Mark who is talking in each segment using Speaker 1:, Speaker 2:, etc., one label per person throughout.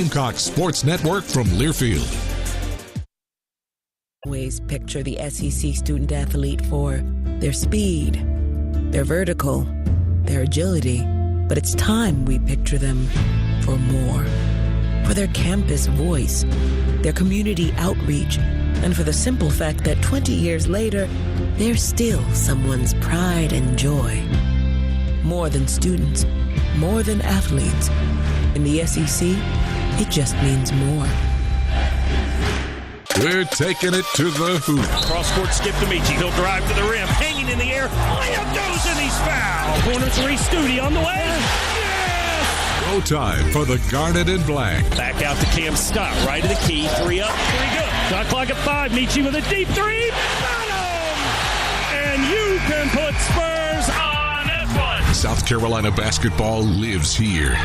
Speaker 1: Gamecocks Sports Network from Learfield.
Speaker 2: Always picture the SEC student athlete for their speed, their vertical, their agility. But it's time we picture them for more. For their campus voice, their community outreach, and for the simple fact that 20 years later, they're still someone's pride and joy. More than students, more than athletes. In the SEC, it just means more.
Speaker 1: We're taking it to the hoop.
Speaker 3: Cross-court skip to Michi. He'll drive to the rim. Hanging in the air. Layup goes and he's fouled. Corner three, Studi on the way. Yes!
Speaker 1: Go time for the Garnet and Black.
Speaker 3: Back out to Cam Scott. Right of the key. 3 up, 3 good. Shot clock at 5. Michi with a deep 3. Got him! And you can put Spurs on this one.
Speaker 1: South Carolina basketball lives here.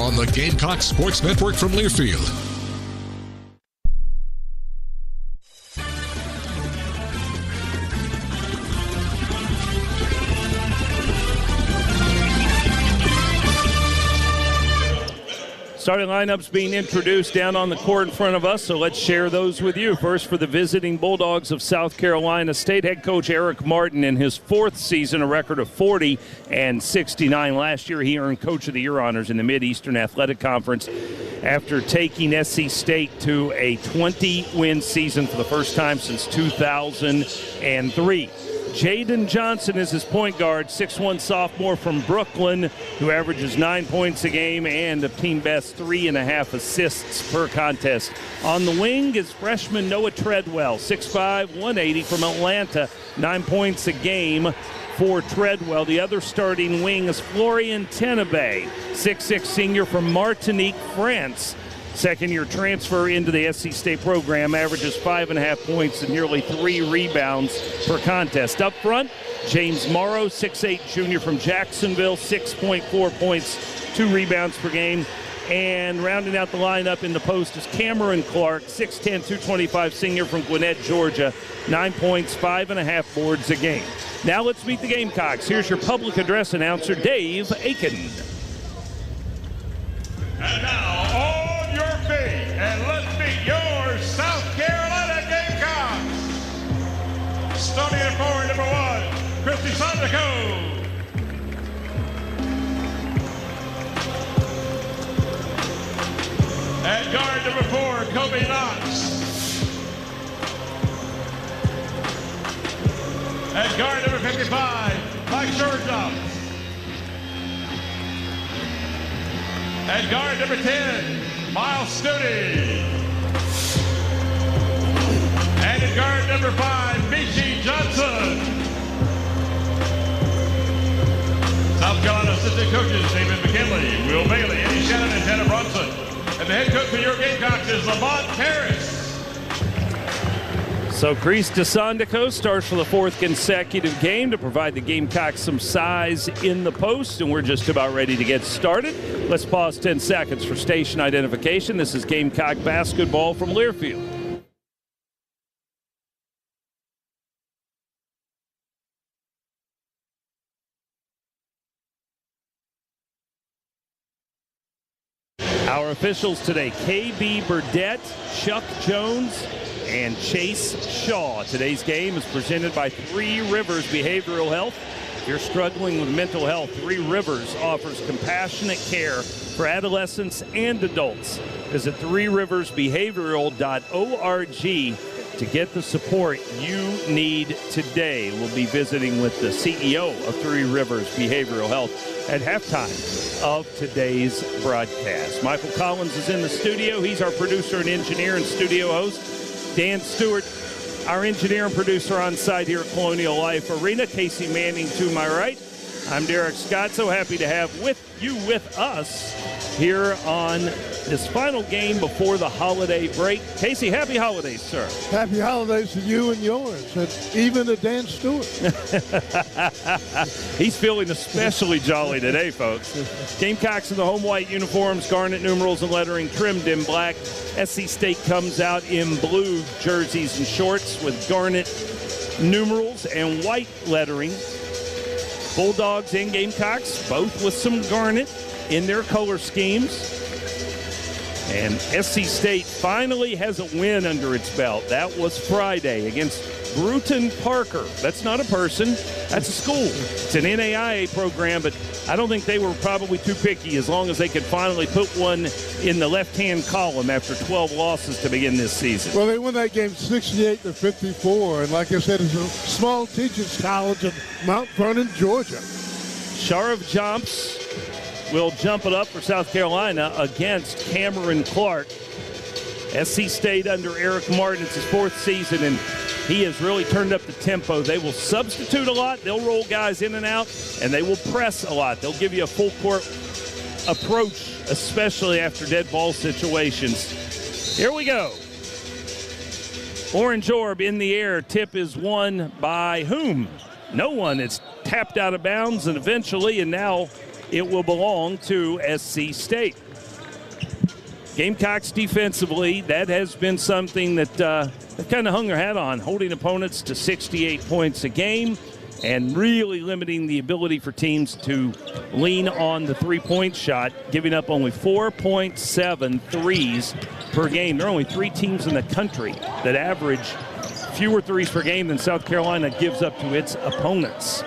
Speaker 1: On the Gamecocks Sports Network from Learfield.
Speaker 3: Starting lineups being introduced down on the court in front of us, so let's share those with you. First, for the visiting Bulldogs of South Carolina State, head coach Eric Martin in his 4th season, a record of 40 and 69. Last year, he earned Coach of the Year honors in the Mid-Eastern Athletic Conference after taking SC State to a 20-win season for the first time since 2003. Jaden Johnson is his point guard, 6'1" sophomore from Brooklyn, who averages 9 points a game and a team best 3.5 assists per contest. On the wing is freshman Noah Treadwell, 6'5", 180 from Atlanta, 9 points a game for Treadwell. The other starting wing is Florian Tenebe, 6'6" senior from Martinique, France. Second-year transfer into the SC State program, averages 5.5 points and nearly 3 rebounds per contest. Up front, James Morrow, 6'8" junior from Jacksonville, 6.4 points, 2 rebounds per game. And rounding out the lineup in the post is Cameron Clark, 6'10", 225 senior from Gwinnett, Georgia, 9 points, 5.5 boards a game. Now let's meet the Gamecocks. Here's your public address announcer, Dave Aiken.
Speaker 4: And now, on your feet, and let's meet your South Carolina Gamecocks. Starting at forward, number 1, Christy Sandico. At guard, number 4, Kobe Knox. At guard, number 55, Mike Shortop. At guard, number 10, Miles Studi. And at guard, number 5, Michi Johnson. South Carolina assistant coaches, David McKinley, Will Bailey, Eddie Shannon, and Tanner Bronson. And the head coach for your Gamecocks is Lamont Harris.
Speaker 3: So Chris DeSandico starts for the 4th consecutive game to provide the Gamecocks some size in the post, and we're just about ready to get started. Let's pause 10 seconds for station identification. This is Gamecock basketball from Learfield. Our officials today, KB Burdett, Chuck Jones, and Chase Shaw. Today's game is presented by 3 Rivers Behavioral Health. If you're struggling with mental health, 3 Rivers offers compassionate care for adolescents and adults. Visit 3riversbehavioral.org to get the support you need today. We'll be visiting with the CEO of 3 Rivers Behavioral Health at halftime of today's broadcast. Michael Collins is in the studio. He's our producer and engineer and studio host. Dan Stewart, our engineer and producer on site here at Colonial Life Arena. Casey Manning to my right. I'm Derek Scott. So happy to have with us here on this final game before the holiday break. Casey, happy holidays, sir.
Speaker 5: Happy holidays to you and yours, and even to Dan Stewart.
Speaker 3: He's feeling especially jolly today, folks. Gamecocks in the home white uniforms, garnet numerals and lettering trimmed in black. SC State comes out in blue jerseys and shorts with garnet numerals and white lettering. Bulldogs and Gamecocks, both with some garnet in their color schemes. And SC State finally has a win under its belt. That was Friday against Bruton Parker. That's not a person, that's a school. It's an NAIA program, but I don't think they were probably too picky as long as they could finally put one in the left-hand column after 12 losses to begin this season.
Speaker 5: Well, they won that game 68-54, and like I said, it's a small teachers college in Mount Vernon, Georgia.
Speaker 3: Sharav Jomps will jump it up for South Carolina against Cameron Clark. SC State under Eric Martin, it's his 4th season, and he has really turned up the tempo. They will substitute a lot. They'll roll guys in and out, and they will press a lot. They'll give you a full-court approach, especially after dead ball situations. Here we go. Orange orb in the air. Tip is won by whom? No one. It's tapped out of bounds, and eventually, and now it will belong to SC State. Gamecocks defensively, that has been something that they've kind of hung their hat on, holding opponents to 68 points a game and really limiting the ability for teams to lean on the three-point shot, giving up only 4.7 threes per game. There are only 3 teams in the country that average fewer threes per game than South Carolina gives up to its opponents.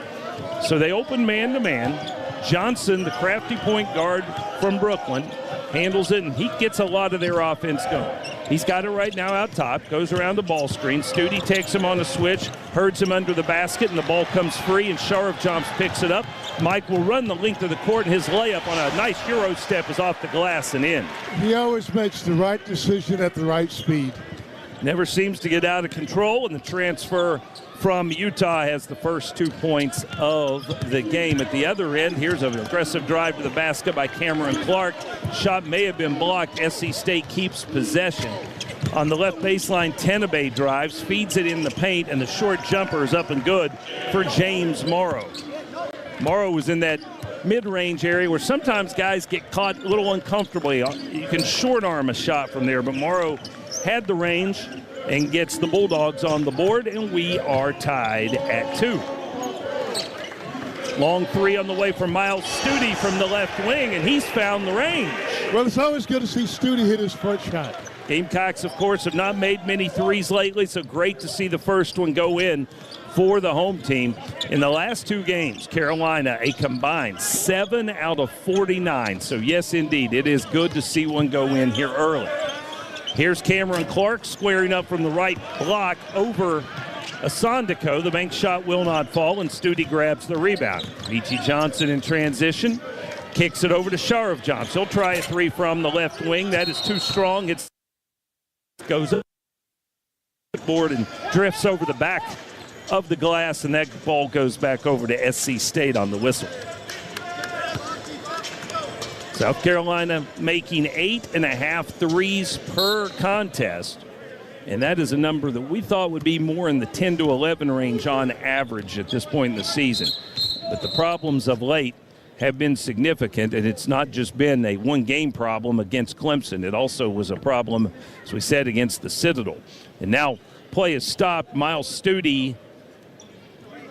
Speaker 3: So they open man-to-man. Johnson, the crafty point guard from Brooklyn, handles it, and he gets a lot of their offense going. He's got it right now out top, goes around the ball screen. Studi takes him on a switch, herds him under the basket, and the ball comes free, and Sharav Jomps picks it up. Mike will run the length of the court, and his layup on a nice Euro step is off the glass and in.
Speaker 5: He always makes the right decision at the right speed.
Speaker 3: Never seems to get out of control, and the transfer from Utah has the first 2 points of the game. At the other end, here's an aggressive drive to the basket by Cameron Clark. Shot may have been blocked. SC State keeps possession. On the left baseline, Tenebe drives, feeds it in the paint, and the short jumper is up and good for James Morrow. Morrow was in that mid-range area where sometimes guys get caught a little uncomfortably. You can short arm a shot from there, but Morrow had the range and gets the Bulldogs on the board, and we are tied at 2. Long 3 on the way from Miles Studi from the left wing, and he's found the range.
Speaker 5: Well, it's always good to see Studi hit his first shot.
Speaker 3: Gamecocks, of course, have not made many threes lately, so great to see the first one go in for the home team. In the last 2 games, Carolina, a combined 7 out of 49. So, yes, indeed, it is good to see one go in here early. Here's Cameron Clark squaring up from the right block over Asandiko. The bank shot will not fall, and Studi grabs the rebound. B.T. Johnson in transition, kicks it over to Sharav Jomps. He'll try a 3 from the left wing. That is too strong. It goes up the board and drifts over the back of the glass, and that ball goes back over to SC State on the whistle. South Carolina making 8.5 threes per contest, and that is a number that we thought would be more in the 10 to 11 range on average at this point in the season. But the problems of late have been significant, and it's not just been a one-game problem against Clemson. It also was a problem, as we said, against the Citadel. And now play is stopped. Miles Studi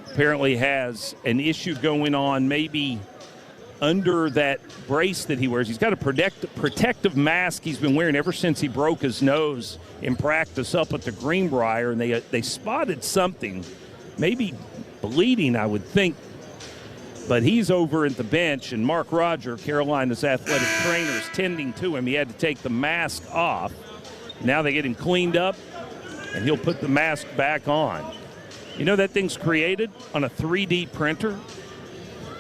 Speaker 3: apparently has an issue going on, maybe under that brace that he wears. He's got a protective mask he's been wearing ever since he broke his nose in practice up at the Greenbrier, and they spotted something, maybe bleeding, I would think. But he's over at the bench, and Mark Roger, Carolina's athletic trainer, is tending to him. He had to take the mask off. Now they get him cleaned up, and he'll put the mask back on. You know that thing's created on a 3D printer?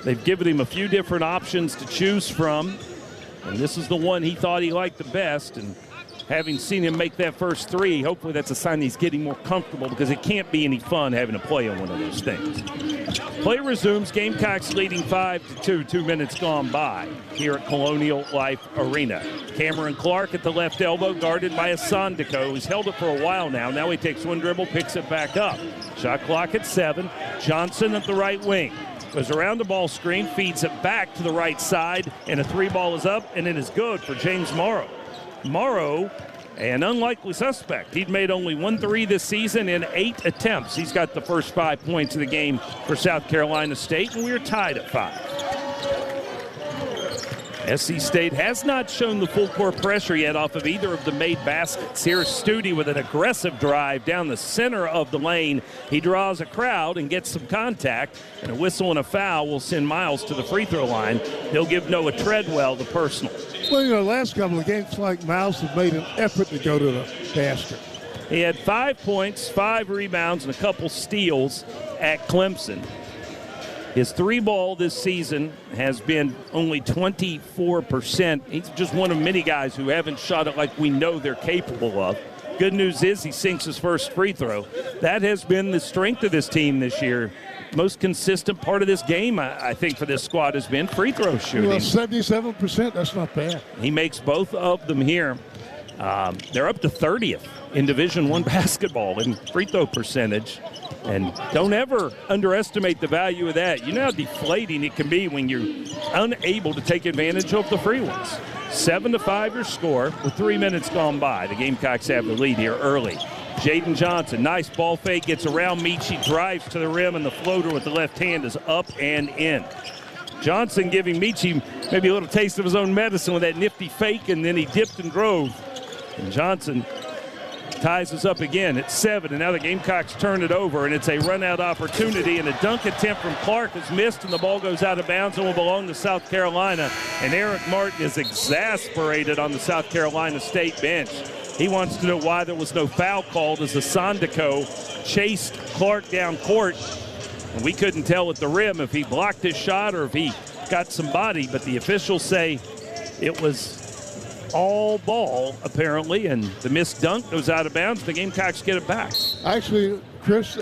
Speaker 3: They've given him a few different options to choose from, and this is the one he thought he liked the best. And having seen him make that first 3, hopefully that's a sign he's getting more comfortable, because it can't be any fun having to play on one of those things. Play resumes. Gamecocks leading 5-2, 2 minutes gone by here at Colonial Life Arena. Cameron Clark at the left elbow, guarded by Asandiko, who's held it for a while now. Now he takes one dribble, picks it back up. Shot clock at 7. Johnson at the right wing. Goes around the ball screen, feeds it back to the right side, and a 3 ball is up, and it is good for James Morrow. Morrow, an unlikely suspect. He'd made only 1 3 this season in 8 attempts. He's got the first 5 points of the game for South Carolina State, and we're tied at 5. SC State has not shown the full court pressure yet off of either of the made baskets. Here's Stute with an aggressive drive down the center of the lane. He draws a crowd and gets some contact, and a whistle and a foul will send Miles to the free throw line. He'll give Noah Treadwell the personal.
Speaker 5: Well, last couple of games, like Miles have made an effort to go to the basket.
Speaker 3: He had 5 points, 5 rebounds, and a couple steals at Clemson. His three ball this season has been only 24%. He's just one of many guys who haven't shot it like we know they're capable of. Good news is he sinks his first free throw. That has been the strength of this team this year. Most consistent part of this game, I think, for this squad has been free throw shooting.
Speaker 5: Well, 77%, that's not bad.
Speaker 3: He makes both of them here. They're up to 30th in Division I basketball in free throw percentage. And don't ever underestimate the value of that. You know how deflating it can be when you're unable to take advantage of the free ones. 7-5 your score with 3 minutes gone by. The Gamecocks have the lead here early. Jaden Johnson, nice ball fake, gets around Michi, drives to the rim, and the floater with the left hand is up and in. Johnson giving Michi maybe a little taste of his own medicine with that nifty fake, and then he dipped and drove. And Johnson ties us up again at 7, and now the Gamecocks turn it over, and it's a run-out opportunity, and a dunk attempt from Clark is missed, and the ball goes out of bounds and will belong to South Carolina. And Eric Martin is exasperated on the South Carolina State bench. He wants to know why there was no foul called as Asandiko chased Clark down court, and we couldn't tell at the rim if he blocked his shot or if he got some body, but the officials say it was all ball, apparently, and the missed dunk goes out of bounds. The Gamecocks get it back.
Speaker 5: Actually, Chris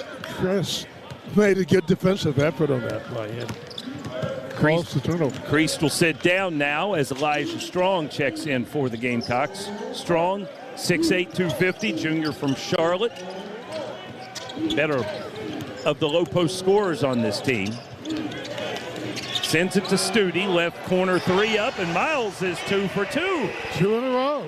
Speaker 5: made a good defensive effort on that play.
Speaker 3: Kreist will sit down now as Elijah Strong checks in for the Gamecocks. Strong, 6'8", 250, junior from Charlotte. Better of the low post scorers on this team. Sends it to Stute, left corner 3 up, and Miles is 2 for 2.
Speaker 5: 2 in a row.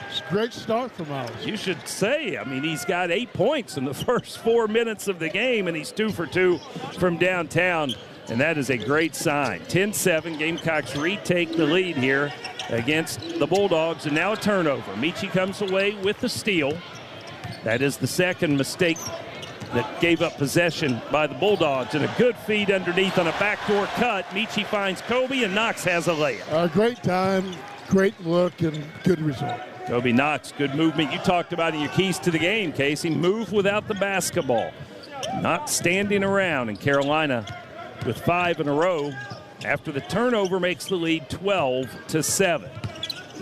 Speaker 5: It's a great start for Miles.
Speaker 3: You should say. I mean, he's got 8 points in the first 4 minutes of the game, and he's 2 for 2 from downtown, and that is a great sign. 10-7, Gamecocks retake the lead here against the Bulldogs, and now a turnover. Michi comes away with the steal. That is the second mistake that gave up possession by the Bulldogs, and a good feed underneath on a backdoor cut. Michi finds Kobe, and Knox has a layup.
Speaker 5: Great time, great look, and good result.
Speaker 3: Kobe Knox, good movement. You talked about in your keys to the game, Casey. Move without the basketball. Not standing around, and Carolina with 5 in a row after the turnover makes the lead 12-7.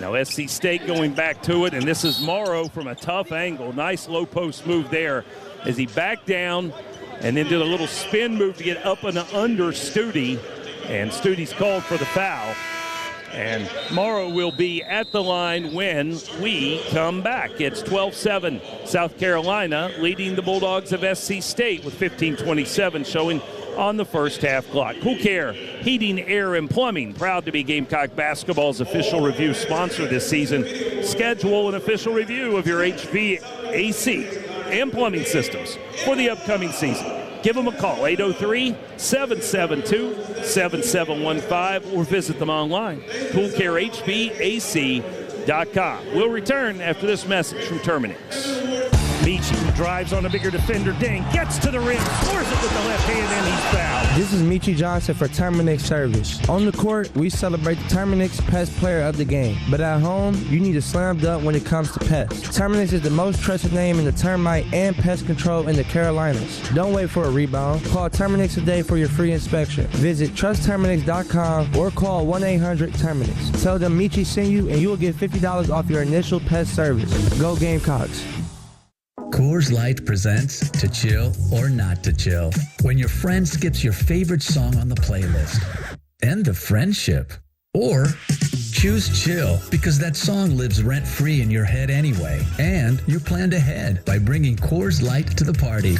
Speaker 3: Now SC State going back to it, and this is Morrow from a tough angle. Nice low post move there as he backed down and then did a little spin move to get up and under Stute, and Stute's called for the foul. And Morrow will be at the line when we come back. It's 12-7, South Carolina leading the Bulldogs of SC State with 15:27 showing on the first half clock. Pool Care Heating, Air, and Plumbing, proud to be Gamecock Basketball's official review sponsor this season. Schedule an official review of your HVAC and plumbing systems for the upcoming season. Give them a call, 803-772-7715, or visit them online, poolcarehvac.com. We'll return after this message from Terminix. Michi drives on a bigger defender. Dang, gets to the rim, scores it with the left hand, and he's fouled.
Speaker 6: This is Michi Johnson for Terminix Service. On the court, we celebrate the Terminix Pest Player of the Game. But at home, you need a slam dunk when it comes to pests. Terminix is the most trusted name in the termite and pest control in the Carolinas. Don't wait for a rebound. Call Terminix today for your free inspection. Visit trustterminix.com or call 1-800-TERMINIX. Tell them Michi sent you, and you will get $50 off your initial pest service. Go Gamecocks.
Speaker 7: Coors Light presents To Chill or Not to Chill. When your friend skips your favorite song on the playlist. End of friendship. Or choose chill because that song lives rent-free in your head anyway. And you planned ahead by bringing Coors Light to the party.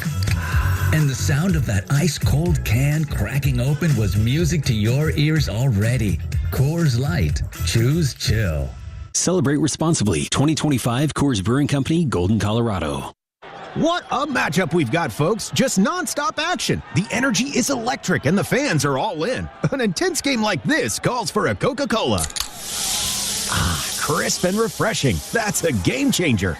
Speaker 7: And the sound of that ice-cold can cracking open was music to your ears already. Coors Light. Choose chill.
Speaker 8: Celebrate responsibly. 2025 Coors Brewing Company, Golden, Colorado. What a matchup we've got, folks. Just nonstop action. The energy is electric and the fans are all in. An intense game like this calls for a Coca-Cola. Ah, crisp and refreshing. That's a game changer.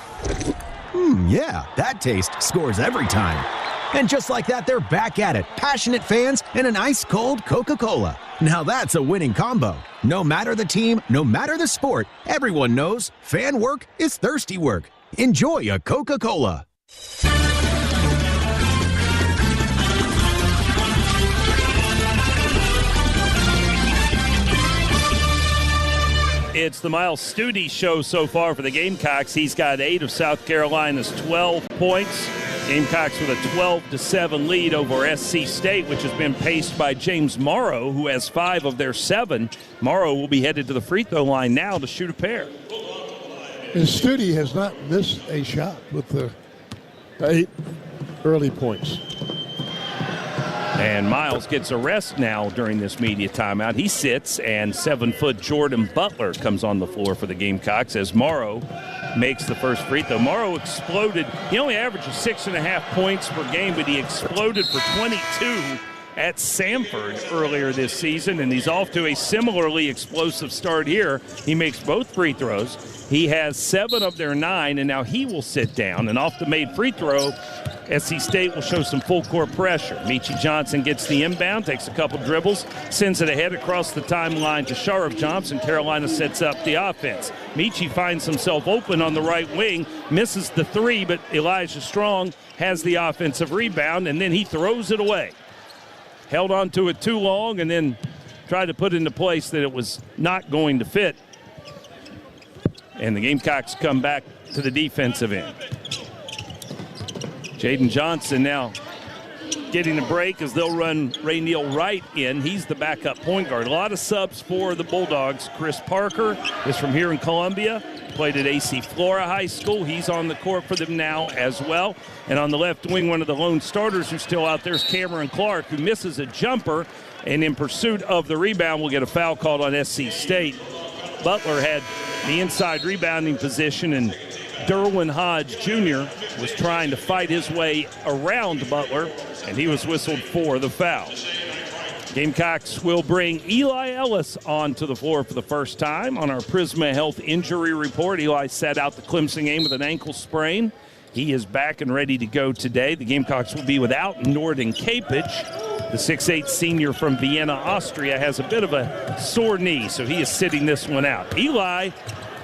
Speaker 8: Yeah, that taste scores every time. And just like that, they're back at it. Passionate fans and an ice-cold Coca-Cola. Now that's a winning combo. No matter the team, no matter the sport, everyone knows fan work is thirsty work. Enjoy a Coca-Cola.
Speaker 3: It's the Miles Studi show so far for the Gamecocks. He's got 8 of South Carolina's 12 points. Gamecocks with a 12-7 lead over SC State, which has been paced by James Morrow, who has 5 of their 7. Morrow will be headed to the free throw line now to shoot a pair.
Speaker 5: And Studi has not missed a shot with the 8 early points.
Speaker 3: And Miles gets a rest now during this media timeout. He sits, and 7-foot Jordan Butler comes on the floor for the Gamecocks as Morrow makes the first free throw. Morrow exploded. He only averages 6.5 points per game, but he exploded for 22 at Samford earlier this season, and he's off to a similarly explosive start here. He makes both free throws. He has 7 of their 9, and now he will sit down. And off the made free throw, SC State will show some full-court pressure. Meechie Johnson gets the inbound, takes a couple dribbles, sends it ahead across the timeline to Sharif Johnson. Carolina sets up the offense. Meechie finds himself open on the right wing, misses the 3, but Elijah Strong has the offensive rebound, and then he throws it away. Held on to it too long and then tried to put into place that it was not going to fit. And the Gamecocks come back to the defensive end. Jaden Johnson now getting a break as they'll run Ray Neal Wright in. He's the backup point guard. A lot of subs for the Bulldogs. Chris Parker is from here in Columbia, played at AC Flora High School. He's on the court for them now as well. And on the left wing, one of the lone starters who's still out there is Cameron Clark, who misses a jumper, and in pursuit of the rebound will get a foul called on SC State. Butler had the inside rebounding position, and Derwin Hodge Jr. was trying to fight his way around Butler, and he was whistled for the foul. Gamecocks will bring Eli Ellis onto the floor for the first time on our Prisma Health injury report. Eli sat out the Clemson game with an ankle sprain. He is back and ready to go today. The Gamecocks will be without Norden Kapich. The 6'8 senior from Vienna, Austria, has a bit of a sore knee, so he is sitting this one out. Eli,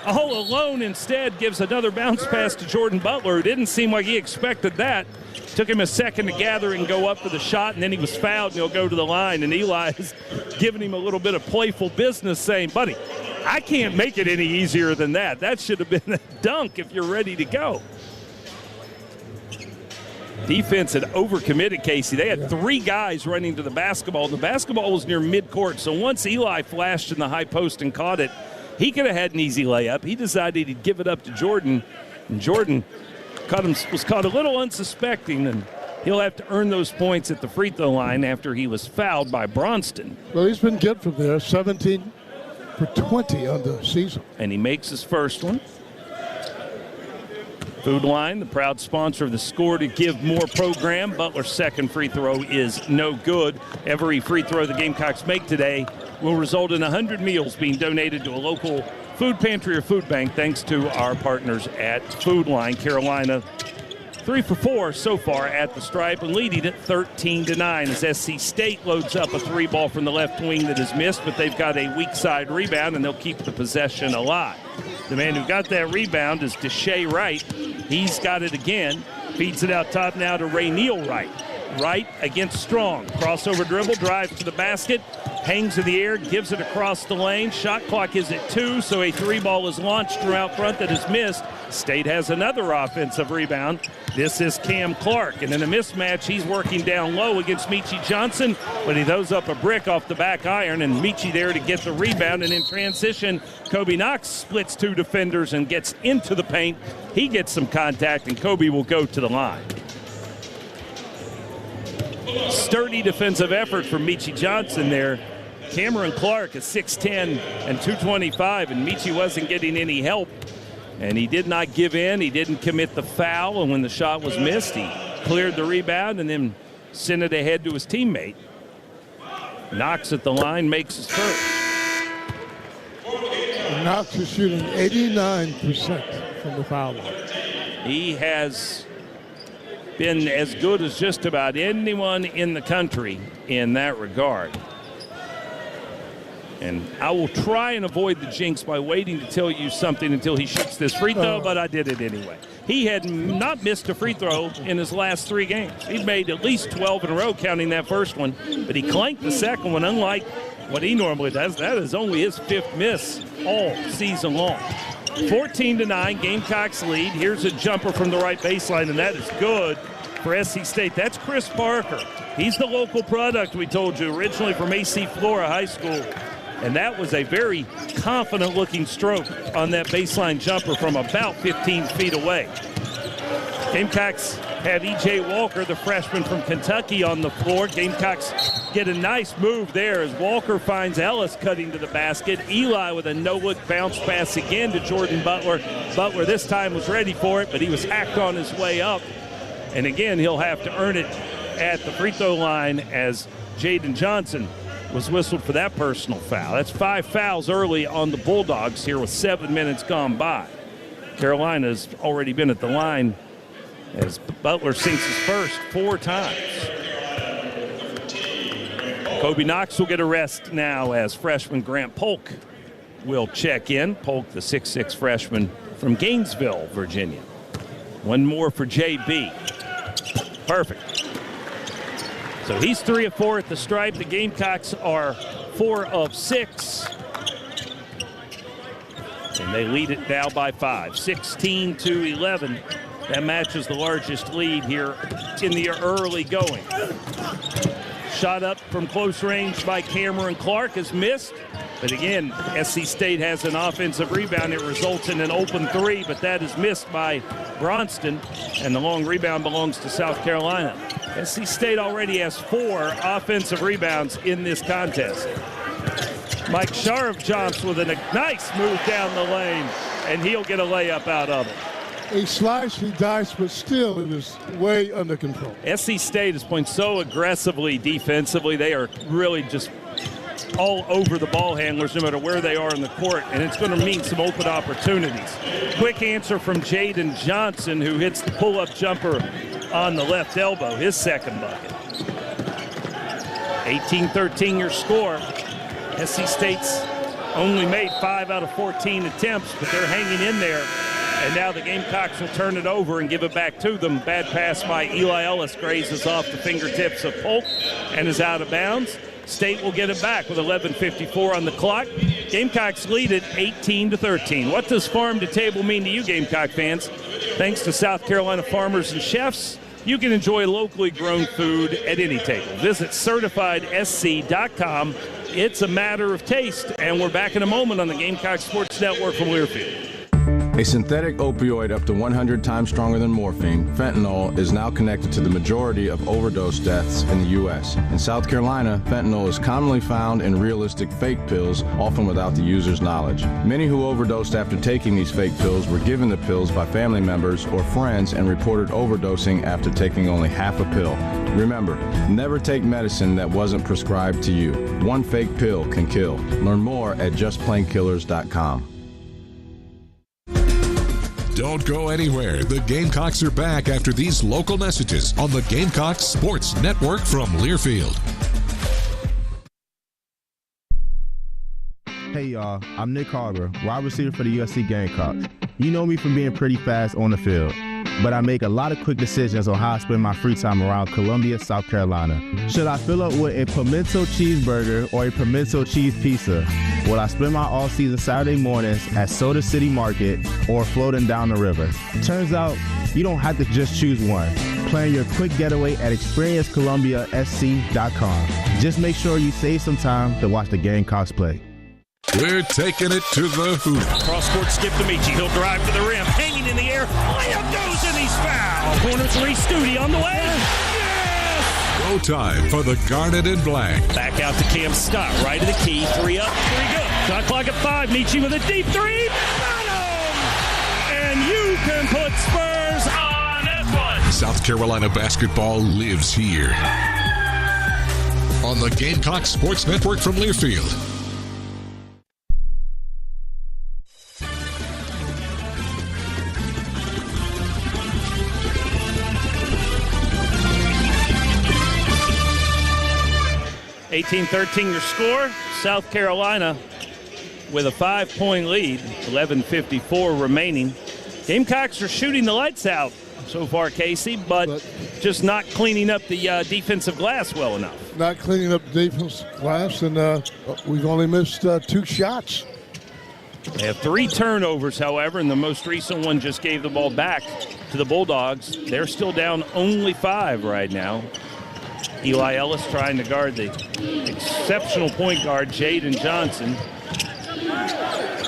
Speaker 3: all alone, instead gives another bounce pass to Jordan Butler, who didn't seem like he expected that. Took him a second to gather and go up for the shot, and then he was fouled, and he'll go to the line. And Eli is giving him a little bit of playful business, saying, buddy, I can't make it any easier than that. That should have been a dunk if you're ready to go. Defense had overcommitted, Casey. They had 3 guys running to the basketball. The basketball was near midcourt, so once Eli flashed in the high post and caught it, he could have had an easy layup. He decided he'd give it up to Jordan, and Jordan was caught a little unsuspecting, and he'll have to earn those points at the free throw line after he was fouled by Bronston.
Speaker 5: Well, he's been good from there, 17 for 20 on the season.
Speaker 3: And he makes his first one. Food Line, the proud sponsor of the Score to Give More program. Butler's second free throw is no good. Every free throw the Gamecocks make today will result in 100 meals being donated to a local food pantry or food bank, thanks to our partners at Food Line. Carolina 3 for 4 so far at the stripe and leading it 13-9 as SC State loads up a 3 ball from the left wing that is missed, but they've got a weak side rebound and they'll keep the possession alive. The man who got that rebound is Deshae Wright. He's got it again. Feeds it out top now to Ray Neal Wright. Wright against Strong. Crossover dribble, drives to the basket, hangs in the air, gives it across the lane. Shot clock is at 2, so a 3 ball is launched from out front that is missed. State has another offensive rebound. This is Cam Clark, and in a mismatch, he's working down low against Meechie Johnson, but he throws up a brick off the back iron, and Meechie there to get the rebound, and in transition, Kobe Knox splits 2 defenders and gets into the paint. He gets some contact, and Kobe will go to the line. Sturdy defensive effort from Meechie Johnson there. Cameron Clark is 6'10 and 225, and Meechie wasn't getting any help And he did not give in. He didn't commit the foul. And when the shot was missed, he cleared the rebound and then sent it ahead to his teammate. Knox at the line, makes his first.
Speaker 5: Knox is shooting 89% from the foul line.
Speaker 3: He has been as good as just about anyone in the country in that regard. And I will try and avoid the jinx by waiting to tell you something until he shoots this free throw, but I did it anyway. He had not missed a free throw in his last 3 games. He'd made at least 12 in a row, counting that first one, but he clanked the second one, unlike what he normally does. That is only his 5th miss all season long. 14-9, Gamecocks lead. Here's a jumper from the right baseline, and that is good for SC State. That's Chris Parker. He's the local product, we told you, originally from AC Flora High School. And that was a very confident-looking stroke on that baseline jumper from about 15 feet away. Gamecocks have E.J. Walker, the freshman from Kentucky, on the floor. Gamecocks get a nice move there as Walker finds Ellis cutting to the basket. Eli with a no-look bounce pass again to Jordan Butler. Butler this time was ready for it, but he was hacked on his way up. And again, he'll have to earn it at the free throw line as Jaden Johnson was whistled for that personal foul. That's 5 fouls early on the Bulldogs here with 7 minutes gone by. Carolina's already been at the line as Butler sinks his first 4 times. Kobe Knox will get a rest now as freshman Grant Polk will check in. Polk, the 6'6 freshman from Gainesville, Virginia. One more for JB. Perfect. So he's 3 of 4 at the stripe. The Gamecocks are 4 of 6. And they lead it now by 5, 16-11. That matches the largest lead here in the early going. Shot up from close range by Cameron Clark is missed. But again, SC State has an offensive rebound. It results in an open 3, but that is missed by Bronston. And the long rebound belongs to South Carolina. SC State already has 4 offensive rebounds in this contest. Mike Sharp jumps with a nice move down the lane, and he'll get a layup out of it.
Speaker 5: He sliced, he diced, but still it was way under control.
Speaker 3: SC State is playing so aggressively defensively. They are really just all over the ball handlers no matter where they are in the court, and it's going to mean some open opportunities. Quick answer from Jaden Johnson, who hits the pull-up jumper on the left elbow, his second bucket. 18-13 your score. SC State's only made 5 out of 14 attempts, but they're hanging in there. And now the Gamecocks will turn it over and give it back to them. Bad pass by Eli Ellis grazes off the fingertips of Polk and is out of bounds. State will get it back with 11:54 on the clock. Gamecocks lead it 18-13. What does farm to table mean to you, Gamecock fans? Thanks to South Carolina farmers and chefs, you can enjoy locally grown food at any table. Visit CertifiedSC.com. It's a matter of taste, and we're back in a moment on the Gamecock Sports Network from Learfield.
Speaker 9: A synthetic opioid up to 100 times stronger than morphine, fentanyl, is now connected to the majority of overdose deaths in the U.S. In South Carolina, fentanyl is commonly found in realistic fake pills, often without the user's knowledge. Many who overdosed after taking these fake pills were given the pills by family members or friends and reported overdosing after taking only half a pill. Remember, never take medicine that wasn't prescribed to you. One fake pill can kill. Learn more at justplainkillers.com.
Speaker 1: Don't go anywhere. The Gamecocks are back after these local messages on the Gamecocks Sports Network from Learfield.
Speaker 10: Hey y'all, I'm Nick Carver, wide receiver for the USC Gamecocks. You know me from being pretty fast on the field, but I make a lot of quick decisions on how I spend my free time around Columbia, South Carolina. Should I fill up with a pimento cheeseburger or a pimento cheese pizza? Will I spend my all-season Saturday mornings at Soda City Market or floating down the river? Turns out, you don't have to just choose one. Plan your quick getaway at ExperienceColumbiaSC.com. Just make sure you save some time to watch the Gamecocks play.
Speaker 1: We're taking it to the hoop.
Speaker 3: Cross-court skip to Michi. He'll drive to the rim. Hanging in the air. Layup goes and he's fouled. Corner 3, Studi on the way. Yes!
Speaker 1: Go time for the Garnet and Black.
Speaker 3: Back out to Cam Scott. Right of the key. 3 up, 3 good. Shot clock at 5. Michi with a deep 3. Got him!
Speaker 1: Carolina basketball lives here. On the Gamecocks Sports Network from Learfield.
Speaker 3: (18-13) your score. South Carolina with a 5-point lead. 11:54 remaining. Gamecocks are shooting the lights out so far, Casey, but just not cleaning up the defensive glass well enough.
Speaker 5: Not cleaning up the defensive glass, and we've only missed 2 shots.
Speaker 3: They have 3 turnovers, however, and the most recent one just gave the ball back to the Bulldogs. They're still down only 5 right now. Eli Ellis trying to guard the exceptional point guard, Jaden Johnson.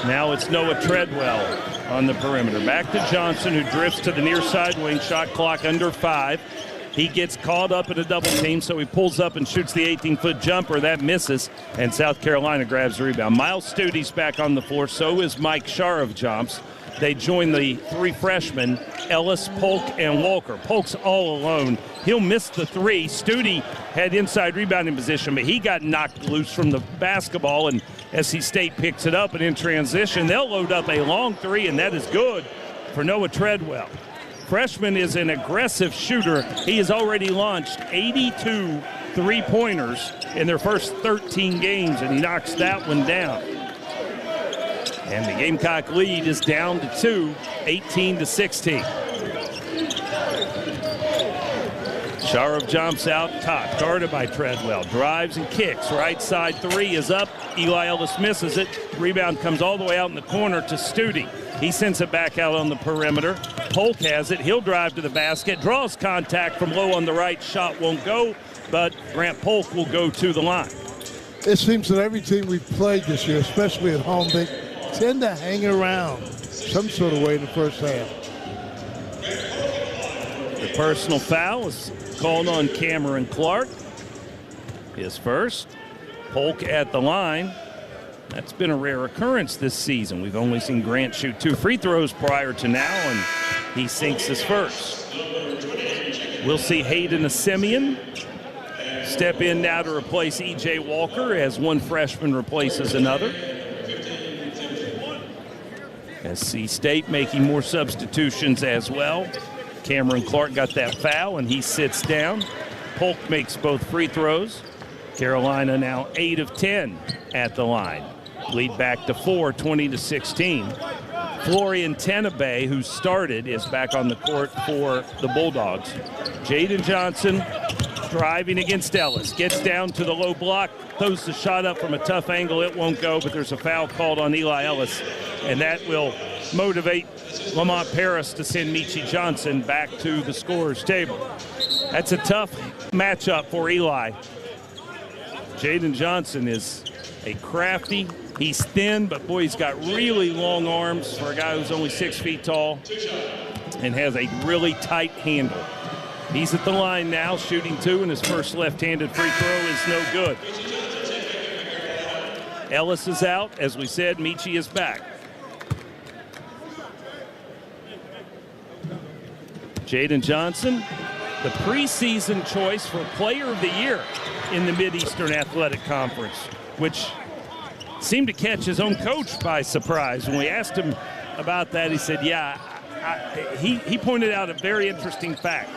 Speaker 3: Now it's Noah Treadwell on the perimeter. Back to Johnson, who drifts to the near side wing. Shot clock under 5. He gets caught up in a double team, so he pulls up and shoots the 18-foot jumper. That misses, and South Carolina grabs the rebound. Miles Stude's back on the floor. So is Mike Sharovjomps. They join the 3 freshmen, Ellis, Polk, and Walker. Polk's all alone. He'll miss the 3. Studi had inside rebounding position, but he got knocked loose from the basketball, and SC State picks it up, and in transition, they'll load up a long 3, and that is good for Noah Treadwell. Freshman is an aggressive shooter. He has already launched 82 three-pointers in their first 13 games, and he knocks that one down. And the Gamecock lead is down to 2, 18-16. Sharovjomps out top, guarded by Treadwell. Drives and kicks. Right side 3 is up. Eli Ellis misses it. Rebound comes all the way out in the corner to Studi. He sends it back out on the perimeter. Polk has it. He'll drive to the basket. Draws contact from low on the right. Shot won't go, but Grant Polk will go to the line.
Speaker 5: It seems that every team we've played this year, especially at home, they tend to hang around some sort of way in the first half.
Speaker 3: The personal foul is called on Cameron Clark. His first. Polk at the line. That's been a rare occurrence this season. We've only seen Grant shoot 2 free throws prior to now, and he sinks his first. We'll see Hayden Asemian step in now to replace E.J. Walker as one freshman replaces another. SC State making more substitutions as well. Cameron Clark got that foul, and he sits down. Polk makes both free throws. Carolina now 8 of 10 at the line. Lead back to 4, 20-16. Florian Tenabe, who started, is back on the court for the Bulldogs. Jaden Johnson driving against Ellis. Gets down to the low block. Throws the shot up from a tough angle. It won't go, but there's a foul called on Eli Ellis, and that will motivate Lamont Paris to send Michi Johnson back to the scorer's table. That's a tough matchup for Eli. Jaden Johnson is a crafty. He's thin, but boy, he's got really long arms for a guy who's only 6 feet tall and has a really tight handle. He's at the line now, shooting 2, and his first left-handed free throw is no good. Ellis is out. As we said, Michi is back. Jaden Johnson, the preseason choice for Player of the Year in the Mid-Eastern Athletic Conference, which seemed to catch his own coach by surprise. When we asked him about that, he said, yeah, he pointed out a very interesting fact.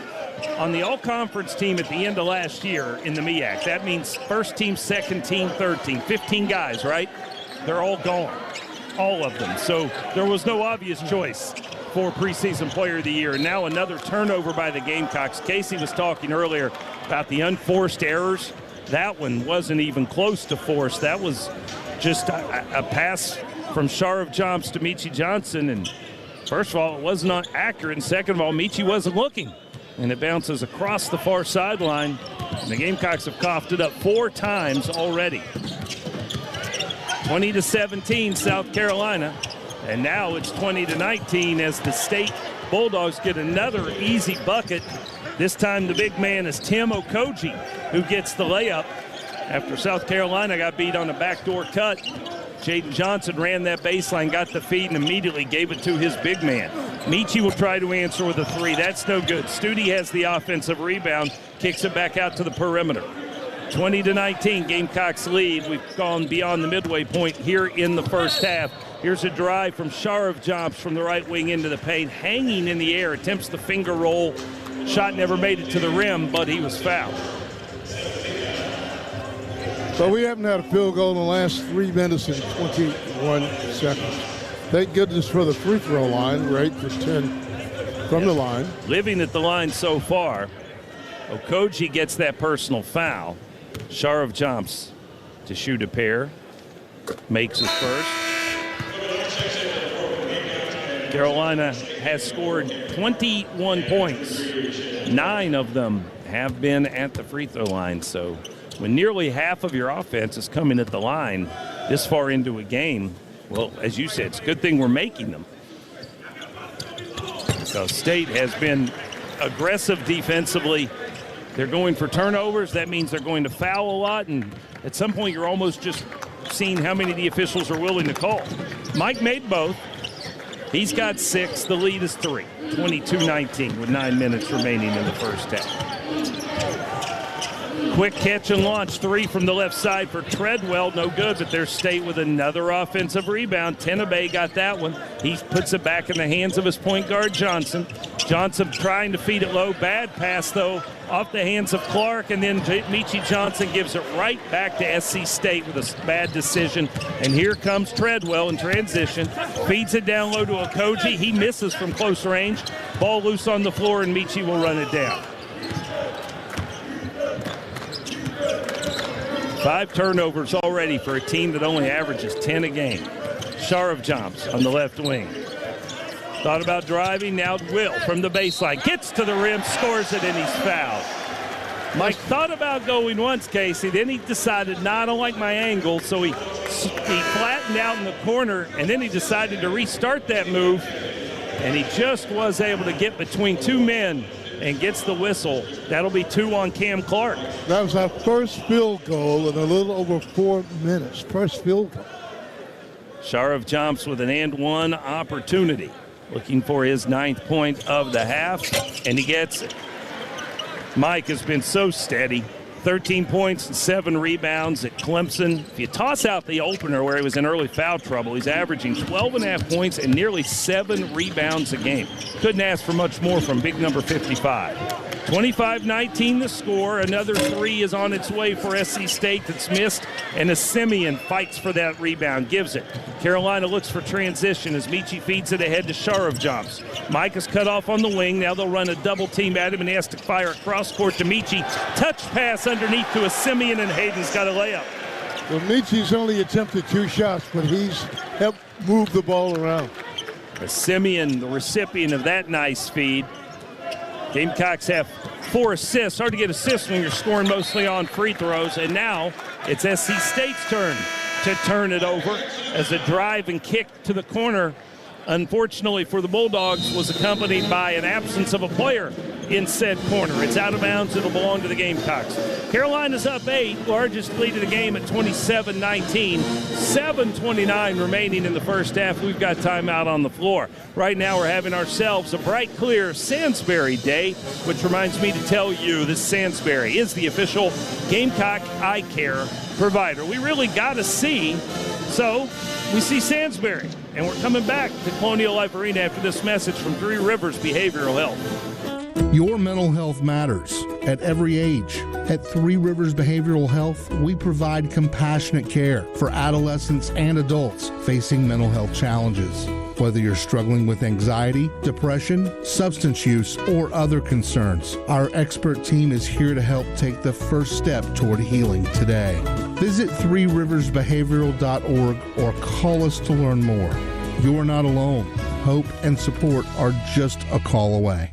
Speaker 3: On the all-conference team at the end of last year in the MEAC, that means first team, second team, third team, 15 guys, right? They're all gone, all of them. So there was no obvious choice for preseason player of the year. And now another turnover by the Gamecocks. Casey was talking earlier about the unforced errors. That one wasn't even close to forced. That was just a pass from Sharovjomps to Michi Johnson. And first of all, it was not accurate. And second of all, Michi wasn't looking. And it bounces across the far sideline. And the Gamecocks have coughed it up 4 times already. 20-17, South Carolina. And now it's 20-19 as the State Bulldogs get another easy bucket. This time the big man is Tim Okogie, who gets the layup after South Carolina got beat on a backdoor cut. Jaden Johnson ran that baseline, got the feed, and immediately gave it to his big man. Michi will try to answer with a three. That's no good. Studi has the offensive rebound, kicks it back out to the perimeter. 20-19, Gamecocks lead. We've gone beyond the midway point here in the first half. Here's a drive from Sharav Jumps from the right wing into the paint, hanging in the air, attempts the finger roll. Shot never made it to the rim, but he was fouled.
Speaker 5: So we haven't had a field goal in the last 3 minutes and 21 seconds. Thank goodness for the free throw line. We're 8 for 10 from the line.
Speaker 3: Living at the line so far. Okoji gets that personal foul. Sharav jumps to shoot a pair. Makes his first. Carolina has scored 21 points. 9 of them have been at the free throw line. So when nearly half of your offense is coming at the line this far into a game, well, as you said, it's a good thing we're making them. So State has been aggressive defensively. They're going for turnovers. That means they're going to foul a lot, and at some point you're almost just seeing how many the officials are willing to call. Mike made both. He's got 6. The lead is 3. 22-19 with 9 minutes remaining in the first half. Quick catch and launch 3 from the left side for Treadwell. No good, but there's State with another offensive rebound. Tenabe got that one. He puts it back in the hands of his point guard, Johnson. Johnson trying to feed it low. Bad pass, though, off the hands of Clark, and then Michi Johnson gives it right back to SC State with a bad decision. And here comes Treadwell in transition. Feeds it down low to Okoji. He misses from close range. Ball loose on the floor, and Michi will run it down. 5 turnovers already for a team that only averages 10 a game. Sharav jumps on the left wing. Thought about driving, now Will from the baseline. Gets to the rim, scores it, and he's fouled. Mike thought about going once, Casey. Then he decided, nah, I don't like my angle, so he flattened out in the corner, and then he decided to restart that move, and he just was able to get between 2 men and gets the whistle. That'll be 2 on Cam Clark.
Speaker 5: That was our first field goal in a little over 4 minutes. First field goal.
Speaker 3: Sharav jumps with an and 1 opportunity. Looking for his 9th point of the half, and he gets it. Mike has been so steady. 13 points and 7 rebounds at Clemson. If you toss out the opener where he was in early foul trouble, he's averaging 12.5 points and nearly 7 rebounds a game. Couldn't ask for much more from big number 55. 25-19 the score. Another 3 is on its way for SC State that's missed, and a Simeon fights for that rebound, gives it. Carolina looks for transition as Michi feeds it ahead to Sharav jumps. Mike is cut off on the wing. Now they'll run a double team at him, and he has to fire a cross court to Michi. Touch pass underneath to a Simeon, and Hayden's got a layup.
Speaker 5: Well, Michi's only attempted 2 shots, but he's helped move the ball around.
Speaker 3: A Simeon, the recipient of that nice feed. Gamecocks have 4 assists. Hard to get assists when you're scoring mostly on free throws. And now it's SC State's turn to turn it over as a drive and kick to the corner, unfortunately for the Bulldogs, was accompanied by an absence of a player in said corner. It's out of bounds. It'll belong to the Gamecocks. Carolina's up 8, largest lead of the game at 27-19. 7:29 remaining in the first half. We've got timeout on the floor. Right now we're having ourselves a bright, clear Sansbury day, which reminds me to tell you this Sansbury is the official Gamecock eye care provider. We really got to see, so we see Sansbury. And we're coming back to Colonial Life Arena after this message from Three Rivers Behavioral Health.
Speaker 11: Your mental health matters at every age. At Three Rivers Behavioral Health, we provide compassionate care for adolescents and adults facing mental health challenges. Whether you're struggling with anxiety, depression, substance use, or other concerns, our expert team is here to help take the first step toward healing today. Visit threeriversbehavioral.org or call us to learn more. You're not alone. Hope and support are just a call away.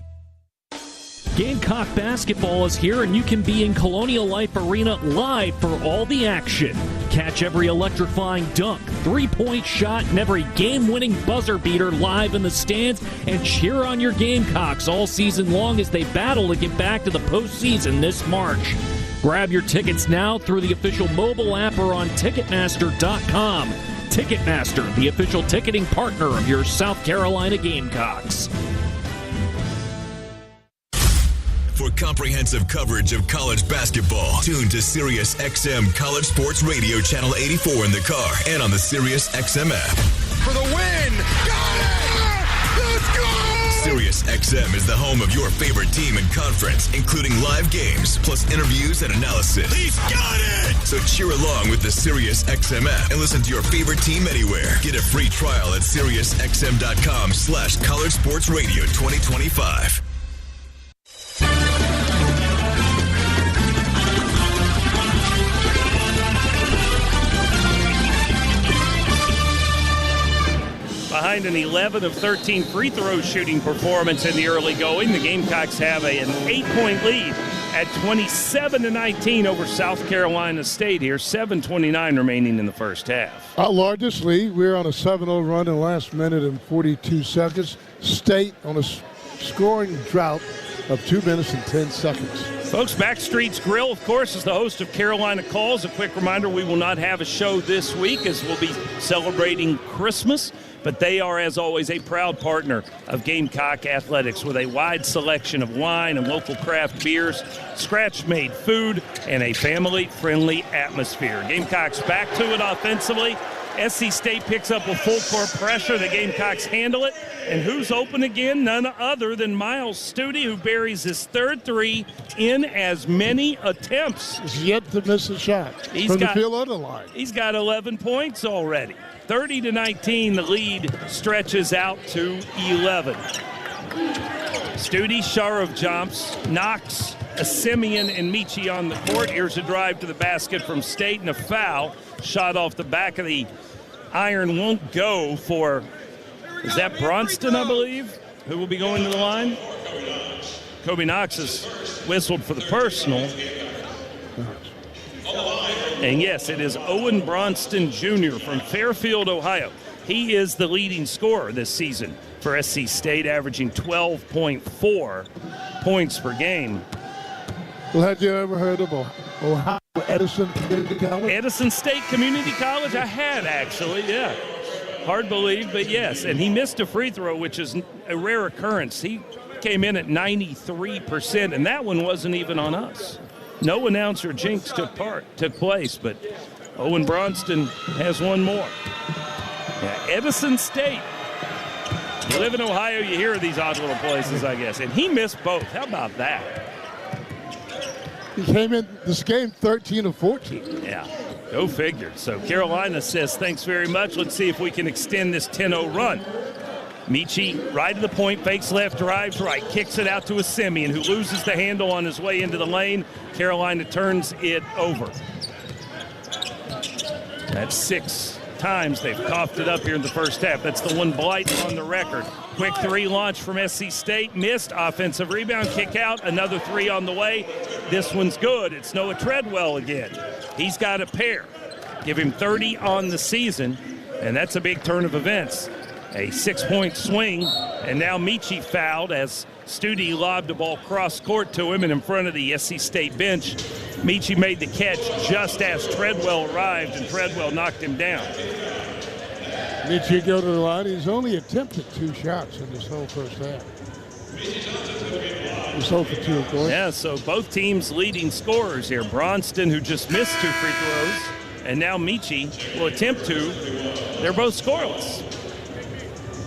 Speaker 12: Gamecock basketball is here, and you can be in Colonial Life Arena live for all the action. Catch every electrifying dunk, three-point shot, and every game-winning buzzer beater live in the stands, and cheer on your Gamecocks all season long as they battle to get back to the postseason this March. Grab your tickets now through the official mobile app or on Ticketmaster.com. Ticketmaster, the official ticketing partner of your South Carolina Gamecocks.
Speaker 13: For comprehensive coverage of college basketball, tune to Sirius XM College Sports Radio Channel 84 in the car and on the Sirius XM app.
Speaker 4: For the win! Got it! Let's go!
Speaker 13: Sirius XM is the home of your favorite team and conference, including live games, plus interviews and analysis.
Speaker 4: He's got it!
Speaker 13: So cheer along with the Sirius XM app and listen to your favorite team anywhere. Get a free trial at SiriusXM.com/College Sports Radio 2025.
Speaker 3: Behind an 11 of 13 free throw shooting performance in the early going, the Gamecocks have an 8-point lead at 27-19 over South Carolina State here. 7:29 remaining in the first half.
Speaker 5: Our largest lead. We're on a 7-0 run in the last minute and 42 seconds. State on a scoring drought of 2 minutes and 10 seconds.
Speaker 3: Folks, Backstreet's Grill, of course, is the host of Carolina Calls. A quick reminder, we will not have a show this week as we'll be celebrating Christmas. But they are, as always, a proud partner of Gamecock Athletics with a wide selection of wine and local craft beers, scratch-made food, and a family-friendly atmosphere. Gamecocks back to it offensively. SC State picks up with full-court pressure. The Gamecocks handle it. And who's open again? None other than Miles Studi, who buries his third three in as many attempts.
Speaker 5: He's yet to miss a shot from the field on the line.
Speaker 3: He's got 11 points already. 30-19, the lead stretches out to 11. Studi, Sharov jumps, Knox, Simeon, and Michi on the court. Here's a drive to the basket from State and a foul. Shot off the back of the iron won't go for, is that Bronston, I believe, who will be going to the line? Kobe Knox has whistled for the personal. And yes, it is Owen Bronston Jr. from Fairfield, Ohio. He is the leading scorer this season for SC State, averaging 12.4 points per game.
Speaker 5: Well, had you ever heard of Ohio Edison Community College?
Speaker 3: Edison State Community College? I had, actually, yeah. Hard to believe, but yes. And he missed a free throw, which is a rare occurrence. He came in at 93%, and that one wasn't even on us. No announcer jinx took place, but Owen Bronston has one more. Yeah, Edison State. You live in Ohio, you hear of these odd little places, I guess. And he missed both. How about that?
Speaker 5: He came in this game 13 of 14.
Speaker 3: Yeah, go figure. So Carolina says, thanks very much. Let's see if we can extend this 10-0 run. Michi, right to the point, fakes left, drives right, kicks it out to a Simeon, who loses the handle on his way into the lane. Carolina turns it over. That's 6 times they've coughed it up here in the first half. That's the one blight on the record. Quick three launch from SC State, missed. Offensive rebound, kick out, another three on the way. This one's good. It's Noah Treadwell again. He's got a pair. Give him 30 on the season, and that's a big turn of events. A 6-point swing, and now Michi fouled as Studi lobbed the ball cross-court to him and in front of the SC State bench. Michi made the catch just as Treadwell arrived, and Treadwell knocked him down.
Speaker 5: Michi go to the line. He's only attempted 2 shots in this whole first half. He's 0 for 2, of course.
Speaker 3: Yeah, so both teams leading scorers here. Bronston, who just missed 2 free throws, and now Michi will attempt 2. They're both scoreless.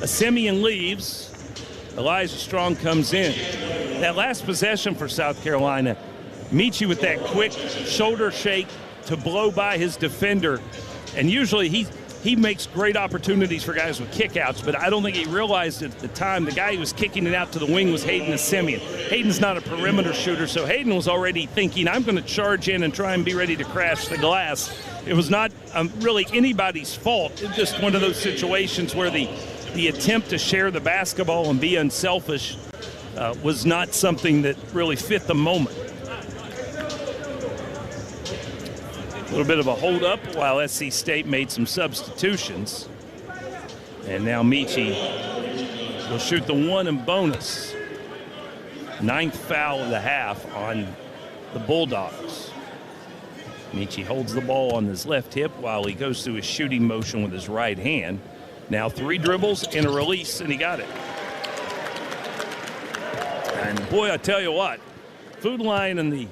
Speaker 3: Simeon leaves. Elijah Strong comes in. That last possession for South Carolina, Michi with that quick shoulder shake to blow by his defender. And usually he makes great opportunities for guys with kickouts, but I don't think he realized at the time the guy who was kicking it out to the wing was Hayden Simeon. Hayden's not a perimeter shooter, so Hayden was already thinking, I'm going to charge in and try and be ready to crash the glass. It was not really anybody's fault. It was just one of those situations where the attempt to share the basketball and be unselfish was not something that really fit the moment. A little bit of a hold-up while SC State made some substitutions. And now Michi will shoot the one and bonus. 9th foul of the half on the Bulldogs. Michi holds the ball on his left hip while he goes through his shooting motion with his right hand. Now 3 dribbles and a release, and he got it. And boy, I tell you what, Food Line and the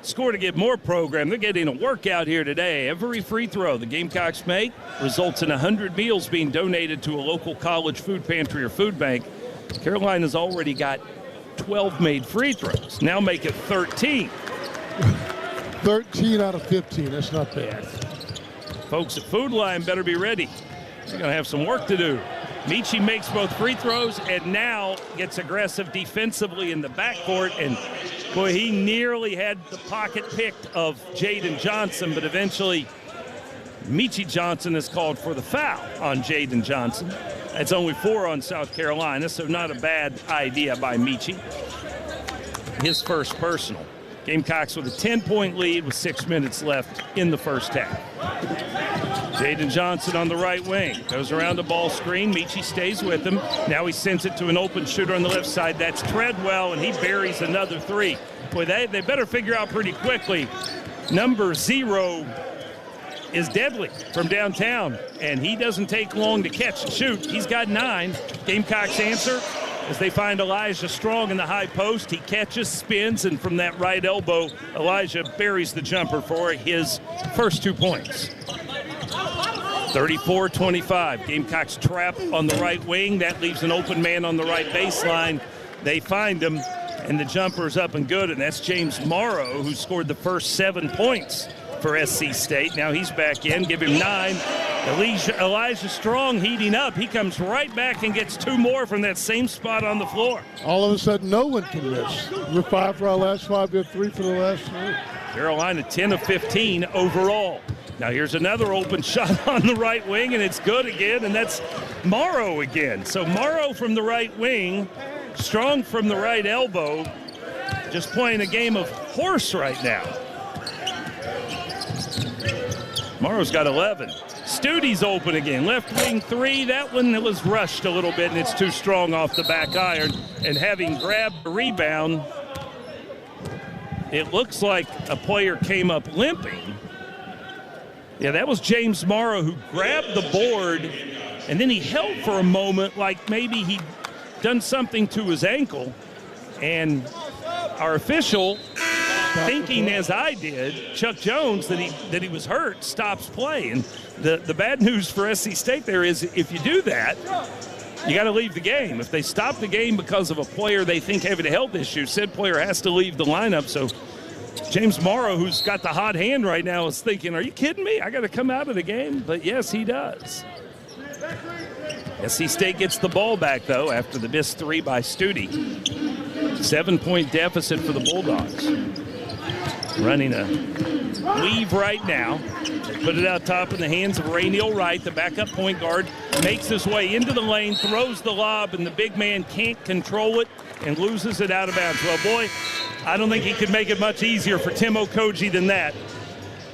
Speaker 3: Score to Get More program, they're getting a workout here today. Every free throw the Gamecocks make results in 100 meals being donated to a local college food pantry or food bank. Carolina's already got 12 made free throws. Now make it 13.
Speaker 5: 13 out of 15. That's not bad.
Speaker 3: Folks at Food Line better be ready. They're going to have some work to do. Michi makes both free throws and now gets aggressive defensively in the backcourt. And, boy, he nearly had the pocket picked of Jaden Johnson, but eventually Michi Johnson is called for the foul on Jaden Johnson. That's only 4 on South Carolina, so not a bad idea by Michi. His first personal. Gamecocks with a 10-point lead with 6 minutes left in the first half. Jaden Johnson on the right wing. Goes around the ball screen. Michi stays with him. Now he sends it to an open shooter on the left side. That's Treadwell, and he buries another 3. Boy, they better figure out pretty quickly. Number 0 is deadly from downtown, and he doesn't take long to catch and shoot. He's got 9. Gamecocks answer as they find Elijah Strong in the high post. He catches, spins, and from that right elbow, Elijah buries the jumper for his first 2 points. 34-25. Gamecocks trap on the right wing. That leaves an open man on the right baseline. They find him, and the jumper's up and good, and that's James Morrow, who scored the first 7 points for SC State. Now he's back in. Give him 9. Elijah Strong heating up. He comes right back and gets 2 more from that same spot on the floor.
Speaker 5: All of a sudden, no one can miss. We're 5 for our last 5. We have 3 for the last 3.
Speaker 3: Carolina 10 of 15 overall. Now here's another open shot on the right wing, and it's good again, and that's Morrow again. So Morrow from the right wing, Strong from the right elbow, just playing a game of horse right now. Morrow's got 11. Study's open again. Left wing 3. That one was rushed a little bit, and it's too strong off the back iron. And having grabbed the rebound, it looks like a player came up limping. Yeah, that was James Morrow who grabbed the board, and then he held for a moment like maybe he'd done something to his ankle. And our official, thinking as I did, Chuck Jones, that he was hurt, stops play. And the bad news for SC State there is if you do that, you got to leave the game. If they stop the game because of a player they think having a health issue, said player has to leave the lineup. So James Morrow, who's got the hot hand right now, is thinking, are you kidding me? I got to come out of the game? But yes, he does. SC State gets the ball back, though, after the missed 3 by Studi. 7-point deficit for the Bulldogs. Running a weave right now. They put it out top in the hands of Rainiel Wright. The backup point guard makes his way into the lane, throws the lob, and the big man can't control it and loses it out of bounds. Well, boy, I don't think he could make it much easier for Tim Okogie than that.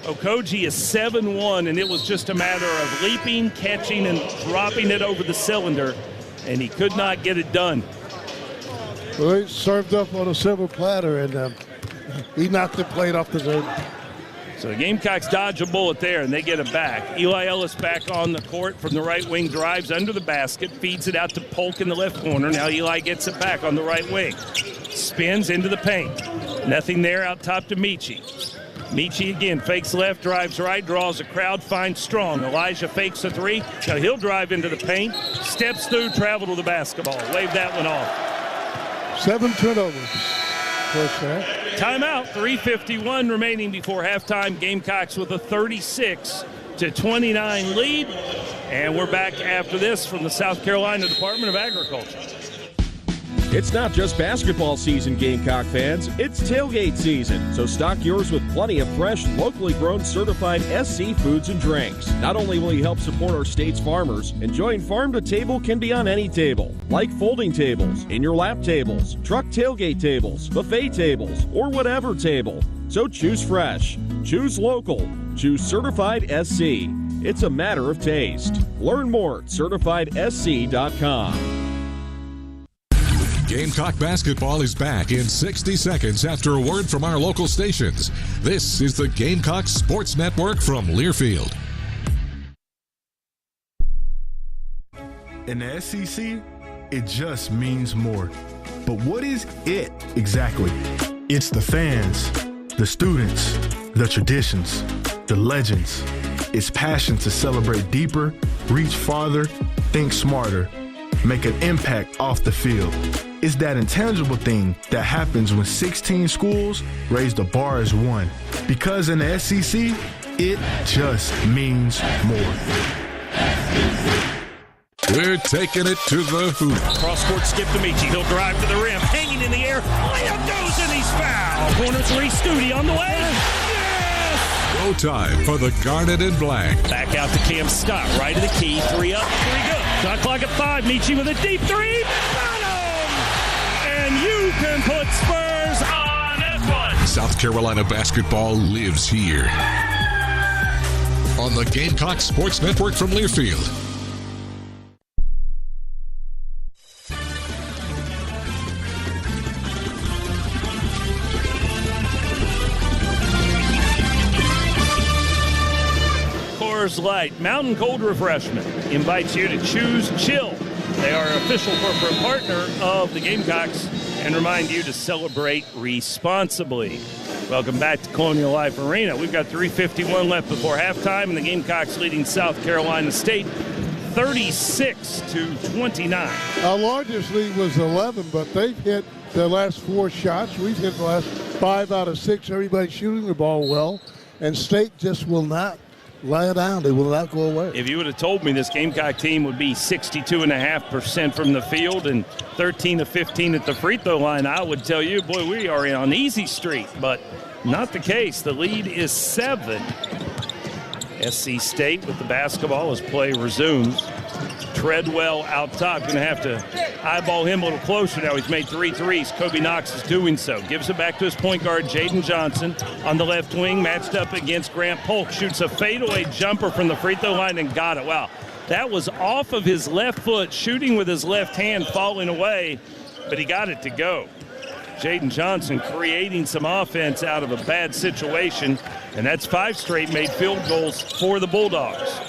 Speaker 3: Okogie is 7-1, and it was just a matter of leaping, catching, and dropping it over the cylinder, and he could not get it done.
Speaker 5: Well, he served up on a silver platter, and he knocked the plate off the zone.
Speaker 3: So the Gamecocks dodge a bullet there, and they get it back. Eli Ellis back on the court from the right wing, drives under the basket, feeds it out to Polk in the left corner. Now Eli gets it back on the right wing. Spins into the paint. Nothing there out top to Michi. Michi again fakes left, drives right, draws a crowd, finds Strong. Elijah fakes a 3. Now he'll drive into the paint, steps through, travel to the basketball. Wave that one off.
Speaker 5: 7 turnovers. First half.
Speaker 3: Timeout, 3:51 remaining before halftime. Gamecocks with a 36-29 lead. And we're back after this from the South Carolina Department of Agriculture.
Speaker 14: It's not just basketball season, Gamecock fans. It's tailgate season. So stock yours with plenty of fresh, locally grown, certified SC foods and drinks. Not only will you help support our state's farmers, enjoying farm to table can be on any table, like folding tables, in your lap tables, truck tailgate tables, buffet tables, or whatever table. So choose fresh, choose local, choose certified SC. It's a matter of taste. Learn more at CertifiedSC.com.
Speaker 1: Gamecock basketball is back in 60 seconds after a word from our local stations. This is the Gamecock Sports Network from Learfield.
Speaker 15: In the SEC, it just means more. But what is it exactly? It's the fans, the students, the traditions, the legends. It's passion to celebrate deeper, reach farther, think smarter, make an impact off the field. It's that intangible thing that happens when 16 schools raise the bar as one. Because in the SEC, it just means more.
Speaker 1: We're taking it to the hoop.
Speaker 12: Cross-court skip to Michi. He'll drive to the rim. Hanging in the air. Layup goes and he's fouled. Corner three, Studi on the way. Yes!
Speaker 1: Go time for the Garnet and Black.
Speaker 12: Back out to Cam Scott. Right of the key. 3 up, 3 good. Shot clock at 5. Michi with a deep 3. Got him! And you can put Spurs on F1.
Speaker 1: South Carolina basketball lives here. On the Gamecock Sports Network from Learfield.
Speaker 3: Light Mountain Cold Refreshment invites you to choose Chill. They are official corporate partner of the Gamecocks and remind you to celebrate responsibly. Welcome back to Colonial Life Arena. We've got 3:51 left before halftime, and the Gamecocks leading South Carolina State 36-29.
Speaker 5: Our largest lead was 11, but they've hit their last 4 shots. We've hit the last 5 out of 6. Everybody's shooting the ball well, and State just will not lay down. They will not go away.
Speaker 3: If you would have told me this Gamecock team would be 62.5% from the field and 13 of 15 at the free throw line, I would tell you, boy, we are on easy street. But not the case. The lead is 7. SC State with the basketball as play resumes. Treadwell out top. Going to have to eyeball him a little closer now. He's made 3 threes. Kobe Knox is doing so. Gives it back to his point guard, Jaden Johnson, on the left wing, matched up against Grant Polk. Shoots a fadeaway jumper from the free throw line and got it. Wow, that was off of his left foot, shooting with his left hand, falling away, but he got it to go. Jaden Johnson creating some offense out of a bad situation, and that's 5 straight made field goals for the Bulldogs.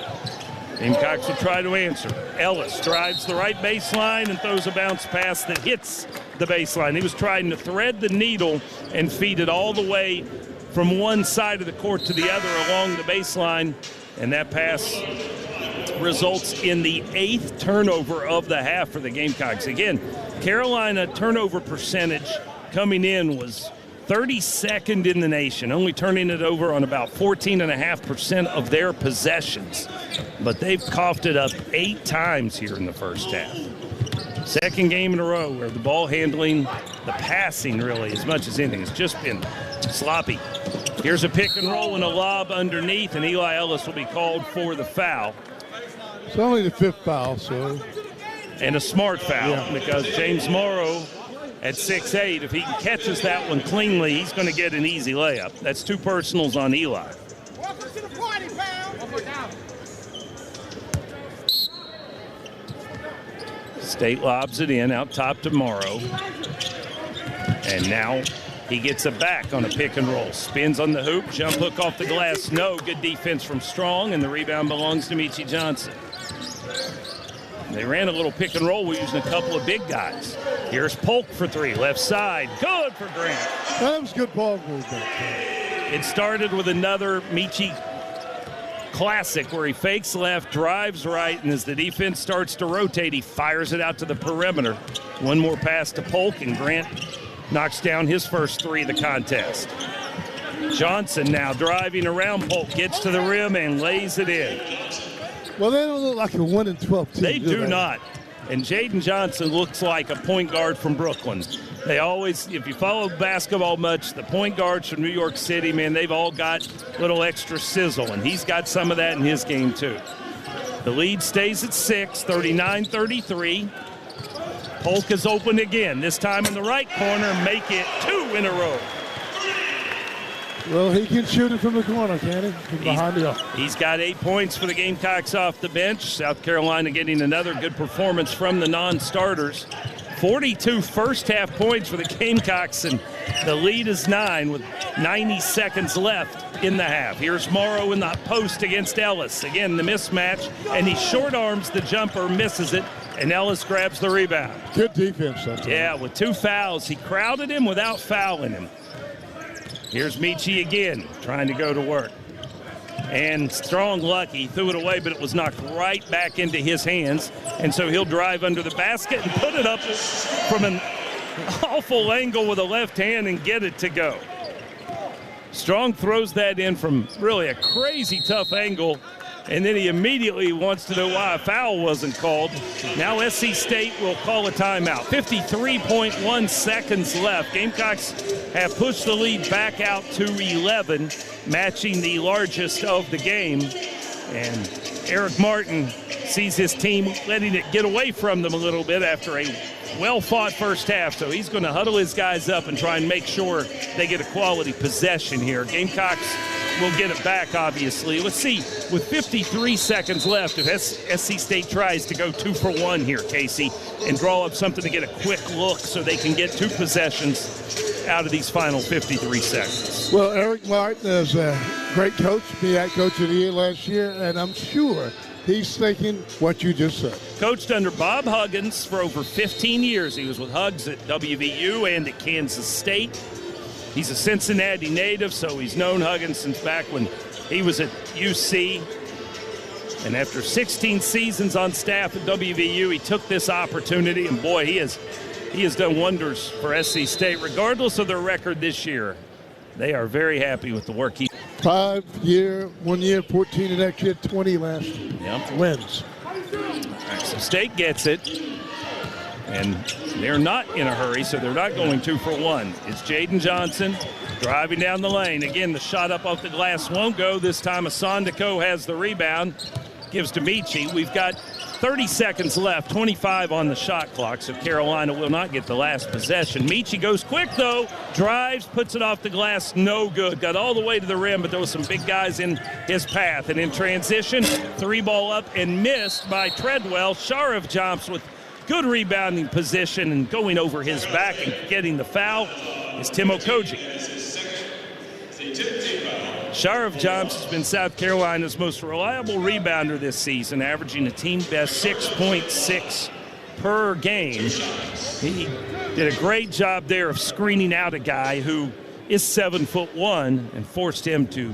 Speaker 3: Gamecocks will try to answer. Ellis drives the right baseline and throws a bounce pass that hits the baseline. He was trying to thread the needle and feed it all the way from one side of the court to the other along the baseline, and that pass results in the 8th turnover of the half for the Gamecocks. Again, Carolina turnover percentage coming in was 32nd in the nation, only turning it over on about 14.5% of their possessions. But they've coughed it up 8 times here in the first half. Second game in a row where the ball handling, the passing really, as much as anything, has just been sloppy. Here's a pick and roll and a lob underneath, and Eli Ellis will be called for the foul.
Speaker 5: It's only the 5th foul, so.
Speaker 3: And a smart foul, because James Morrow at 6'8", if he catches that one cleanly, he's going to get an easy layup. That's 2 personals on Eli.
Speaker 16: Welcome to the party, pal.
Speaker 3: State lobs it in out top to Morrow. And now he gets it back on a pick and roll. Spins on the hoop, jump hook off the glass. No, good defense from Strong, and the rebound belongs to Michi Johnson. They ran a little pick and roll using a couple of big guys. Here's Polk for 3, left side. Good for Grant.
Speaker 5: That was good ball movement.
Speaker 3: It started with another Michi classic where he fakes left, drives right, and as the defense starts to rotate, he fires it out to the perimeter. One more pass to Polk, and Grant knocks down his first 3 of the contest. Johnson now driving around Polk, gets to the rim and lays it in.
Speaker 5: Well, they don't look like a 1-12 team.
Speaker 3: They do not. And Jaden Johnson looks like a point guard from Brooklyn. They always, if you follow basketball much, the point guards from New York City, man, they've all got little extra sizzle, and he's got some of that in his game too. The lead stays at 6, 39-33. Polk is open again, this time in the right corner, make it 2 in a row.
Speaker 5: Well, he can shoot it from the corner, can he? From behind the arc.
Speaker 3: He's got 8 points for the Gamecocks off the bench. South Carolina getting another good performance from the non-starters. 42 first-half points for the Gamecocks, and the lead is 9 with 90 seconds left in the half. Here's Morrow in the post against Ellis. Again, the mismatch, and he short arms the jumper, misses it, and Ellis grabs the rebound.
Speaker 5: Good defense that time.
Speaker 3: Yeah, with 2 fouls. He crowded him without fouling him. Here's Michi again, trying to go to work. And Strong lucky, he threw it away, but it was knocked right back into his hands. And so he'll drive under the basket and put it up from an awful angle with a left hand and get it to go. Strong throws that in from really a crazy tough angle, and then he immediately wants to know why a foul wasn't called. Now SC State will call a timeout. 53.1 seconds left. Gamecocks have pushed the lead back out to 11, matching the largest of the game. And Eric Martin sees his team letting it get away from them a little bit after a well-fought first half. So he's going to huddle his guys up and try and make sure they get a quality possession here. Gamecocks will get it back, obviously. Let's see, with 53 seconds left, if SC State tries to go 2 for 1 here, Casey, and draw up something to get a quick look so they can get 2 possessions out of these final 53 seconds.
Speaker 5: Well, Eric Martin is a great coach, BI coach of the year last year, and I'm sure he's thinking what you just said.
Speaker 3: Coached under Bob Huggins for over 15 years. He was with Hugs at WVU and at Kansas State. He's a Cincinnati native, so he's known Huggins since back when he was at UC. And after 16 seasons on staff at WVU, he took this opportunity, and boy, he has done wonders for SC State. Regardless of their record this year, they are very happy with the work he.
Speaker 5: 1 year, 14 the next year, 20 last year.
Speaker 3: Yep.
Speaker 5: Wins.
Speaker 3: All right, so State gets it. And they're not in a hurry, so they're not going 2 for 1. It's Jaden Johnson driving down the lane. Again, the shot up off the glass won't go. This time Asandiko has the rebound, gives to Michi. We've got 30 seconds left, 25 on the shot clock, so Carolina will not get the last possession. Michi goes quick, though, drives, puts it off the glass, no good. Got all the way to the rim, but there was some big guys in his path. And in transition, 3-ball up and missed by Treadwell. Shariff jumps with good rebounding position, and going over his back and getting the foul is Tim Okoji. Shariff Jumps has been South Carolina's most reliable rebounder this season, averaging a team best 6.6 per game. He did a great job there of screening out a guy who is 7'1" and forced him to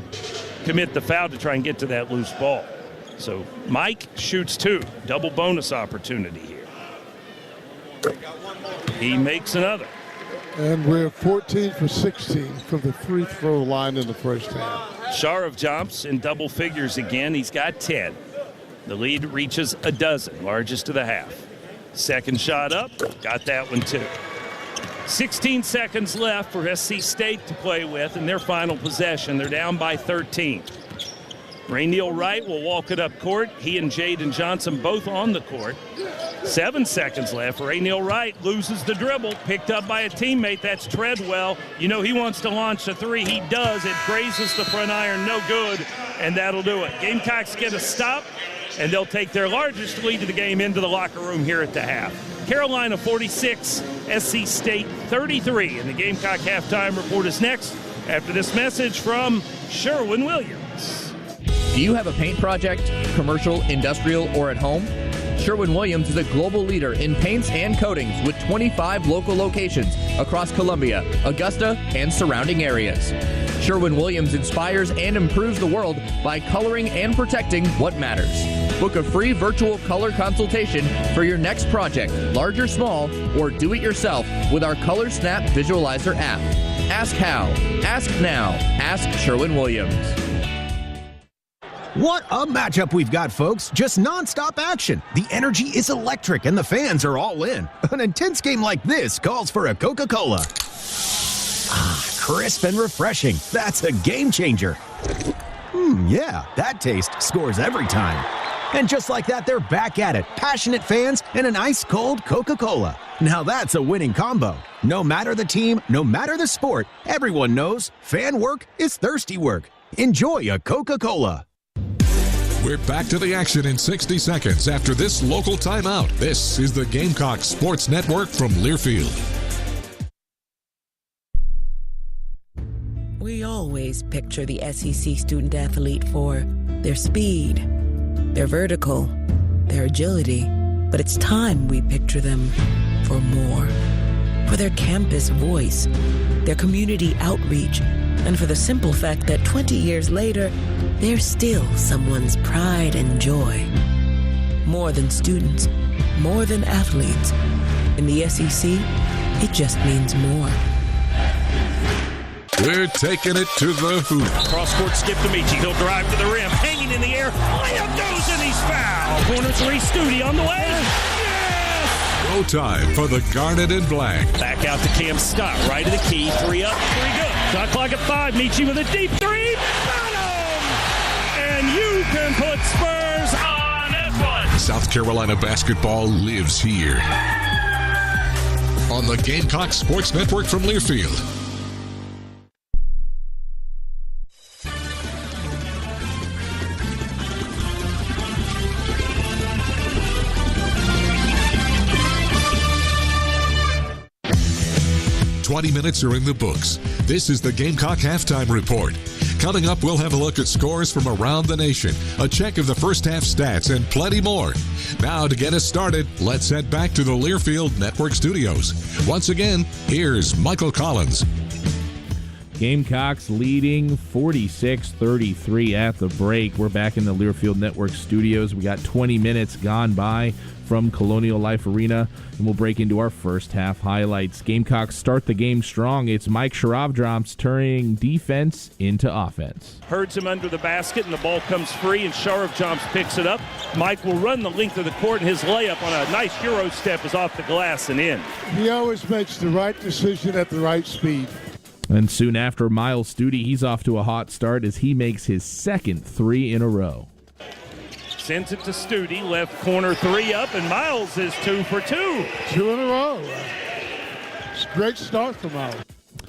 Speaker 3: commit the foul to try and get to that loose ball. So Mike shoots 2, double bonus opportunity here. He makes another.
Speaker 5: And we're 14 for 16 from the free throw line in the first half.
Speaker 3: Shariff jumps in double figures again. He's got 10. The lead reaches a dozen, largest of the half. Second shot up, got that one too. 16 seconds left for SC State to play with in their final possession. They're down by 13. Rainiel Wright will walk it up court. He and Jaden Johnson both on the court. 7 seconds left. Rainiel Wright loses the dribble, picked up by a teammate. That's Treadwell. You know he wants to launch a 3. He does. It grazes the front iron. No good, and that'll do it. Gamecocks get a stop, and they'll take their largest lead of the game into the locker room here at the half. Carolina 46, SC State 33. And the Gamecock halftime report is next after this message from Sherwin-Williams.
Speaker 17: Do you have a paint project, commercial, industrial, or at home? Sherwin-Williams is a global leader in paints and coatings with 25 local locations across Columbia, Augusta, and surrounding areas. Sherwin-Williams inspires and improves the world by coloring and protecting what matters. Book a free virtual color consultation for your next project, large or small, or do it yourself with our Color Snap Visualizer app. Ask how. Ask now. Ask Sherwin-Williams.
Speaker 8: What a matchup we've got, folks. Just nonstop action. The energy is electric and the fans are all in. An intense game like this calls for a Coca-Cola. Ah, crisp and refreshing. That's a game changer. Yeah, that taste scores every time. And just like that, they're back at it. Passionate fans and an ice-cold Coca-Cola. Now that's a winning combo. No matter the team, no matter the sport, everyone knows fan work is thirsty work. Enjoy a Coca-Cola.
Speaker 1: We're back to the action in 60 seconds after this local timeout. This is the Gamecocks Sports Network from Learfield.
Speaker 2: We always picture the SEC student athlete for their speed, their vertical, their agility, but it's time we picture them for more. For their campus voice, their community outreach, and for the simple fact that 20 years later, they're still someone's pride and joy. More than students, more than athletes. In the SEC, it just means more.
Speaker 1: We're taking it to the hoop.
Speaker 3: Cross-court skip to Michi. He'll drive to the rim. Hanging in the air. Layup goes and he's fouled. Corner three, Studi on the way. Yes!
Speaker 1: Go time for the Garnet and Black.
Speaker 3: Back out to Cam Scott. Right of the key. 3 up, 3 good. Shot clock at 5. Michi with a deep 3. Bottom! And you can put Spurs on F1.
Speaker 1: South Carolina basketball lives here. On the Gamecocks Sports Network from Learfield. "20 minutes are in the books. This is the Gamecock Halftime Report. Coming up, we'll have a look at scores from around the nation, a check of the first half stats, and plenty more. Now, to get us started, let's head back to the Learfield Network studios. Once again, here's Michael Collins.
Speaker 18: Gamecocks leading 46-33 at the break. We're back in the Learfield Network studios. We got 20 minutes gone by from Colonial Life Arena, and we'll break into our first half highlights. Gamecocks start the game strong. It's Mike Sharavdram's turning defense into offense.
Speaker 3: Herds him under the basket, and the ball comes free, and Sharavdram picks it up. Mike will run the length of the court, and his layup on a nice Euro step is off the glass and in.
Speaker 5: He always makes the right decision at the right speed.
Speaker 18: And soon after, Miles Studi, he's off to a hot start as he makes his second 3 in a row.
Speaker 3: Sends it to Studi, left corner 3 up, and Miles is 2 for 2.
Speaker 5: 2 in a row. It's a great start for Miles.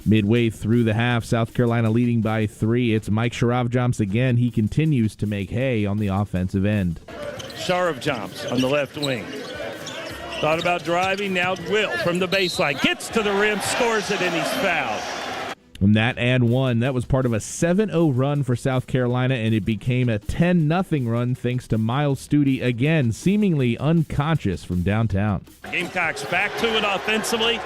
Speaker 18: Midway through the half, South Carolina leading by 3. It's Mike Sharavdram again. He continues to make hay on the offensive end.
Speaker 3: Sharavdram on the left wing. Thought about driving, now will from the baseline. Gets to the rim, scores it, and he's fouled.
Speaker 18: And that and one. That was part of a 7-0 run for South Carolina, and it became a 10-0 run thanks to Miles Studi, again, seemingly unconscious from downtown.
Speaker 3: Gamecocks back to it offensively.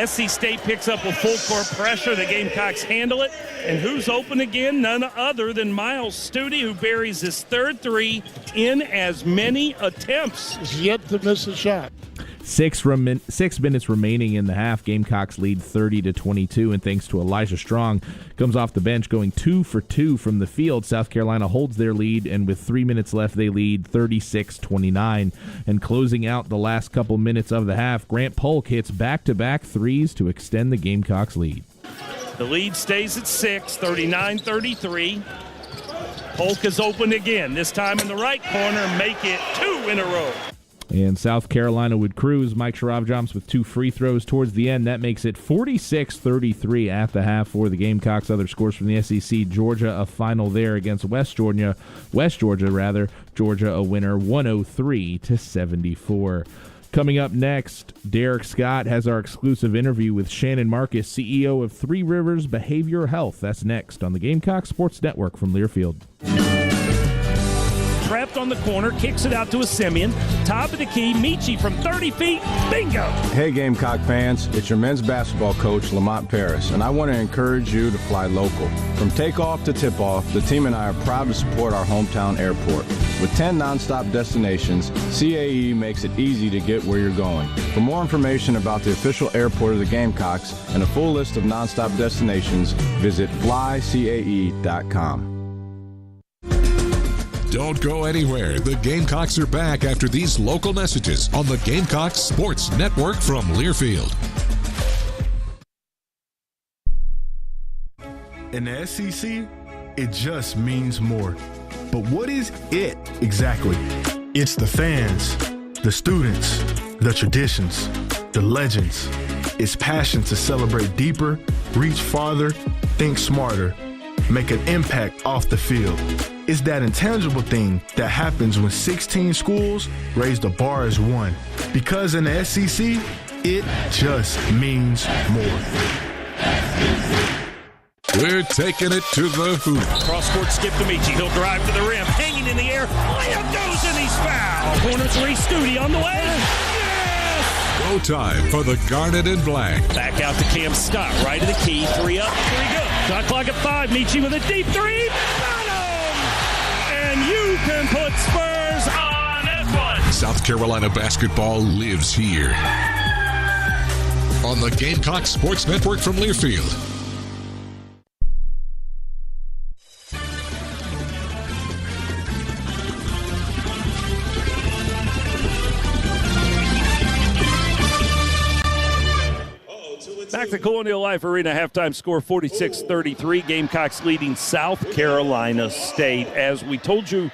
Speaker 3: SC State picks up with full court pressure. The Gamecocks handle it. And who's open again? None other than Miles Studi, who buries his third 3 in as many attempts.
Speaker 5: He's yet to miss a shot.
Speaker 18: 6 minutes remaining in the half. Gamecocks lead 30-22, and thanks to Elijah Strong, comes off the bench going 2 for 2 from the field. South Carolina holds their lead, and with 3 minutes left, they lead 36-29. And closing out the last couple minutes of the half, Grant Polk hits back-to-back threes to extend the Gamecocks lead.
Speaker 3: The lead stays at 6, 39-33. Polk is open again, this time in the right corner, make it 2 in a row.
Speaker 18: And South Carolina would cruise. Mike Sharavdram with 2 free throws towards the end. That makes it 46-33 at the half for the Gamecocks. Other scores from the SEC: Georgia a final there against West Georgia. Georgia a winner 103-74. Coming up next, Derek Scott has our exclusive interview with Shannon Marcus, CEO of Three Rivers Behavioral Health. That's next on the Gamecock Sports Network from Learfield.
Speaker 3: Trapped on the corner, kicks it out to a Simeon. Top of the key, Michi from 30 feet. Bingo!
Speaker 9: Hey Gamecock fans, it's your men's basketball coach, Lamont Paris, and I want to encourage you to fly local. From takeoff to tip-off, the team and I are proud to support our hometown airport. With 10 nonstop destinations, CAE makes it easy to get where you're going. For more information about the official airport of the Gamecocks and a full list of nonstop destinations, visit flycae.com.
Speaker 1: Don't go anywhere. The Gamecocks are back after these local messages on the Gamecocks Sports Network from Learfield.
Speaker 15: In the SEC, it just means more. But what is it exactly? It's the fans, the students, the traditions, the legends. It's passion to celebrate deeper, reach farther, think smarter, make an impact off the field. It's that intangible thing that happens when 16 schools raise the bar as one. Because in the SEC, it just means more.
Speaker 1: We're taking it to the hoop.
Speaker 3: Cross-court skip to Michi. He'll drive to the rim. Hanging in the air. Layup goes and he's fouled. Corner three, Studi on the way. Yes!
Speaker 1: Go time for the Garnet and Black.
Speaker 3: Back out to Cam Scott. Right of the key. 3 up, 3 good. Shot clock at 5. Michi with a deep 3. Got him! And you can put Spurs on F1.
Speaker 1: South Carolina basketball lives here. On the Gamecock Sports Network from Learfield.
Speaker 3: Back to Colonial Life Arena, halftime score 46-33. Gamecocks leading South Carolina State. As we told you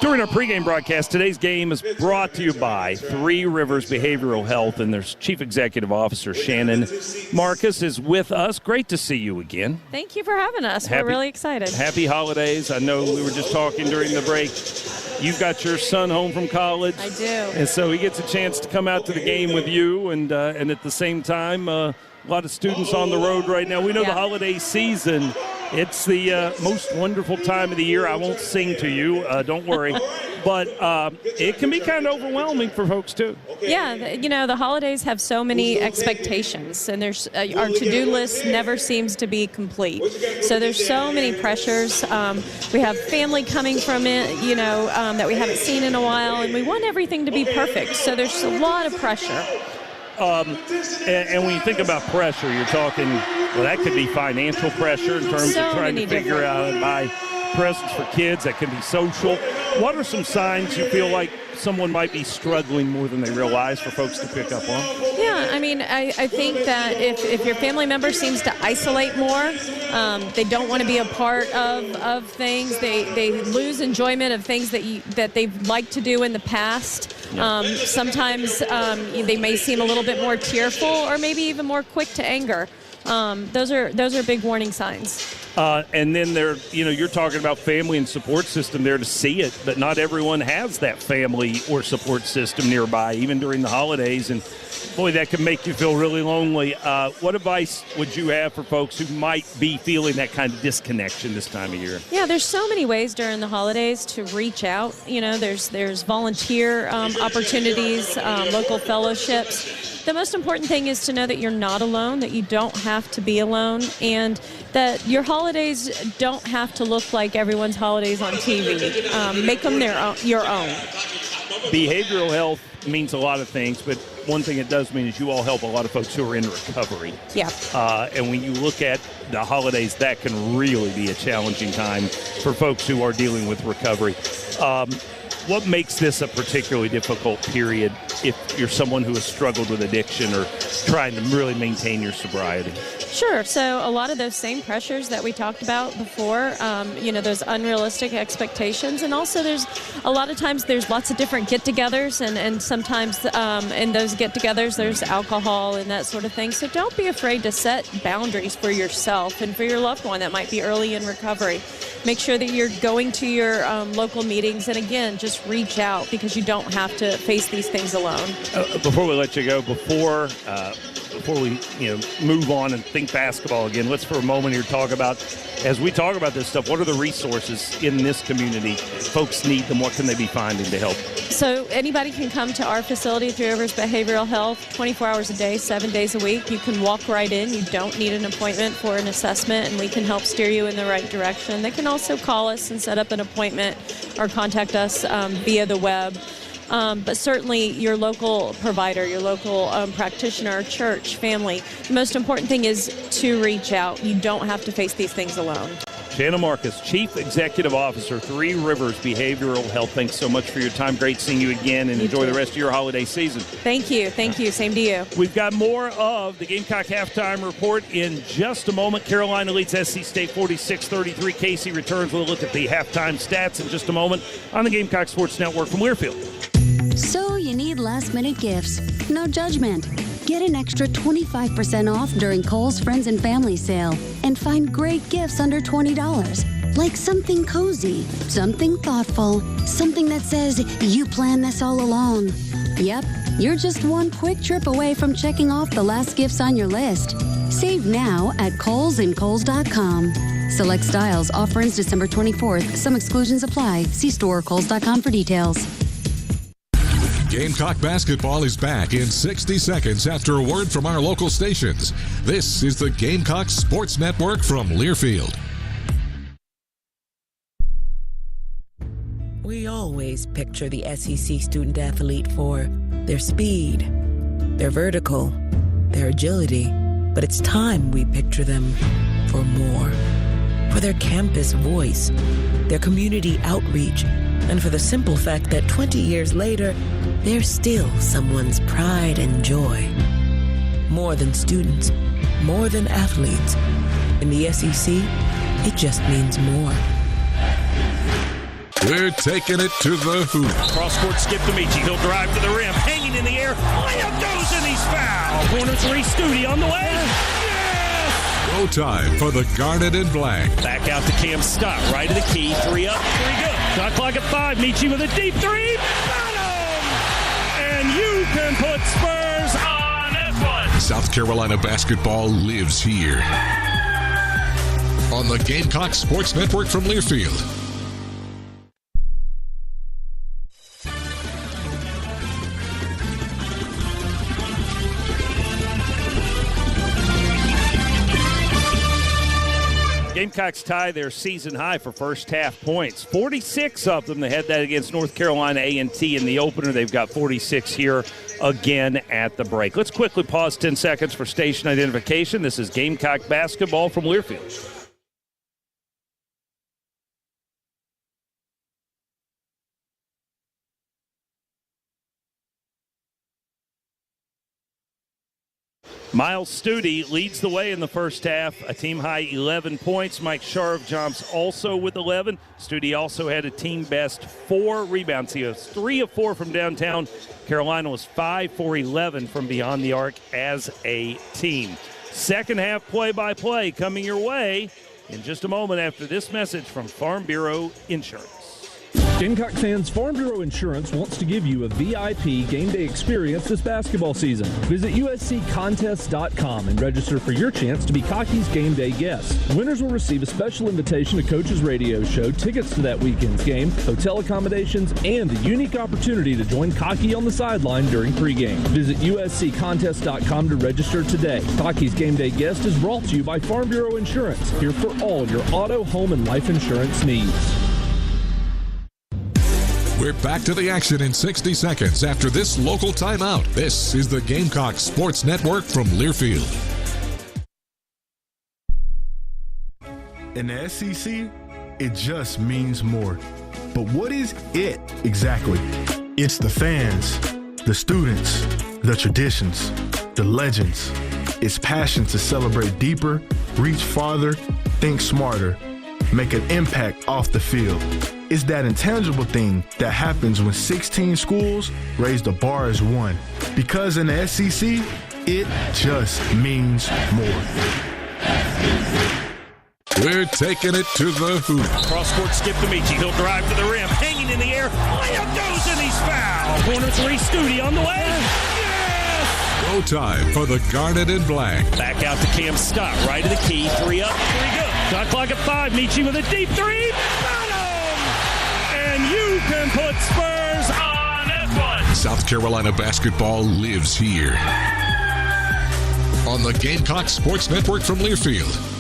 Speaker 3: during our pregame broadcast, today's game is brought to you by Three Rivers Behavioral Health, and their Chief Executive Officer, Shannon Marcus, is with us. Great to see you again.
Speaker 19: Thank you for having us. We're really excited.
Speaker 3: Happy holidays. I know we were just talking during the break. You've got your son home from college.
Speaker 19: I do.
Speaker 3: And so he gets a chance to come out to the game with you, and at the same time, a lot of students on the road right now. We know the holiday season, it's the most wonderful time of the year. I won't sing to you, don't worry. But it can be kind of overwhelming for folks, too.
Speaker 19: Yeah, the holidays have so many expectations, and there's our to-do list never seems to be complete. So there's so many pressures. We have family coming from it, that we haven't seen in a while, and we want everything to be perfect. So there's a lot of pressure.
Speaker 3: And when you think about pressure, you're talking, that could be financial pressure in terms of trying to figure out and buy presents for kids. That can be social. What are some signs you feel like someone might be struggling more than they realize for folks to pick up on?
Speaker 19: Yeah, I think that if your family member seems to isolate more, they don't want to be a part of things. They lose enjoyment of things that they've liked to do in the past. Sometimes they may seem a little bit more tearful, or maybe even more quick to anger. Those are big warning signs.
Speaker 3: And then you're talking about family and support system there to see it, but not everyone has that family or support system nearby, even during the holidays. And boy, that can make you feel really lonely. What advice would you have for folks who might be feeling that kind of disconnection this time of year?
Speaker 19: Yeah, there's so many ways during the holidays to reach out. There's volunteer opportunities, local fellowships. The most important thing is to know that you're not alone, that you don't have to be alone, and that your holidays don't have to look like everyone's holidays on TV. Make them your own.
Speaker 3: Behavioral health means a lot of things, but one thing it does mean is you all help a lot of folks who are in recovery.
Speaker 19: Yeah.
Speaker 3: And when you look at the holidays, that can really be a challenging time for folks who are dealing with recovery. What makes this a particularly difficult period if you're someone who has struggled with addiction or trying to really maintain your sobriety?
Speaker 19: Sure. So a lot of those same pressures that we talked about before, those unrealistic expectations. And also there's a lot of times there's lots of different get-togethers, and sometimes in those get-togethers there's alcohol and that sort of thing. So don't be afraid to set boundaries for yourself and for your loved one that might be early in recovery. Make sure that you're going to your local meetings, and again, just reach out, because you don't have to face these things alone.
Speaker 3: Before we let you go, before we move on and think basketball again, let's for a moment here talk about, as we talk about this stuff, what are the resources in this community? Folks need them. What can they be finding to help?
Speaker 19: So anybody can come to our facility, Three Rivers Behavioral Health, 24 hours a day, 7 days a week. You can walk right in. You don't need an appointment for an assessment, and we can help steer you in the right direction. They can also call us and set up an appointment or contact us via the web. But certainly your local provider, your local practitioner, church, family, the most important thing is to reach out. You don't have to face these things alone.
Speaker 3: Shannon Marcus, Chief Executive Officer, Three Rivers Behavioral Health. Thanks so much for your time. Great seeing you again, and enjoy the rest of your holiday season.
Speaker 19: Thank you. Same to you.
Speaker 3: We've got more of the Gamecock Halftime Report in just a moment. Carolina leads SC State 46-33. Casey returns. We'll look at the halftime stats in just a moment on the Gamecock Sports Network from Learfield.
Speaker 20: So you need last-minute gifts. No judgment. Get an extra 25% off during Kohl's Friends and Family Sale and find great gifts under $20. Like something cozy, something thoughtful, something that says you planned this all along. Yep, you're just one quick trip away from checking off the last gifts on your list. Save now at KohlsandKohls.com. Select styles. Offer ends December 24th. Some exclusions apply. See store or Kohls.com for details.
Speaker 1: Gamecock basketball is back in 60 seconds after a word from our local stations. This is the Gamecock Sports Network from Learfield.
Speaker 2: We always picture the SEC student athlete for their speed, their vertical, their agility, but it's time we picture them for more. For their campus voice, their community outreach, and for the simple fact that 20 years later, they're still someone's pride and joy. More than students, more than athletes. In the SEC, it just means more.
Speaker 1: We're taking it to the hoop.
Speaker 3: Cross-court skip to Michi. He'll drive to the rim. Hanging in the air. Layup goes and he's fouled. Corner three, Studi on the way. Yes!
Speaker 1: Go time for the Garnet and Black.
Speaker 3: Back out to Cam Stott. Right of the key. 3 up, 3 good. Shot clock at 5. Michi with a deep 3. Bottom! And you can put Spurs on this one.
Speaker 1: South Carolina basketball lives here. On the Gamecock Sports Network from Learfield.
Speaker 3: Gamecocks tie their season high for first half points. 46 of them. They had that against North Carolina A&T in the opener. They've got 46 here again at the break. Let's quickly pause 10 seconds for station identification. This is Gamecock basketball from Learfield. Miles Studi leads the way in the first half, a team-high 11 points. Mike Sharv jumps also with 11. Studi also had a team-best 4 rebounds. He was 3 of 4 from downtown. Carolina was 5 for 11 from beyond the arc as a team. Second half play-by-play coming your way in just a moment after this message from Farm Bureau Insurance.
Speaker 21: Gamecock fans, Farm Bureau Insurance wants to give you a VIP game day experience this basketball season. Visit usccontest.com and register for your chance to be Cocky's game day guest. Winners will receive a special invitation to Coach's radio show, tickets to that weekend's game, hotel accommodations, and a unique opportunity to join Cocky on the sideline during pregame. Visit usccontest.com to register today. Cocky's game day guest is brought to you by Farm Bureau Insurance, here for all your auto, home, and life insurance needs.
Speaker 1: We're back to the action in 60 seconds after this local timeout. This is the Gamecock Sports Network from Learfield.
Speaker 15: In the SEC, it just means more. But what is it exactly? It's the fans, the students, the traditions, the legends. It's passion to celebrate deeper, reach farther, think smarter, make an impact off the field. It's that intangible thing that happens when 16 schools raise the bar as one. Because in the SEC, it just means more.
Speaker 1: We're taking it to the hoop.
Speaker 3: Cross-court skip to Michi. He'll drive to the rim. Hanging in the air. Layup goes and he's fouled. Corner three, Studi on the way. Yes!
Speaker 1: Go time for the Garnet and Black.
Speaker 3: Back out to Cam Stott. Right of the key. 3 up, 3 good. Shot clock at 5. Michi with a deep 3. And you can put Spurs on this one.
Speaker 1: South Carolina basketball lives here. On the Gamecock Sports Network from Learfield.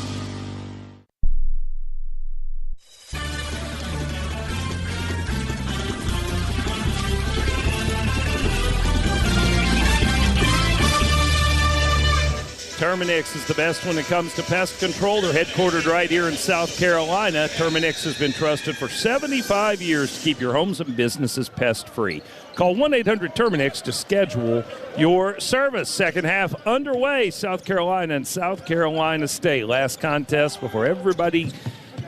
Speaker 3: Terminix is the best when it comes to pest control. They're headquartered right here in South Carolina. Terminix has been trusted for 75 years to keep your homes and businesses pest-free. Call 1-800-TERMINIX to schedule your service. Second half underway. South Carolina and South Carolina State. Last contest before everybody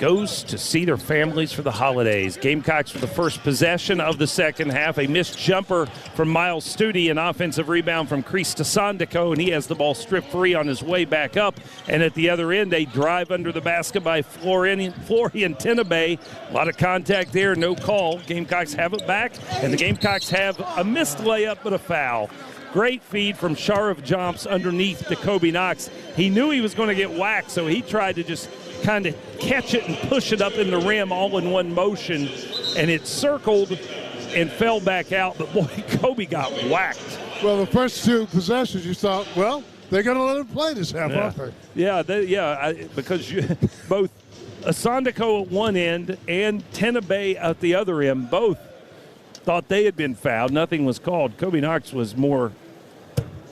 Speaker 3: goes to see their families for the holidays. Gamecocks for the first possession of the second half. A missed jumper from Miles Studi, an offensive rebound from Krista Sandico, and he has the ball stripped free on his way back up. And at the other end, a drive under the basket by Florian Tenebay. A lot of contact there, no call. Gamecocks have it back, and the Gamecocks have a missed layup but a foul. Great feed from Sharav Jumps underneath to Kobe Knox. He knew he was going to get whacked, so he tried to just kind of catch it and push it up in the rim all in one motion, and it circled and fell back out, but boy, Kobe got whacked.
Speaker 5: Well, the first two possessions you thought, well, they're going to let him play this half, aren't they?
Speaker 3: Yeah, because both Asandiko at one end and Tenebay at the other end both thought they had been fouled. Nothing was called. Kobe Knox was more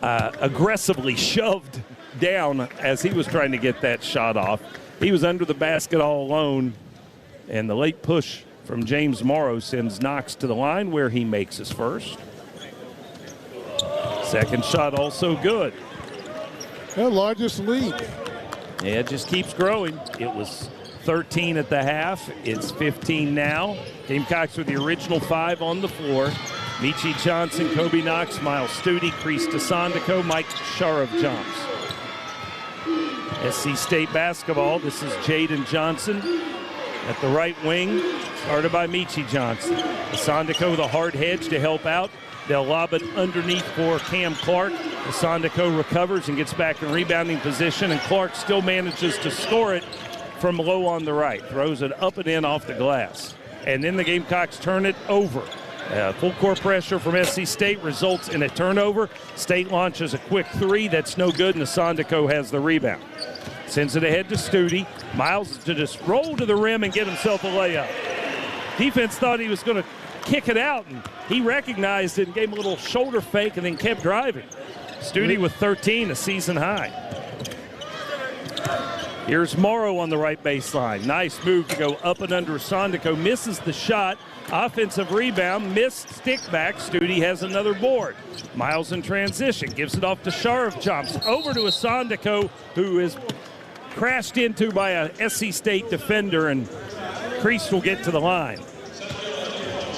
Speaker 3: aggressively shoved down as he was trying to get that shot off. He was under the basket all alone, and the late push from James Morrow sends Knox to the line where he makes his first. Second shot also good.
Speaker 5: Their largest lead.
Speaker 3: Yeah, it just keeps growing. It was 13 at the half. It's 15 now. Gamecocks with the original 5 on the floor. Michi Johnson, Kobe Knox, Miles Studi, Krista Sandico, Mike Sharav Jumps. SC State basketball. This is Jaden Johnson at the right wing, started by Michi Johnson. Sandico, the hard hedge to help out. They'll lob it underneath for Cam Clark. Sandico recovers and gets back in rebounding position, and Clark still manages to score it from low on the right. Throws it up and in off the glass. And then the Gamecocks turn it over. Full court pressure from SC State results in a turnover. State launches a quick 3. That's no good, and Sandico has the rebound. Sends it ahead to Studi. Miles to just roll to the rim and get himself a layup. Defense thought he was going to kick it out, and he recognized it and gave him a little shoulder fake and then kept driving. Studi with 13, a season high. Here's Morrow on the right baseline. Nice move to go up and under Sandico. Misses the shot. Offensive rebound, missed stick back. Studi has another board. Miles in transition, gives it off to Sharav Jumps. Over to Sandico, who is crashed into by a SC State defender, and Kreist will get to the line.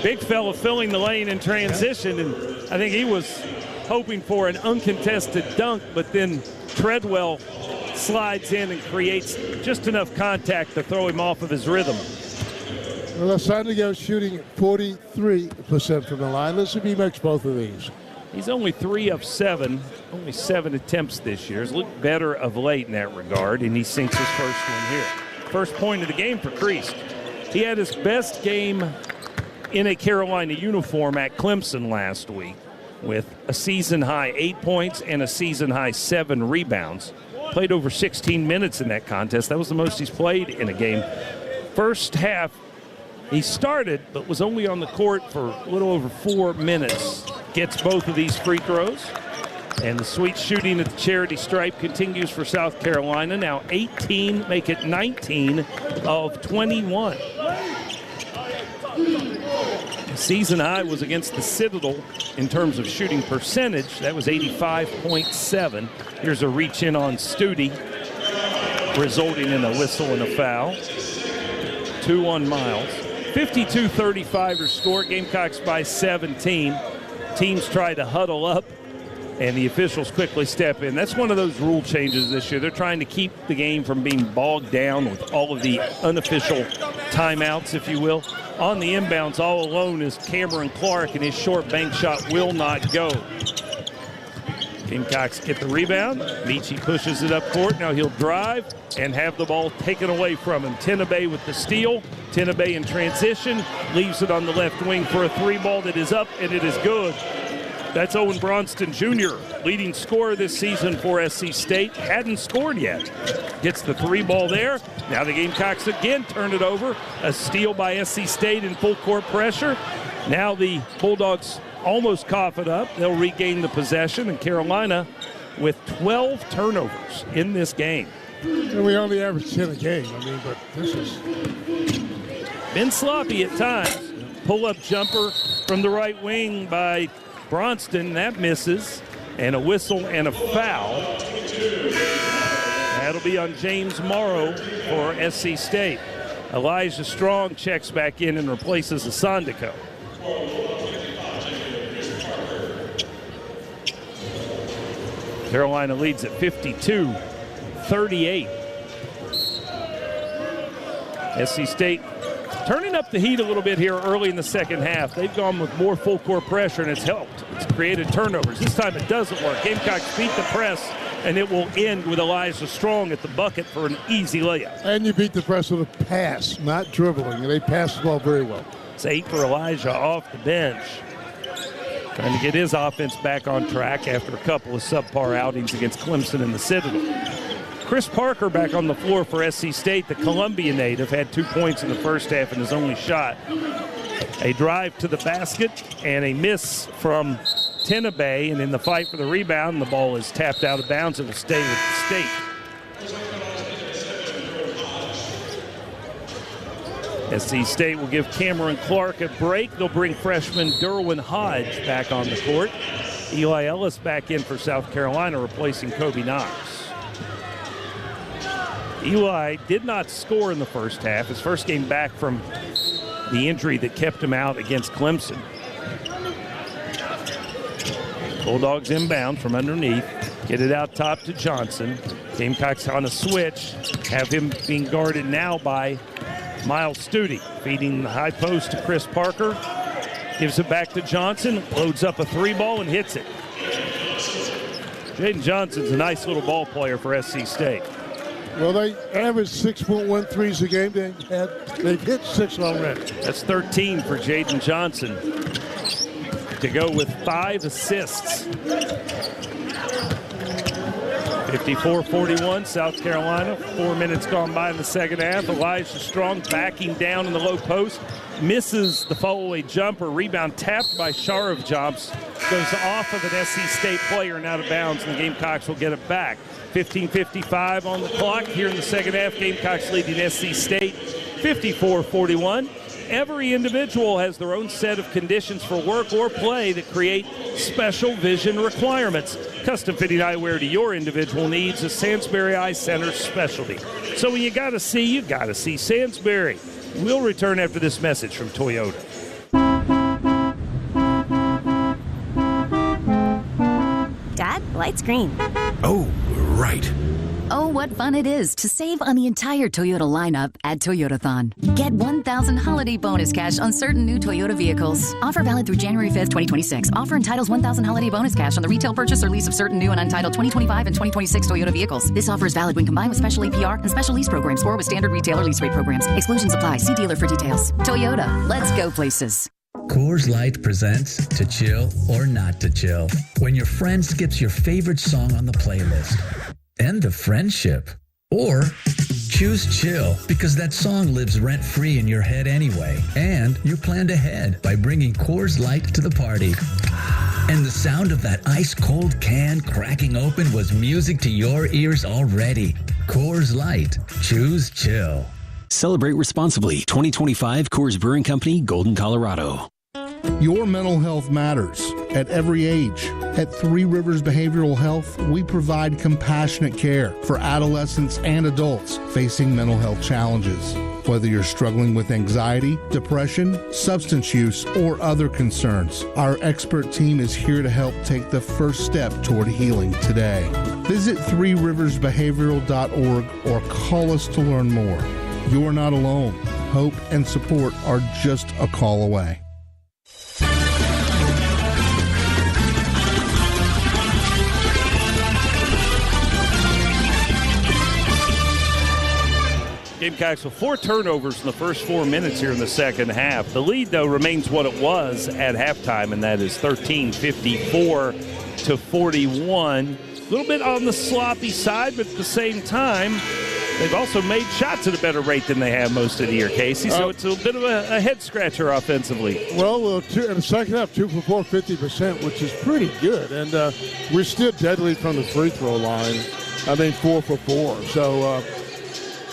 Speaker 3: Big fella filling the lane in transition, and I think he was hoping for an uncontested dunk, but then Treadwell slides in and creates just enough contact to throw him off of his rhythm.
Speaker 5: Well, Sandico shooting 43% from the line. Let's see if he makes both of these.
Speaker 3: He's only 3 of 7, only 7 attempts this year. He's looked better of late in that regard, and he sinks his first one here. First point of the game for Kreist. He had his best game in a Carolina uniform at Clemson last week with a season-high 8 points and a season-high 7 rebounds. Played over 16 minutes in that contest. That was the most he's played in a game. First half, he started, but was only on the court for a little over 4 minutes. Gets both of these free throws. And the sweet shooting at the charity stripe continues for South Carolina. Now 18, make it 19 of 21. The season high was against the Citadel in terms of shooting percentage. That was 85.7. Here's a reach in on Studi, resulting in a whistle and a foul. 2 on Miles. 52-35 your score. Gamecocks by 17. Teams try to huddle up, and the officials quickly step in. That's one of those rule changes this year. They're trying to keep the game from being bogged down with all of the unofficial timeouts, if you will. On the inbounds, all alone is Cameron Clark, and his short bank shot will not go. Gamecocks get the rebound. Michi pushes it up court. Now he'll drive and have the ball taken away from him. Tenebay with the steal. Tenebay in transition. Leaves it on the left wing for a 3-ball that is up, and it is good. That's Owen Bronston Jr., leading scorer this season for SC State. Hadn't scored yet. Gets the 3-ball there. Now the Gamecocks again turn it over. A steal by SC State in full court pressure. Now the Bulldogs almost cough it up. They'll regain the possession, and Carolina with 12 turnovers in this game.
Speaker 5: And we only average 10 a game. I mean, but this has
Speaker 3: been sloppy at times. Pull-up jumper from the right wing by Bronston. That misses. And a whistle and a foul. That'll be on James Morrow for SC State. Elijah Strong checks back in and replaces Asandiko. Carolina leads at 52-38. SC State turning up the heat a little bit here early in the second half. They've gone with more full court pressure, and it's helped. It's created turnovers. This time it doesn't work. Gamecocks beat the press, and it will end with Elijah Strong at the bucket for an easy layup.
Speaker 5: And you beat the press with a pass, not dribbling. They pass the ball very well.
Speaker 3: It's 8 for Elijah off the bench. Trying to get his offense back on track after a couple of subpar outings against Clemson and the Citadel. Chris Parker back on the floor for SC State. The Columbia native had 2 points in the first half and his only shot. A drive to the basket and a miss from Tenabe, and in the fight for the rebound, the ball is tapped out of bounds. It will stay with the State. SC State will give Cameron Clark a break. They'll bring freshman Derwin Hodge back on the court. Eli Ellis back in for South Carolina, replacing Kobe Knox. Eli did not score in the first half. His first game back from the injury that kept him out against Clemson. Bulldogs inbound from underneath. Get it out top to Johnson. Gamecocks on a switch. Have him being guarded now by Miles Studi. Feeding the high post to Chris Parker. Gives it back to Johnson. Loads up a 3-ball and hits it. Jaden Johnson's a nice little ball player for SC State.
Speaker 5: Well, they averaged 6.1 threes a game. They've hit 6 already.
Speaker 3: That's 13 for Jaden Johnson to go with 5 assists. 54-41, South Carolina. 4 minutes gone by in the second half. Elijah Strong backing down in the low post. Misses the fall-away jumper. Rebound tapped by Sharif Jumps. Goes off of an SC State player and out of bounds, and the Gamecocks will get it back. 15:55 on the clock here in the second half. Gamecocks leading SC State 54-41. Every individual has their own set of conditions for work or play that create special vision requirements. Custom fitting eyewear to your individual needs is Sansbury Eye Center's specialty. So when you gotta see, you gotta see Sansbury. We'll return after this message from Toyota.
Speaker 6: Dad, light's green.
Speaker 8: Oh, right.
Speaker 6: Oh, what fun it is to save on the entire Toyota lineup at Toyotathon. Get $1,000 holiday bonus cash on certain new Toyota vehicles. Offer valid through January 5th, 2026. Offer entitles $1,000 holiday bonus cash on the retail purchase or lease of certain new and untitled 2025 and 2026 Toyota vehicles. This offer is valid when combined with special APR and special lease programs or with standard retailer lease rate programs. Exclusions apply. See dealer for details. Toyota, let's go places.
Speaker 7: Coors Light presents To Chill or Not to Chill. When your friend skips your favorite song on the playlist. End the friendship. Or choose chill because that song lives rent-free in your head anyway. And you planned ahead by bringing Coors Light to the party. And the sound of that ice-cold can cracking open was music to your ears already. Coors Light. Choose chill.
Speaker 22: Celebrate responsibly. 2025 Coors Brewing Company, Golden, Colorado.
Speaker 11: Your mental health matters at every age. At Three Rivers Behavioral Health, we provide compassionate care for adolescents and adults facing mental health challenges. Whether you're struggling with anxiety, depression, substance use, or other concerns, our expert team is here to help take the first step toward healing today. Visit threeriversbehavioral.org or call us to learn more. You're not alone. Hope and support are just a call away.
Speaker 3: Gamecocks with 4 turnovers in the first 4 minutes here in the second half. The lead, though, remains what it was at halftime, and that is 13-54-41. A little bit on the sloppy side, but at the same time, they've also made shots at a better rate than they have most of the year, Casey. So it's a bit of a head-scratcher offensively.
Speaker 5: Well, in the second half, 2 for 4, 50%, which is pretty good. And we're still deadly from the free throw line. I think 4 for 4. So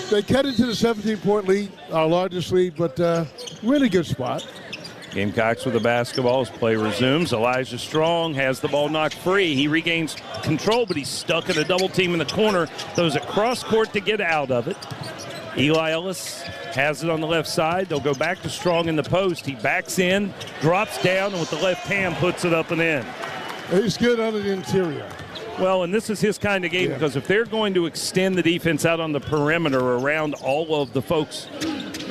Speaker 5: they cut into the 17-point lead, our largest lead, but really good spot.
Speaker 3: Gamecocks with the basketball as play resumes. Elijah Strong has the ball knocked free. He regains control, but he's stuck in a double team in the corner. Throws it cross court to get out of it. Eli Ellis has it on the left side. They'll go back to Strong in the post. He backs in, drops down, and with the left hand puts it up and in.
Speaker 5: He's good under the interior.
Speaker 3: Well, and this is his kind of game because if they're going to extend the defense out on the perimeter around all of the folks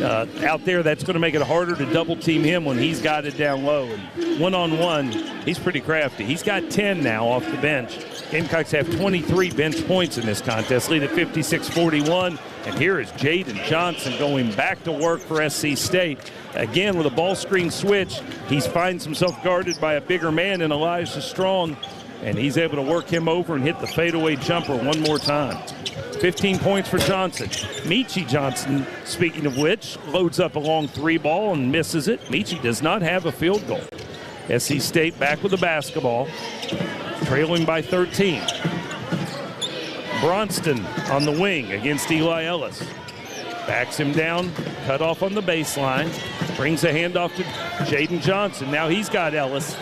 Speaker 3: out there, that's going to make it harder to double team him when he's got it down low. And one-on-one, he's pretty crafty. He's got 10 now off the bench. Gamecocks have 23 bench points in this contest, lead at 56-41. And here is Jaden Johnson going back to work for SC State. Again, with a ball screen switch, he finds himself guarded by a bigger man in Elijah Strong, and he's able to work him over and hit the fadeaway jumper one more time. 15 points for Johnson. Michi Johnson, speaking of which, loads up a long three ball and misses it. Michi does not have a field goal. SC State back with the basketball, trailing by 13. Bronston on the wing against Eli Ellis. Backs him down, cut off on the baseline, brings a handoff to Jaden Johnson. Now he's got Ellis,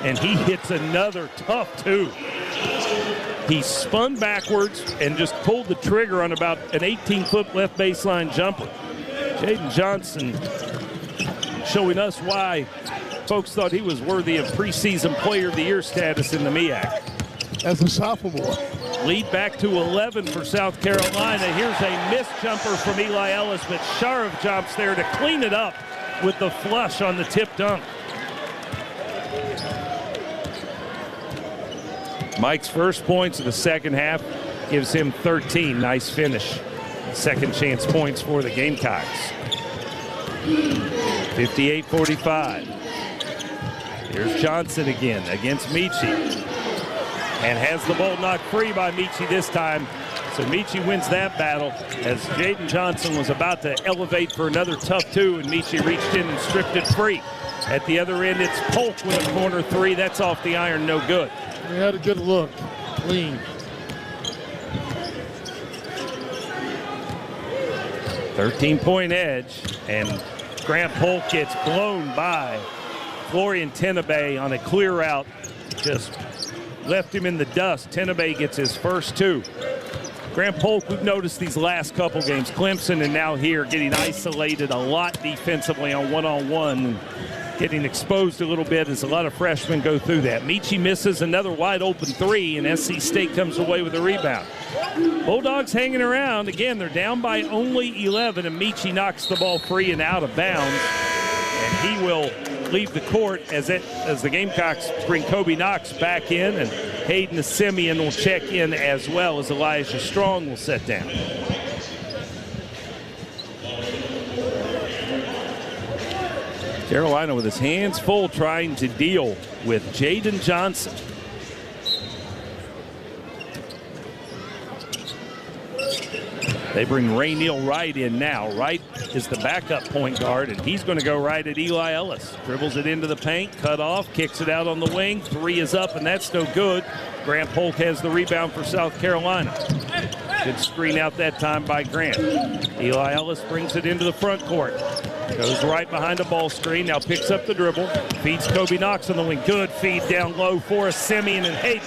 Speaker 3: and he hits another tough two. He spun backwards and just pulled the trigger on about an 18-foot left baseline jumper. Jaden Johnson showing us why folks thought he was worthy of preseason player of the year status in the MEAC.
Speaker 5: As a sophomore.
Speaker 3: Lead back to 11 for South Carolina. Here's a missed jumper from Eli Ellis, but Sharov jumps there to clean it up with the flush on the tip dunk. Mike's first points of the second half gives him 13. Nice finish. Second chance points for the Gamecocks. 58-45. Here's Johnson again against Michi. And has the ball knocked free by Michi this time. So Michi wins that battle as Jaden Johnson was about to elevate for another tough two, and Michi reached in and stripped it free. At the other end, it's Polk with a corner three. That's off the iron, no good.
Speaker 5: He had a good look, clean.
Speaker 3: 13-point edge, and Grant Polk gets blown by Florian Tenebay on a clear out. Just left him in the dust. Tenebay gets his first two. Grant Polk, we've noticed these last couple games, Clemson and now here, getting isolated a lot defensively on one-on-one, getting exposed a little bit as a lot of freshmen go through that. Michi misses another wide open three, and SC State comes away with a rebound. Bulldogs hanging around. Again, they're down by only 11, and Michi knocks the ball free and out of bounds, and he will leave the court as the Gamecocks bring Kobe Knox back in, and Hayden Simeon will check in as well as Elijah Strong will sit down. Carolina with his hands full trying to deal with Jaden Johnson. They bring Ray Neal Wright in now. Wright is the backup point guard, and he's going to go right at Eli Ellis. Dribbles it into the paint, cut off, kicks it out on the wing. Three is up, and that's no good. Grant Polk has the rebound for South Carolina. Good screen out that time by Grant. Eli Ellis brings it into the front court. Goes right behind a ball screen, now picks up the dribble, feeds Kobe Knox on the wing. Good feed down low for Simeon, and Hayden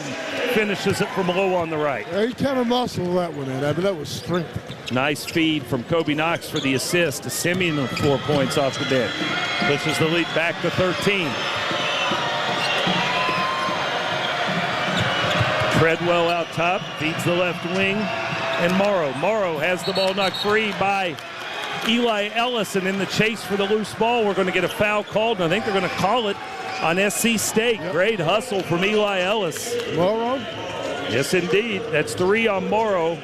Speaker 3: finishes it from low on the right.
Speaker 5: Yeah, he kind of muscled that one in. I mean, that was strength.
Speaker 3: Nice feed from Kobe Knox for the assist to Simeon with 4 points off the bench. Pushes the lead back to 13. Treadwell out top, feeds the left wing, and Morrow has the ball knocked free by Eli Ellis, and in the chase for the loose ball, we're going to get a foul called, and I think they're going to call it on SC State. Yep. Great hustle from Eli Ellis.
Speaker 5: Morrow?
Speaker 3: Yes, indeed. That's 3 on Morrow.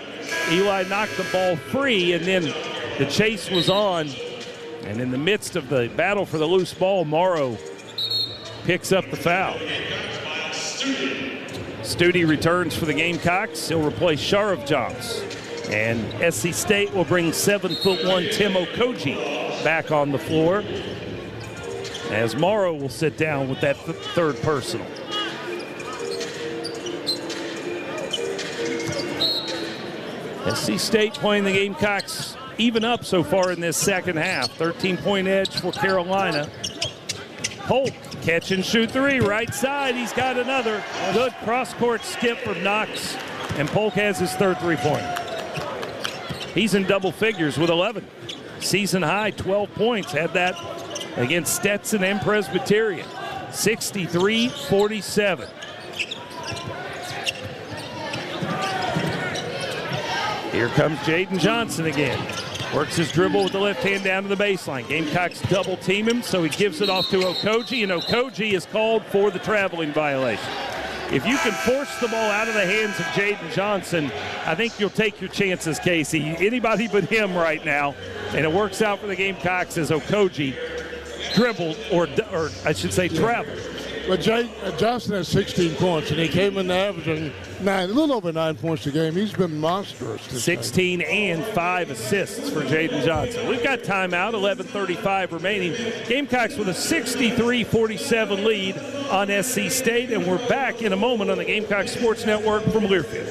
Speaker 3: Eli knocked the ball free, and then the chase was on. And in the midst of the battle for the loose ball, Morrow picks up the foul. Studi returns for the Gamecocks. He'll replace Sharov Jones. And SC State will bring 7'1" Tim Okoji back on the floor, as Morrow will sit down with that third personal. SC State playing the Gamecocks even up so far in this second half. 13-point edge for Carolina. Polk, catch and shoot three, right side. He's got another. Good cross-court skip from Knox, and Polk has his third three-pointer. He's in double figures with 11. Season high, 12 points. Had that against Stetson and Presbyterian. 63-47. Here comes Jaden Johnson again. Works his dribble with the left hand down to the baseline. Gamecocks double team him, so he gives it off to Okoji, and Okoji is called for the traveling violation. If you can force the ball out of the hands of Jaden Johnson, I think you'll take your chances, Casey. Anybody but him right now, and it works out for the Gamecocks as Okoji dribbled, or I should say traveled.
Speaker 5: But Johnson has 16 points, and he came in averaging a little over 9 points a game. He's been monstrous.
Speaker 3: 16 and 5 assists for Jaden Johnson. We've got timeout, 11:35 remaining. Gamecocks with a 63-47 lead on SC State, and we're back in a moment on the Gamecock Sports Network from Learfield.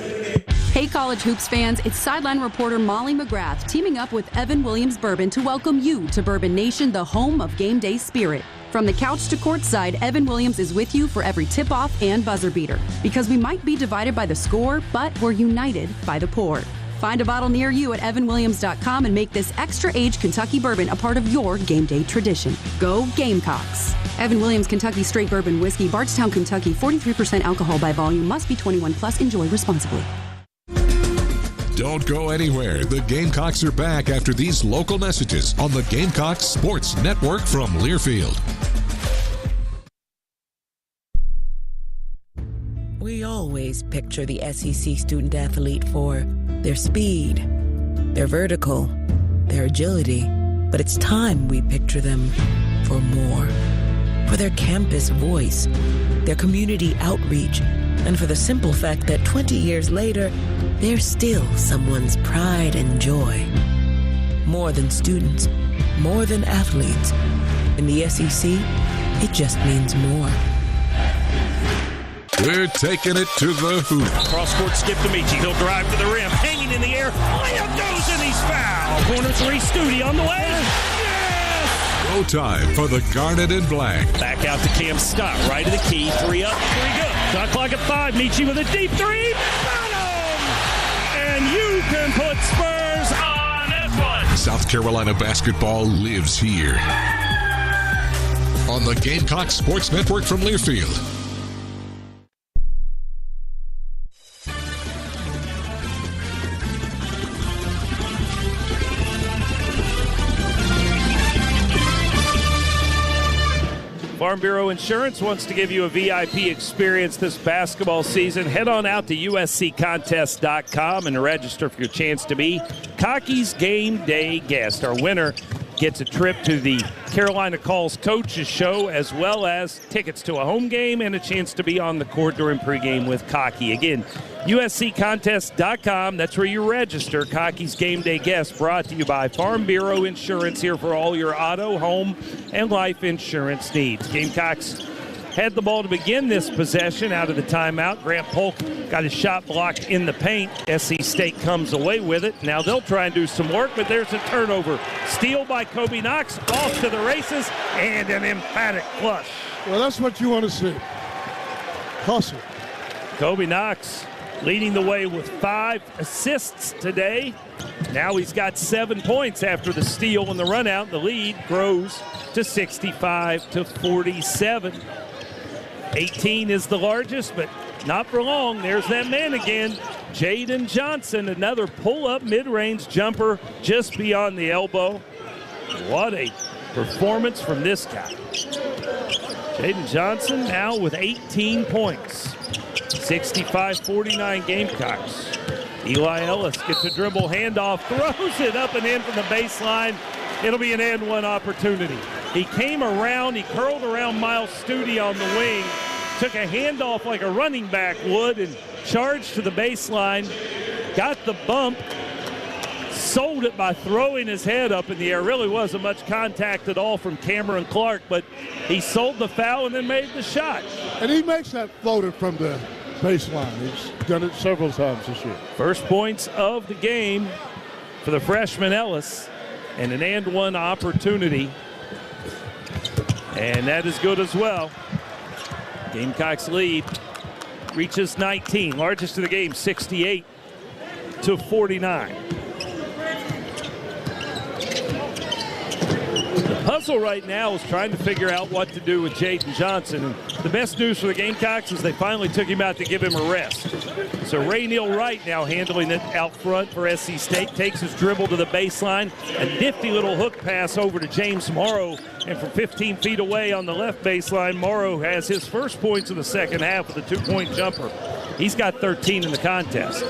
Speaker 4: Hey, college hoops fans, it's sideline reporter Molly McGrath teaming up with Evan Williams Bourbon to welcome you to Bourbon Nation, the home of game day spirit. From the couch to courtside, Evan Williams is with you for every tip-off and buzzer beater. Because we might be divided by the score, but we're united by the pour. Find a bottle near you at evanwilliams.com and make this extra-aged Kentucky bourbon a part of your game day tradition. Go Gamecocks! Evan Williams Kentucky Straight Bourbon Whiskey, Bardstown, Kentucky, 43% alcohol by volume. Must be 21 plus. Enjoy responsibly.
Speaker 1: Don't go anywhere. The Gamecocks are back after these local messages on the Gamecock Sports Network from Learfield.
Speaker 2: We always picture the SEC student athlete for their speed, their vertical, their agility, but it's time we picture them for more. For their campus voice, their community outreach, and for the simple fact that 20 years later, they're still someone's pride and joy. More than students, more than athletes. In the SEC, it just means more.
Speaker 1: We're taking it to the hoop.
Speaker 3: Cross-court skip to Michi. He'll drive to the rim. Hanging in the air. Layup goes and he's fouled. Corner three, Studi on the way. Yes!
Speaker 1: No time for the Garnet and Black.
Speaker 12: Back out to Cam Scott. Right of the key. 3 up, 3 good. Shot clock at 5. Michi with a deep 3.
Speaker 3: And you can put Spurs on F1.
Speaker 1: South Carolina basketball lives here. On the Gamecock Sports Network from Learfield.
Speaker 3: Farm Bureau Insurance wants to give you a VIP experience this basketball season. Head on out to usccontest.com and register for your chance to be Cocky's Game Day guest. Our winner gets a trip to the Carolina Calls Coaches Show, as well as tickets to a home game and a chance to be on the court during pregame with Cocky. Again, usccontest.com. That's where you register. Cocky's Game Day guest, brought to you by Farm Bureau Insurance, here for all your auto, home, and life insurance needs. Gamecocks had the ball to begin this possession out of the timeout. Grant Polk got his shot blocked in the paint. SC State comes away with it. Now they'll try and do some work, but there's a turnover. Steal by Kobe Knox, off to the races, and an emphatic flush.
Speaker 5: Well, that's what you want to see. Hustle.
Speaker 3: Kobe Knox leading the way with 5 assists today. Now he's got 7 points after the steal and the run out. The lead grows to 65-47. 18 is the largest, but not for long. There's that man again, Jaden Johnson, another pull-up mid-range jumper just beyond the elbow. What a performance from this guy. Jaden Johnson now with 18 points. 65-49 Gamecocks. Eli Ellis gets a dribble handoff, throws it up and in from the baseline. It'll be an and one opportunity. He came around, he curled around Miles Studi on the wing, took a handoff like a running back would and charged to the baseline, got the bump, sold it by throwing his head up in the air. Really wasn't much contact at all from Cameron Clark, but he sold the foul and then made the shot.
Speaker 5: And he makes that floater from the baseline. He's done it several times this year.
Speaker 3: First points of the game for the freshman Ellis, and an and one opportunity. And that is good as well. Gamecocks lead reaches 19, largest of the game, 68-49. puzzle right now is trying to figure out what to do with Jaden Johnson. And the best news for the Gamecocks is they finally took him out to give him a rest. So Ray Neal Wright now handling it out front for SC State, takes his dribble to the baseline, a nifty little hook pass over to James Morrow, and from 15 feet away on the left baseline, Morrow has his first points of the second half with a 2-point jumper. He's got 13 in the contest.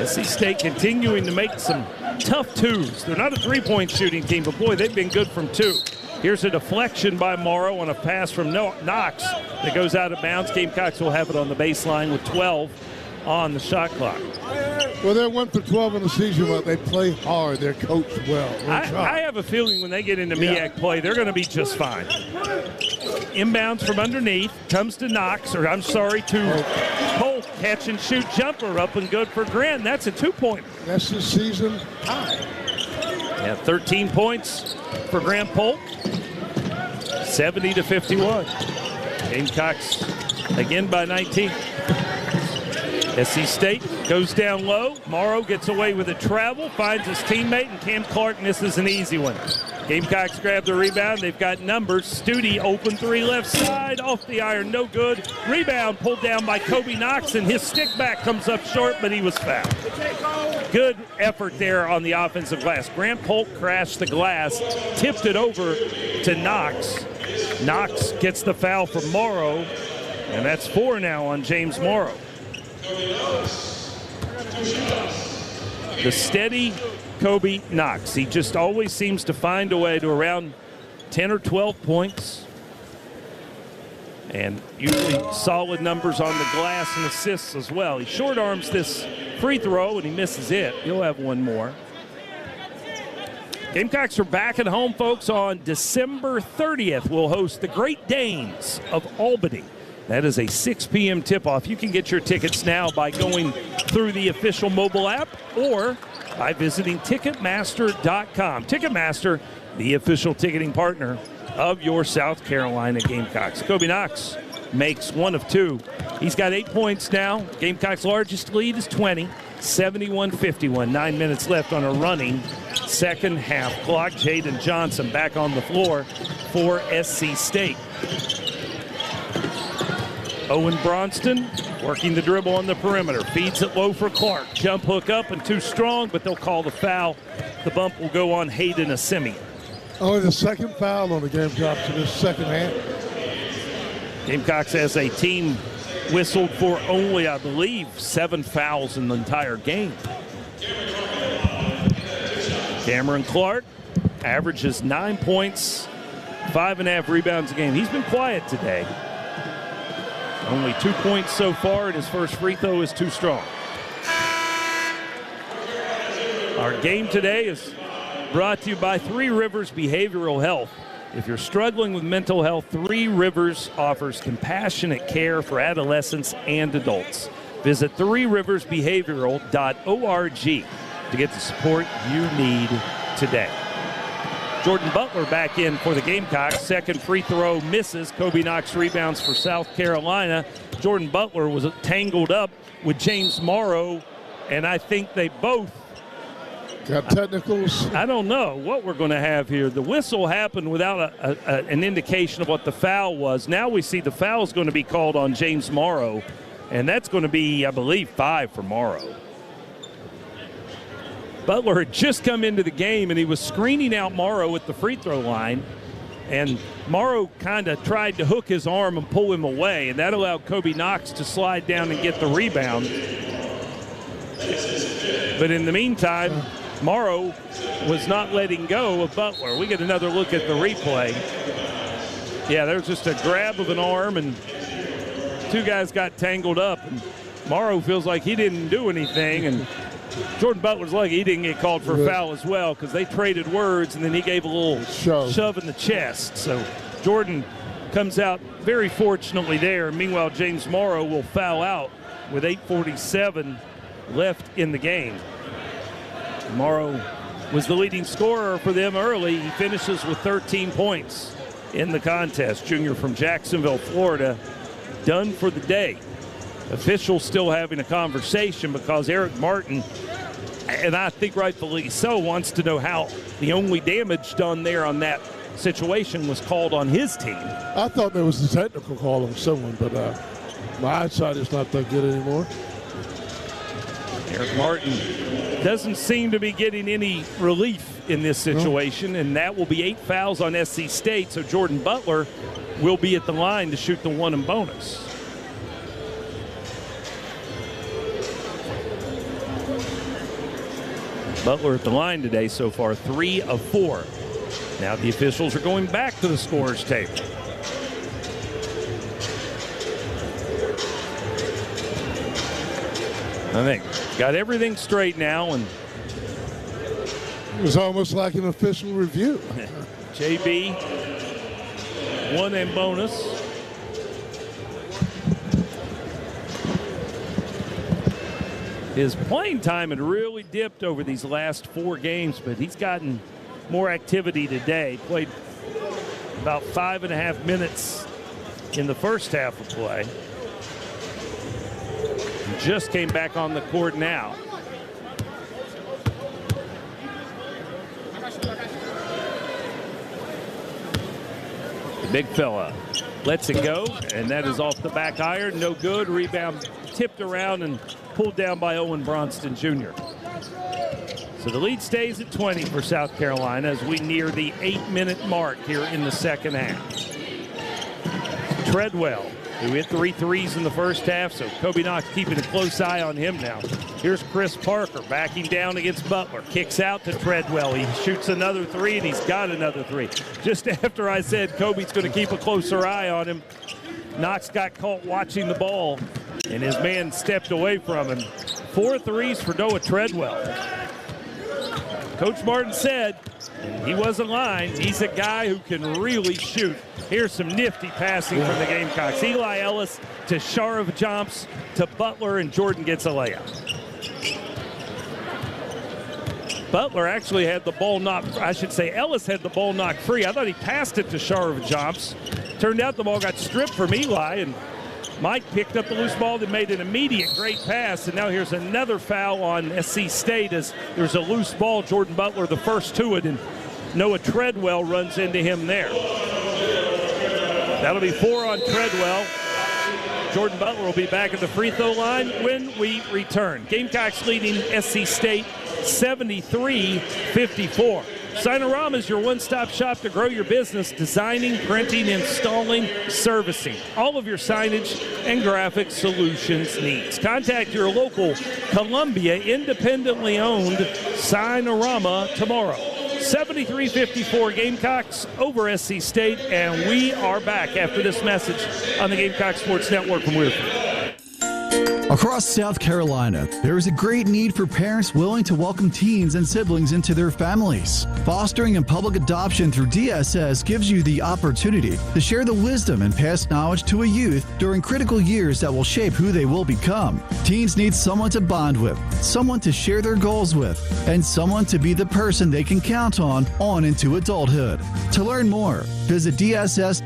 Speaker 3: SC State continuing to make some tough twos. They're not a three-point shooting team, but boy, they've been good from two. Here's a deflection by Morrow on a pass from Knox that goes out of bounds. Gamecocks will have it on the baseline with 12 on the shot clock.
Speaker 5: Well, they're 1 for 12 in the season, but they play hard. They're coached well.
Speaker 3: I have a feeling when they get into MEAC play, they're going to be just fine. Inbounds from underneath, comes to Knox, to Polk, catch and shoot jumper up and good for Grant. That's a 2-pointer.
Speaker 5: That's the season high.
Speaker 3: Yeah, 13 points for Grant Polk, 70-51. Gamecocks again by 19. SC State goes down low. Morrow gets away with a travel, finds his teammate, and Cam Clark misses an easy one. Gamecocks grab the rebound. They've got numbers. Studi open three left side, off the iron, no good. Rebound pulled down by Kobe Knox, and his stick back comes up short, but he was fouled. Good effort there on the offensive glass. Grant Polk crashed the glass, tipped it over to Knox. Knox gets the foul from Morrow, and that's 4 now on James Morrow. The steady Kobe Knox. He just always seems to find a way to around 10 or 12 points. And usually solid numbers on the glass and assists as well. He short arms this free throw and he misses it. He'll have one more. Gamecocks are back at home, folks, on December 30th. We'll host the Great Danes of Albany. That is a 6 p.m. tip-off. You can get your tickets now by going through the official mobile app or by visiting Ticketmaster.com. Ticketmaster, the official ticketing partner of your South Carolina Gamecocks. Kobe Knox makes 1 of 2. He's got 8 points now. Gamecocks' largest lead is 20, 71-51. 9 minutes left on a running second half clock. Jaden Johnson back on the floor for SC State. Owen Bronston working the dribble on the perimeter. Feeds it low for Clark. Jump hook up and too strong, but they'll call the foul. The bump will go on Hayden Assemi.
Speaker 5: Only the second foul on the Gamecocks in this second half.
Speaker 3: Gamecocks as a team whistled for only, I believe, 7 fouls in the entire game. Cameron Clark averages 9 points, 5.5 rebounds a game. He's been quiet today. Only 2 points so far, and his first free throw is too strong. Our game today is brought to you by 3 Rivers Behavioral Health. If you're struggling with mental health, 3 Rivers offers compassionate care for adolescents and adults. Visit 3riversbehavioral.org to get the support you need today. Jordan Butler back in for the Gamecocks. Second free throw misses. Kobe Knox rebounds for South Carolina. Jordan Butler was tangled up with James Morrow, and I think they both
Speaker 5: got technicals.
Speaker 3: I don't know what we're going to have here. The whistle happened without an indication of what the foul was. Now we see the foul is going to be called on James Morrow, and that's going to be, I believe, 5 for Morrow. Butler had just come into the game, and he was screening out Morrow at the free throw line. And Morrow kind of tried to hook his arm and pull him away, and that allowed Kobe Knox to slide down and get the rebound. But in the meantime, Morrow was not letting go of Butler. We get another look at the replay. Yeah, there's just a grab of an arm, and 2 guys got tangled up. And Morrow feels like he didn't do anything, and Jordan Butler's lucky he didn't get called for a foul as well, because they traded words, and then he gave a little shove in the chest. So Jordan comes out very fortunately there. Meanwhile, James Morrow will foul out with 8:47 left in the game. Morrow was the leading scorer for them early. He finishes with 13 points in the contest. Junior from Jacksonville, Florida, done for the day. Officials still having a conversation because Eric Martin, and I think rightfully so, wants to know how the only damage done there on that situation was called on his team.
Speaker 5: I thought there was a technical call on someone, but my eyesight is not that good anymore.
Speaker 3: Eric Martin doesn't seem to be getting any relief in this situation, and that will be 8 fouls on SC State, so Jordan Butler will be at the line to shoot the 1 and bonus. Butler at the line today so far, 3 of 4. Now the officials are going back to the scorer's table. I think got everything straight now, and
Speaker 5: it was almost like an official review.
Speaker 3: JB, 1 and bonus. His playing time had really dipped over these last 4 games, but he's gotten more activity today. Played about 5.5 minutes in the first half of play. Just came back on the court now. The big fella lets it go, and that is off the back iron. No good. Rebound tipped around and pulled down by Owen Bronston Jr. So the lead stays at 20 for South Carolina as we near the 8-minute mark here in the second half. Treadwell, who hit 3 threes in the first half, so Kobe Knox keeping a close eye on him now. Here's Chris Parker backing down against Butler. Kicks out to Treadwell. He shoots another 3, and he's got another 3. Just after I said Kobe's going to keep a closer eye on him, Knox got caught watching the ball, and his man stepped away from him. 4 threes for Noah Treadwell. Coach Martin said, and he wasn't lying, he's a guy who can really shoot. Here's some nifty passing from the Gamecocks. Eli Ellis to Sharav Jumps to Butler, and Jordan gets a layup. Butler actually had the ball knocked, I should say Ellis had the ball knocked free. I thought he passed it to Sharav Jumps. Turned out the ball got stripped from Eli, and Mike picked up the loose ball and made an immediate great pass. And now here's another foul on SC State as there's a loose ball. Jordan Butler the first to it, and Noah Treadwell runs into him there. That'll be 4 on Treadwell. Jordan Butler will be back at the free throw line when we return. Gamecocks leading SC State 73-54. Signorama is your one-stop shop to grow your business, designing, printing, installing, servicing. All of your signage and graphic solutions needs. Contact your local Columbia independently owned Signorama tomorrow. 73-54 Gamecocks over SC State, and we are back after this message on the Gamecock Sports Network from Weirfield.
Speaker 10: Across South Carolina, there is a great need for parents willing to welcome teens and siblings into their families. Fostering and public adoption through DSS gives you the opportunity to share the wisdom and pass knowledge to a youth during critical years that will shape who they will become. Teens need someone to bond with, someone to share their goals with, and someone to be the person they can count on into adulthood. To learn more, visit dss.sc.gov.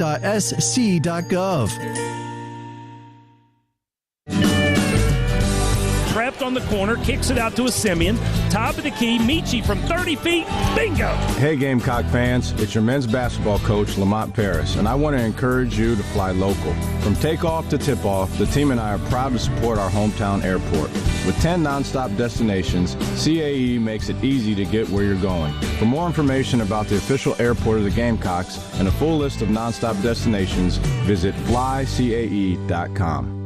Speaker 3: Trapped on the corner, kicks it out to a Simeon. Top of the key, Michi from 30 feet. Bingo!
Speaker 9: Hey Gamecock fans, it's your men's basketball coach, Lamont Paris, and I want to encourage you to fly local. From takeoff to tip-off, the team and I are proud to support our hometown airport. With 10 nonstop destinations, CAE makes it easy to get where you're going. For more information about the official airport of the Gamecocks and a full list of nonstop destinations, visit flycae.com.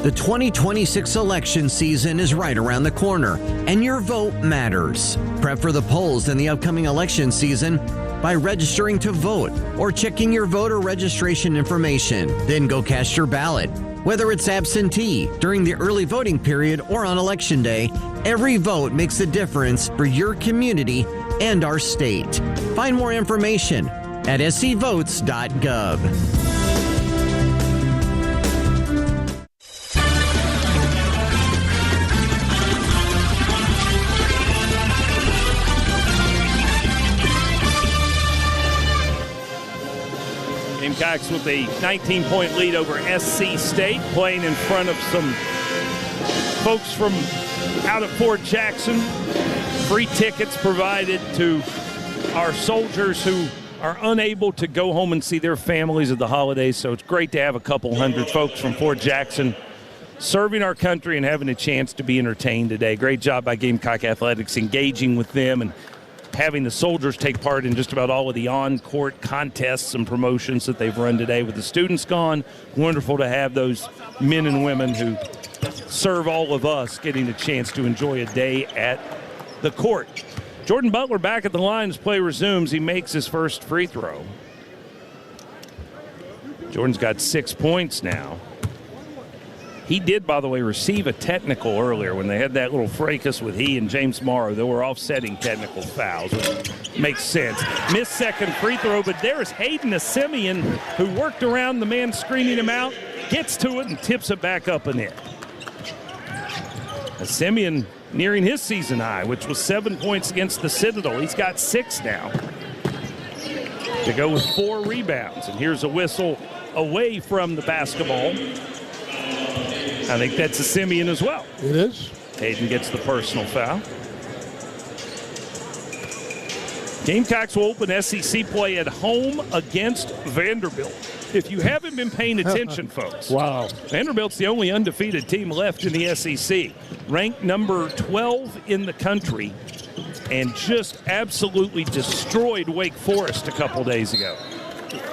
Speaker 13: The 2026 election season is right around the corner, and your vote matters. Prep for the polls in the upcoming election season by registering to vote or checking your voter registration information. Then go cast your ballot. Whether it's absentee, during the early voting period, or on Election Day, every vote makes a difference for your community and our state. Find more information at scvotes.gov.
Speaker 3: Gamecocks with a 19-point lead over SC State, playing in front of some folks from out of Fort Jackson. Free tickets provided to our soldiers who are unable to go home and see their families at the holidays, so it's great to have a couple hundred folks from Fort Jackson serving our country and having a chance to be entertained today. Great job by Gamecock Athletics engaging with them and having the soldiers take part in just about all of the on-court contests and promotions that they've run today. With the students gone, wonderful to have those men and women who serve all of us getting a chance to enjoy a day at the court. Jordan Butler back at the line as play resumes. He makes his first free throw. Jordan's got 6 points now. He did, by the way, receive a technical earlier when they had that little fracas with he and James Morrow. They were offsetting technical fouls, which makes sense. Missed second free throw, but there's Hayden Simeon, who worked around the man screening him out, gets to it and tips it back up and in. Simeon nearing his season high, which was 7 points against the Citadel. He's got 6 now to go with 4 rebounds. And here's a whistle away from the basketball. I think that's a Simeon as well.
Speaker 5: It is.
Speaker 3: Hayden gets the personal foul. Gamecocks will open SEC play at home against Vanderbilt. If you haven't been paying attention, folks.
Speaker 5: Wow.
Speaker 3: Vanderbilt's the only undefeated team left in the SEC. Ranked number 12 in the country and just absolutely destroyed Wake Forest a couple days ago.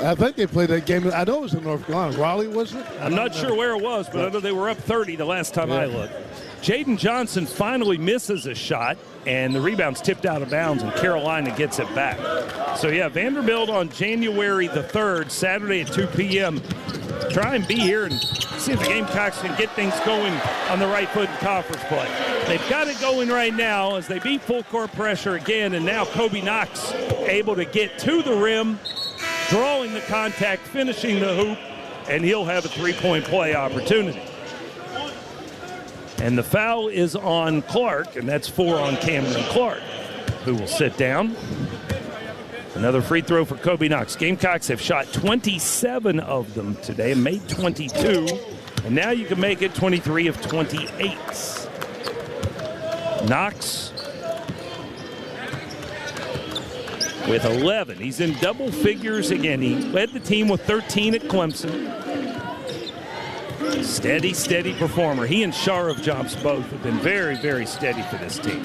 Speaker 5: I think they played that game. I know it was in North Carolina. Raleigh, was it?
Speaker 3: I'm not sure where it was, but I know they were up 30 the last time I looked. Jaden Johnson finally misses a shot, and the rebound's tipped out of bounds, and Carolina gets it back. So, yeah, Vanderbilt on January the 3rd, Saturday at 2 p.m. Try and be here and see if the Gamecocks can get things going on the right foot in conference play. They've got it going right now as they beat full court pressure again, and now Kobe Knox able to get to the rim, drawing the contact, finishing the hoop, and he'll have a three-point play opportunity. And the foul is on Clark, and that's 4 on Cameron Clark, who will sit down. Another free throw for Kobe Knox. Gamecocks have shot 27 of them today and made 22. And now you can make it 23 of 28. Knox with 11. He's in double figures again. He led the team with 13 at Clemson. Steady performer. He and Sharif Jumps both have been very, very steady for this team.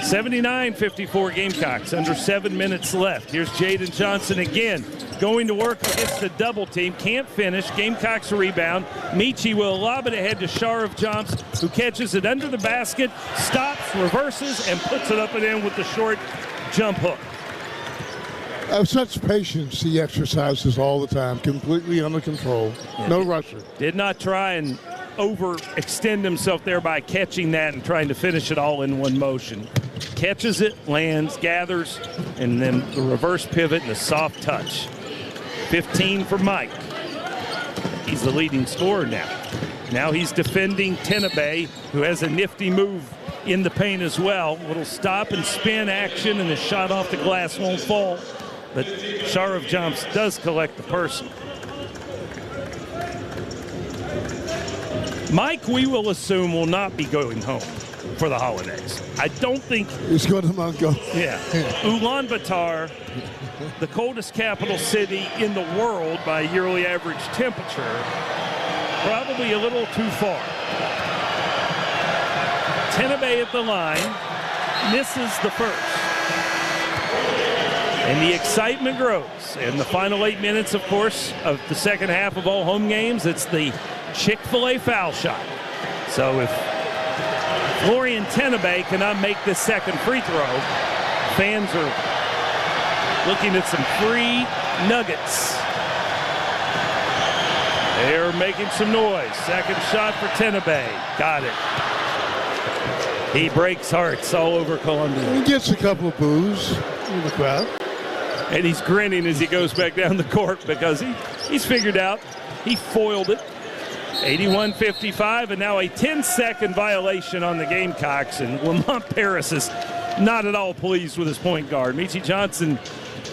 Speaker 3: 79-54 Gamecocks, under 7 minutes left. Here's Jaden Johnson again, going to work against the double team. Can't finish. Gamecocks rebound. Michi will lob it ahead to Sharif Jumps, who catches it under the basket, stops, reverses, and puts it up and in with the short jump hook.
Speaker 5: Such patience he exercises all the time, completely under control. No rusher.
Speaker 3: Did not try and overextend himself there by catching that and trying to finish it all in one motion. Catches it, lands, gathers, and then the reverse pivot and a soft touch. 15 for Mike. He's the leading scorer now. Now he's defending Tenabe, who has a nifty move in the paint as well. Little stop and spin action, and the shot off the glass won't fall. But Sharif Jumps does collect the person. Mike, we will assume, will not be going home for the holidays. I don't think
Speaker 5: he's going to Mongo.
Speaker 3: Yeah. Ulaanbaatar, the coldest capital city in the world by yearly average temperature, probably a little too far. Tenabe at the line, misses the first. And the excitement grows. In the final 8 minutes, of course, of the second half of all home games, it's the Chick-fil-A foul shot. So if Florian Tenabe cannot make this second free throw, fans are looking at some free nuggets. They're making some noise. Second shot for Tenabe. Got it. He breaks hearts all over Columbia.
Speaker 5: He gets a couple of boos in the crowd.
Speaker 3: And he's grinning as he goes back down the court because he's figured out he foiled it. 81-55, and now a 10-second violation on the Gamecocks, and Lamont Paris is not at all pleased with his point guard. Michi Johnson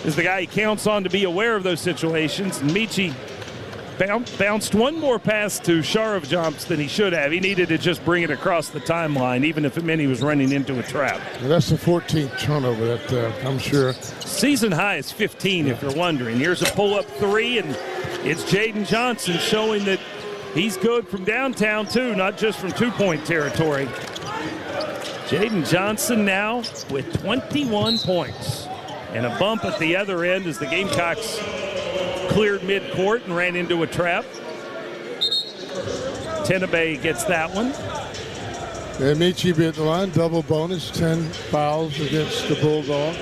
Speaker 3: is the guy he counts on to be aware of those situations, and Michi bounced one more pass to Sharov than he should have. He needed to just bring it across the timeline, even if it meant he was running into a trap.
Speaker 5: Well, that's the 14th turnover, I'm sure.
Speaker 3: Season high is 15, if you're wondering. Here's a pull-up three, and it's Jaden Johnson showing that he's good from downtown, too, not just from two-point territory. Jaden Johnson now with 21 points. And a bump at the other end as the Gamecocks cleared midcourt and ran into a trap. Tenebay gets that one.
Speaker 5: And Michi beat the line, double bonus, 10 fouls against the Bulldogs.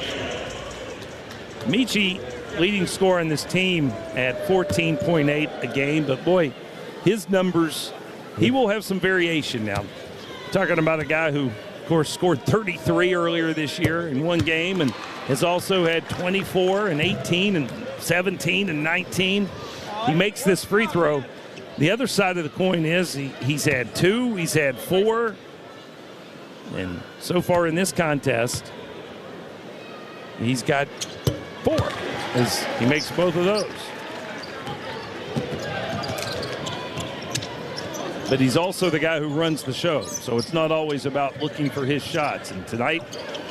Speaker 3: Michi leading scorer on this team at 14.8 a game, but boy, his numbers, he will have some variation now. Talking about a guy who, of course, scored 33 earlier this year in one game and has also had 24 and 18 and 17 and 19. He makes this free throw. The other side of the coin is he's had 2, he's had 4, and so far in this contest, he's got 4 as he makes both of those. But he's also the guy who runs the show, so it's not always about looking for his shots. And tonight,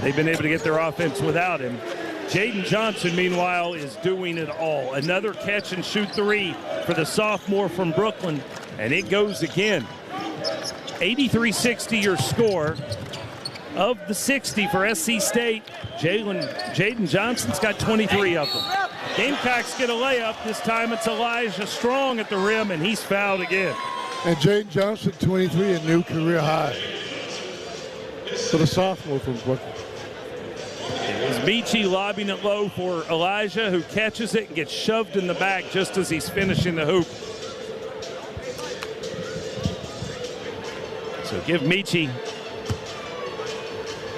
Speaker 3: they've been able to get their offense without him. Jaden Johnson, meanwhile, is doing it all. Another catch-and-shoot three for the sophomore from Brooklyn, and it goes again. 83-60 your score. Of the 60 for SC State, Jaden Johnson's got 23 of them. Gamecocks get a layup. This time it's Elijah Strong at the rim, and he's fouled again.
Speaker 5: And Jaden Johnson, 23, a new career high for the sophomore from Brooklyn.
Speaker 3: It was Michi lobbing it low for Elijah, who catches it and gets shoved in the back just as he's finishing the hoop. So give Michi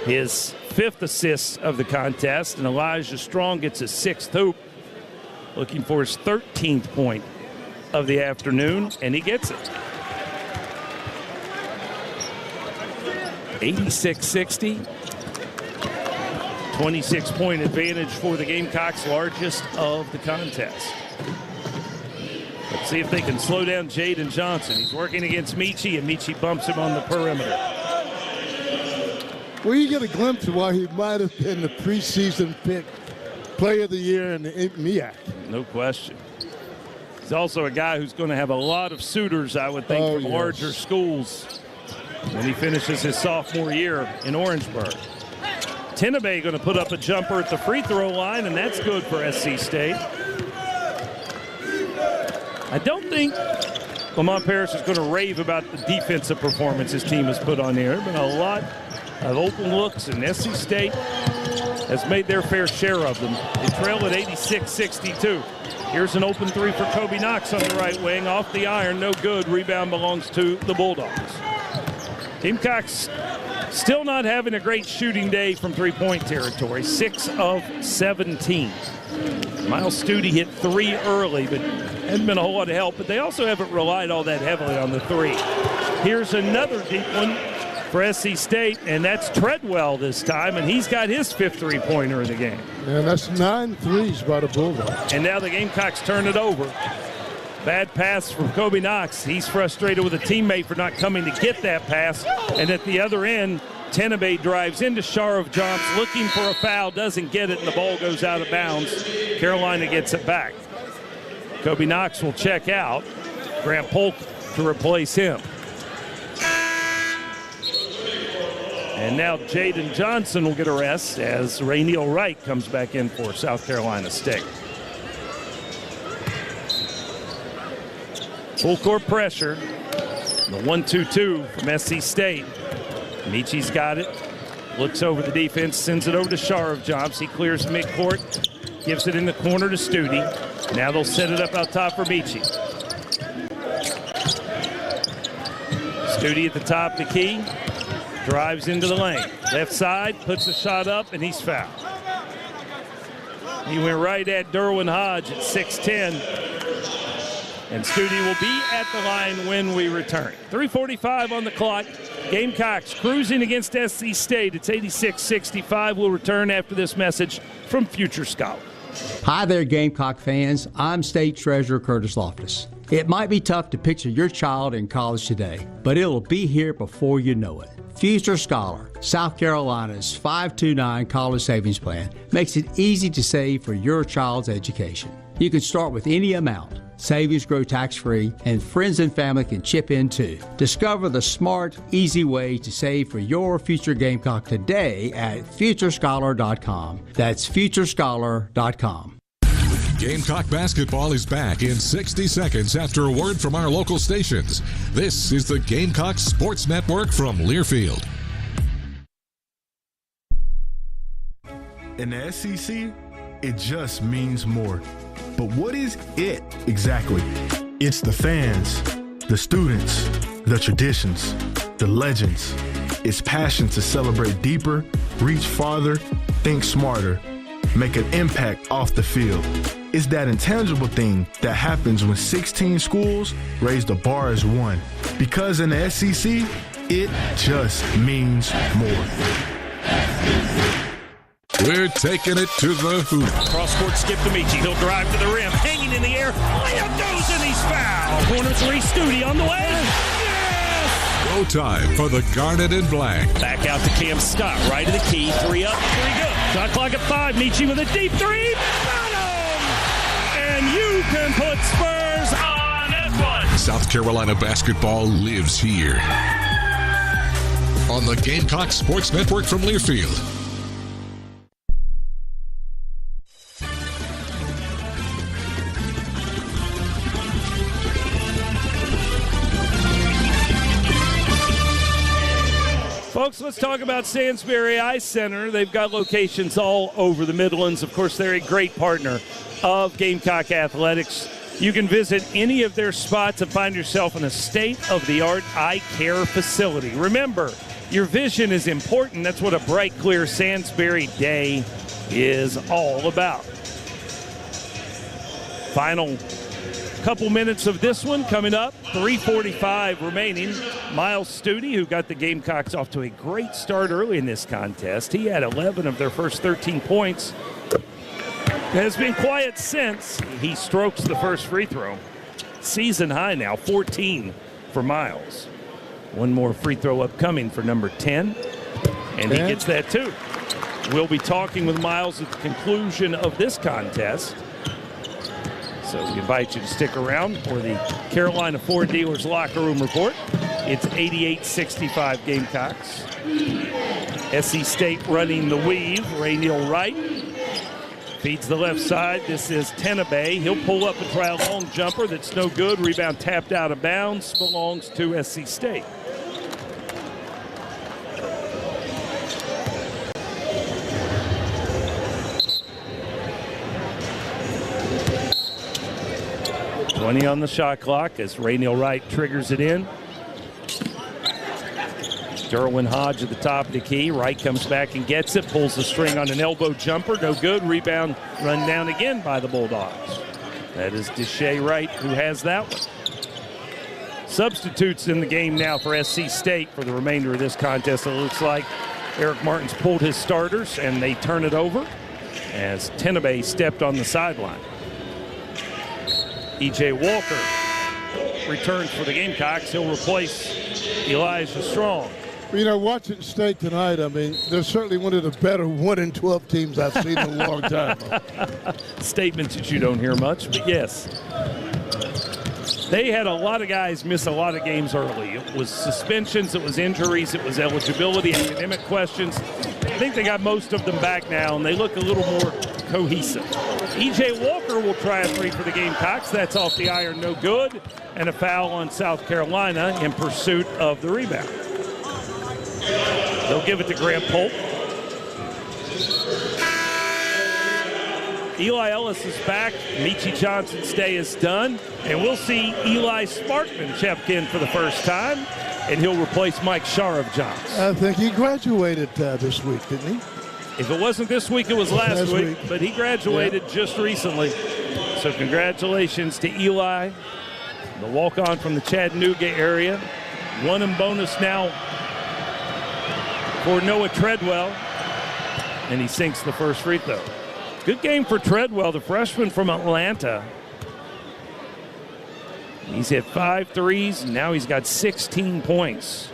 Speaker 3: his 5th assist of the contest, and Elijah Strong gets his 6th hoop, looking for his 13th point of the afternoon, and he gets it. 86-60. 26-point advantage for the Gamecocks, largest of the contest. Let's see if they can slow down Jaden Johnson. He's working against Michi, and Michi bumps him on the perimeter.
Speaker 5: Well, you get a glimpse of why he might have been the preseason pick, player of the year in the MEAC.
Speaker 3: No question. He's also a guy who's going to have a lot of suitors, I would think, from larger schools when he finishes his sophomore year in Orangeburg. Tenebay going to put up a jumper at the free throw line, and that's good for SC State. I don't think Lamont Paris is going to rave about the defensive performance his team has put on here. There have been a lot of open looks, and SC State has made their fair share of them. They trail at 86-62. Here's an open three for Kobe Knox on the right wing. Off the iron, no good. Rebound belongs to the Bulldogs. Gamecocks still not having a great shooting day from three-point territory. 6 of 17. Miles Studi hit 3 early, but hadn't been a whole lot of help. But they also haven't relied all that heavily on the 3. Here's another deep one for SC State, and that's Treadwell this time, and he's got his 5th three-pointer of the game.
Speaker 5: And that's 9 threes by the Bulldogs.
Speaker 3: And now the Gamecocks turn it over. Bad pass from Kobe Knox. He's frustrated with a teammate for not coming to get that pass. And at the other end, Tenebay drives into Sharov Jumps, looking for a foul, doesn't get it, and the ball goes out of bounds. Carolina gets it back. Kobe Knox will check out. Grant Polk to replace him. And now Jaden Johnson will get a rest as Rainiel Wright comes back in for South Carolina State. Full court pressure. The 1-2-2 from SC State. Michi's got it. Looks over the defense, sends it over to Sharov Jumps. He clears midcourt, gives it in the corner to Studi. Now they'll set it up out top for Michi. Studi at the top, the key. Drives into the lane. Left side, puts a shot up, and he's fouled. He went right at Derwin Hodge at 6'10". And Studi will be at the line when we return. 3:45 on the clock. Gamecocks cruising against SC State. It's 86-65. We'll return after this message from Future Scholar.
Speaker 14: Hi there, Gamecock fans. I'm State Treasurer Curtis Loftus. It might be tough to picture your child in college today, but it'll be here before you know it. Future Scholar, South Carolina's 529 college savings plan, makes it easy to save for your child's education. You can start with any amount. Savings grow tax-free, and friends and family can chip in too. Discover the smart, easy way to save for your future Gamecock today at futurescholar.com. That's futurescholar.com.
Speaker 1: Gamecock basketball is back in 60 seconds after a word from our local stations. This is the Gamecock Sports Network from Learfield.
Speaker 15: In the SEC, it just means more. But what is it exactly? It's the fans, the students, the traditions, the legends. It's passion to celebrate deeper, reach farther, think smarter, make an impact off the field. It's that intangible thing that happens when 16 schools raise the bar as one. Because in the SEC, it just means more.
Speaker 1: We're taking it to the hoop.
Speaker 3: Cross-court skip to Michi. He'll drive to the rim. Hanging in the air. Layup goes and he's fouled. Corner three, Studi on the way. Yes!
Speaker 1: Go time for the Garnet and Black.
Speaker 3: Back out to Cam Scott. Right of the key. 3 up, 3 good. Shot clock at 5. Michi with a deep 3. And you can put Spurs on F1.
Speaker 1: South Carolina basketball lives here on the Gamecock Sports Network from Learfield.
Speaker 3: Folks, let's talk about Sandsbury Ice Center. They've got locations all over the Midlands. Of course, they're a great partner of Gamecock Athletics. You can visit any of their spots and find yourself in a state-of-the-art eye care facility. Remember, your vision is important. That's what a bright, clear Sandsbury day is all about. Final couple minutes of this one coming up. 3:45 remaining. Miles Studi, who got the Gamecocks off to a great start early in this contest. He had 11 of their first 13 points. Has been quiet since. He strokes the first free throw. Season high now, 14 for Miles. One more free throw upcoming for number 10. And he gets that too. We'll be talking with Miles at the conclusion of this contest. So we invite you to stick around for the Carolina Ford Dealers Locker Room Report. It's 88-65 Gamecocks. SC State running the weave. Rainiel Wright feeds the left side. This is Tenabe. He'll pull up and try a long jumper that's no good. Rebound tapped out of bounds. Belongs to SC State. On the shot clock as Rainiel Wright triggers it in. Derwin Hodge at the top of the key. Wright comes back and gets it, pulls the string on an elbow jumper. No good. Rebound run down again by the Bulldogs. That is Deshae Wright who has that one. Substitutes in the game now for SC State for the remainder of this contest. It looks like Eric Martin's pulled his starters and they turn it over as Tenabe stepped on the sideline. E.J. Walker returns for the Gamecocks. He'll replace Elijah Strong.
Speaker 5: You know, watching State tonight, I mean, they're certainly one of the better 1-12 teams I've seen in a long time.
Speaker 3: Statements that you don't hear much, but yes. They had a lot of guys miss a lot of games early. It was suspensions, it was injuries, it was eligibility, academic questions. I think they got most of them back now, and they look a little more cohesive. E.J. Walker will try a three for the Gamecocks. That's off the iron, no good. And a foul on South Carolina in pursuit of the rebound. They'll give it to Grant Polk. Eli Ellis is back. Michi Johnson's day is done. And we'll see Eli Sparkman check in for the first time. And he'll replace Mike Sharov-Johns.
Speaker 5: I think he graduated this week, didn't he?
Speaker 3: If it wasn't this week, it was last week. But he graduated just recently. So congratulations to Eli, the walk-on from the Chattanooga area. One in bonus now for Noah Treadwell. And he sinks the first free throw. Good game for Treadwell, the freshman from Atlanta. He's hit 5 threes, and now he's got 16 points.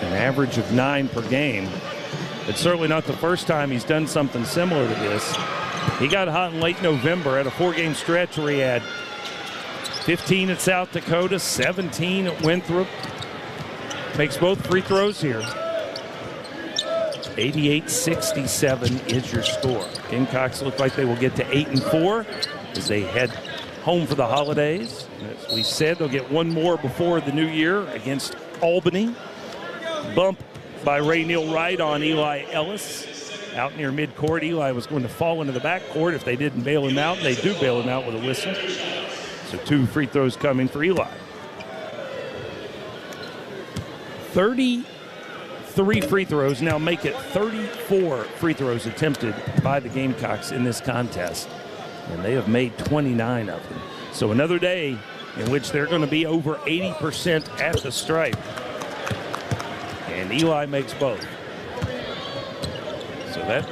Speaker 3: An average of 9 per game. It's certainly not the first time he's done something similar to this. He got hot in late November at a 4-game stretch where he had 15 at South Dakota, 17 at Winthrop. Makes both free throws here. 88-67 is your score. Gamecocks look like they will get to 8-4 as they head home for the holidays. As we said, they'll get one more before the new year against Albany. Bump by Ray Neal Wright on Eli Ellis. Out near midcourt, Eli was going to fall into the backcourt if they didn't bail him out. They do bail him out with a whistle. So 2 free throws coming for Eli. 33 free throws now make it 34 free throws attempted by the Gamecocks in this contest. And they have made 29 of them. So another day in which they're going to be over 80% at the stripe. And Eli makes both. So that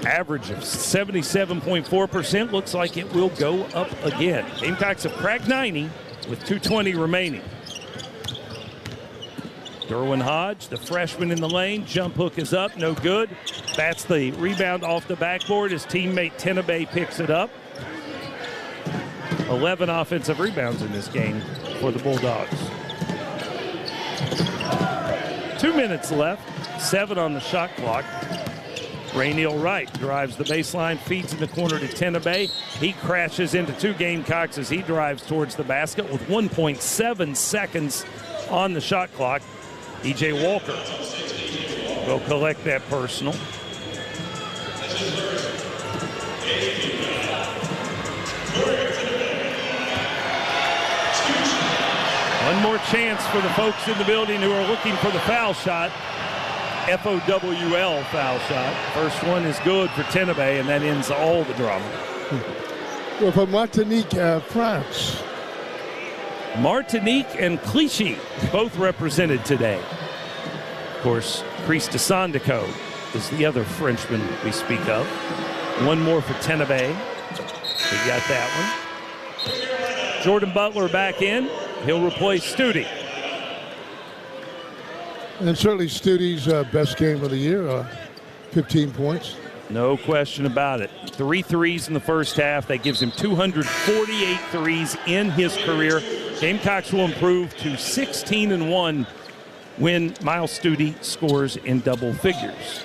Speaker 3: average of 77.4% looks like it will go up again. Gamecocks have cracked 90 with 2:20 remaining. Derwin Hodge, the freshman in the lane. Jump hook is up, no good. That's the rebound off the backboard. His teammate Tenabe picks it up. 11 offensive rebounds in this game for the Bulldogs. 2 minutes left, 7 on the shot clock. Ray Neal Wright drives the baseline, feeds in the corner to Tenabe. He crashes into 2 Gamecocks as he drives towards the basket with 1.7 seconds on the shot clock. E.J. Walker will collect that personal. One more chance for the folks in the building who are looking for the foul shot. FOWL foul shot. First one is good for Tenabe, and that ends all the drama.
Speaker 5: Well, from Martinique, France.
Speaker 3: Martinique and Clichy both represented today. Of course, Christ de Sandico is the other Frenchman we speak of. One more for Tenabe. We got that one. Jordan Butler back in. He'll replace Studi.
Speaker 5: And certainly Studi's best game of the year, 15 points.
Speaker 3: No question about it. 3 threes in the first half. That gives him 248 threes in his career. Gamecocks will improve to 16-1 when Miles Studi scores in double figures.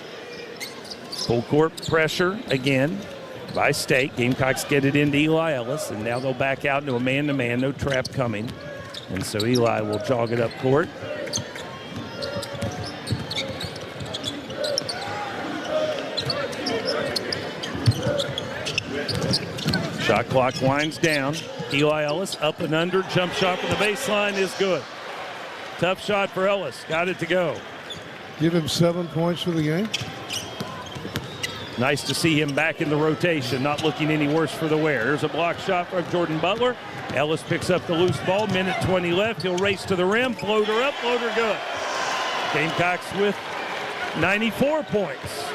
Speaker 3: Full court pressure again by State. Gamecocks get it into Eli Ellis, and now they'll back out into a man-to-man. No trap coming. And so Eli will jog it up court. Shot clock winds down. Eli Ellis up and under. Jump shot from the baseline is good. Tough shot for Ellis. Got it to go.
Speaker 5: Give him 7 points for the game.
Speaker 3: Nice to see him back in the rotation, not looking any worse for the wear. Here's a block shot from Jordan Butler. Ellis picks up the loose ball. Minute 20 left. He'll race to the rim. Floater up, floater good. Gamecocks with 94 points.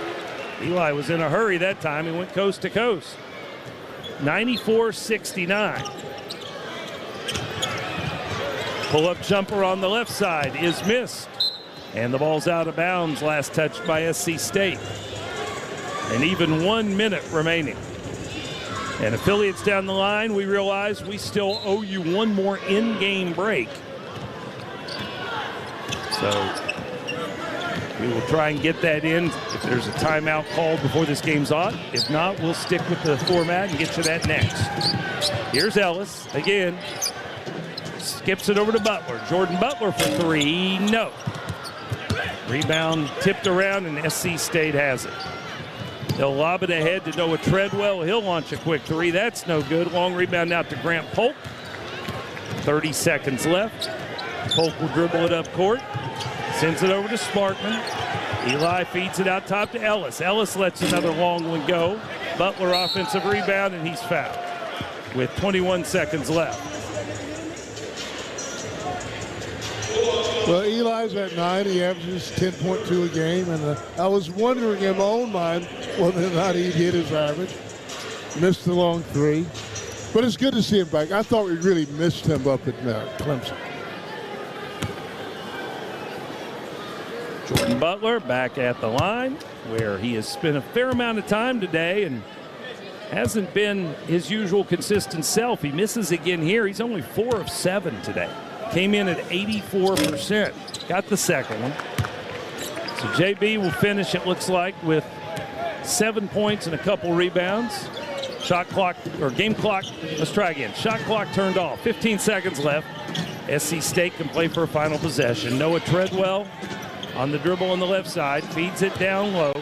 Speaker 3: Eli was in a hurry that time. He went coast to coast. 94-69. Pull-up jumper on the left side is missed. And the ball's out of bounds. Last touch by SC State. And even 1 minute remaining. And affiliates down the line, we realize we still owe you one more in-game break. So we will try and get that in if there's a timeout called before this game's on. If not, we'll stick with the format and get to that next. Here's Ellis again. Skips it over to Butler. Jordan Butler for 3. No. Rebound tipped around, and SC State has it. They'll lob it ahead to Noah Treadwell. He'll launch a quick 3. That's no good. Long rebound out to Grant Polk. 30 seconds left. Polk will dribble it up court. Sends it over to Sparkman. Eli feeds it out top to Ellis. Ellis lets another long one go. Butler offensive rebound, and he's fouled with 21 seconds left.
Speaker 5: Well, Eli's at 9. He averages 10.2 a game, and I was wondering in my own mind whether or not he'd hit his average. Missed the long 3. But it's good to see him back. I thought we really missed him up at Clemson.
Speaker 3: Jordan Butler back at the line, where he has spent a fair amount of time today and hasn't been his usual consistent self. He misses again here. He's only 4 of 7 today. Came in at 84%. Got the second one. So JB will finish, it looks like, with 7 points and a couple rebounds. Shot clock, or game clock, let's try again. Shot clock turned off. 15 seconds left. SC State can play for a final possession. Noah Treadwell on the dribble on the left side, feeds it down low.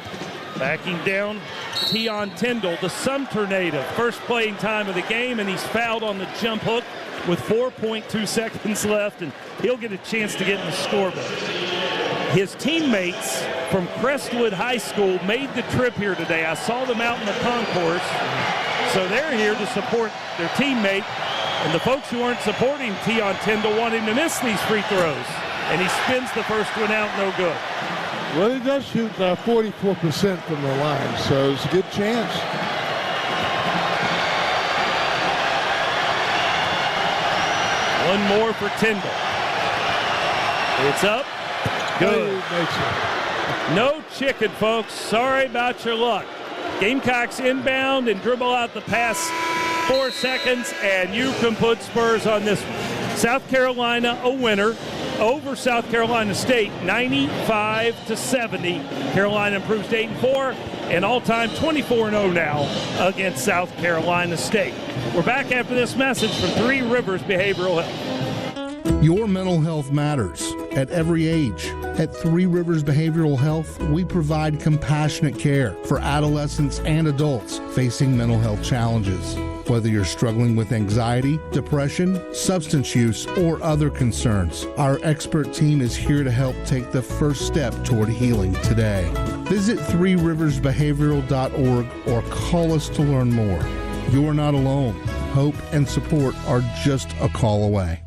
Speaker 3: Backing down, Tion Tyndall, the Sun Tornado. First playing time of the game, and he's fouled on the jump hook with 4.2 seconds left, and he'll get a chance to get in the scoreboard. His teammates from Crestwood High School made the trip here today. I saw them out in the concourse. So they're here to support their teammate, and the folks who aren't supporting Tion Tyndall want him to miss these free throws. And he spins the first one out, no good.
Speaker 5: Well, he does shoot 44% from the line, so it's a good chance.
Speaker 3: One more for Tyndall. It's up. Good. No chicken, folks. Sorry about your luck. Gamecocks inbound and dribble out the pass 4 seconds, and you can put Spurs on this one. South Carolina a winner over South Carolina State, 95-70. Carolina improves to 8-4, and all-time 24-0 now against South Carolina State. We're back after this message from Three Rivers Behavioral Health.
Speaker 11: Your mental health matters at every age. At Three Rivers Behavioral Health, we provide compassionate care for adolescents and adults facing mental health challenges. Whether you're struggling with anxiety, depression, substance use, or other concerns, our expert team is here to help take the first step toward healing today. Visit threeriversbehavioral.org or call us to learn more. You're not alone. Hope and support are just a call away.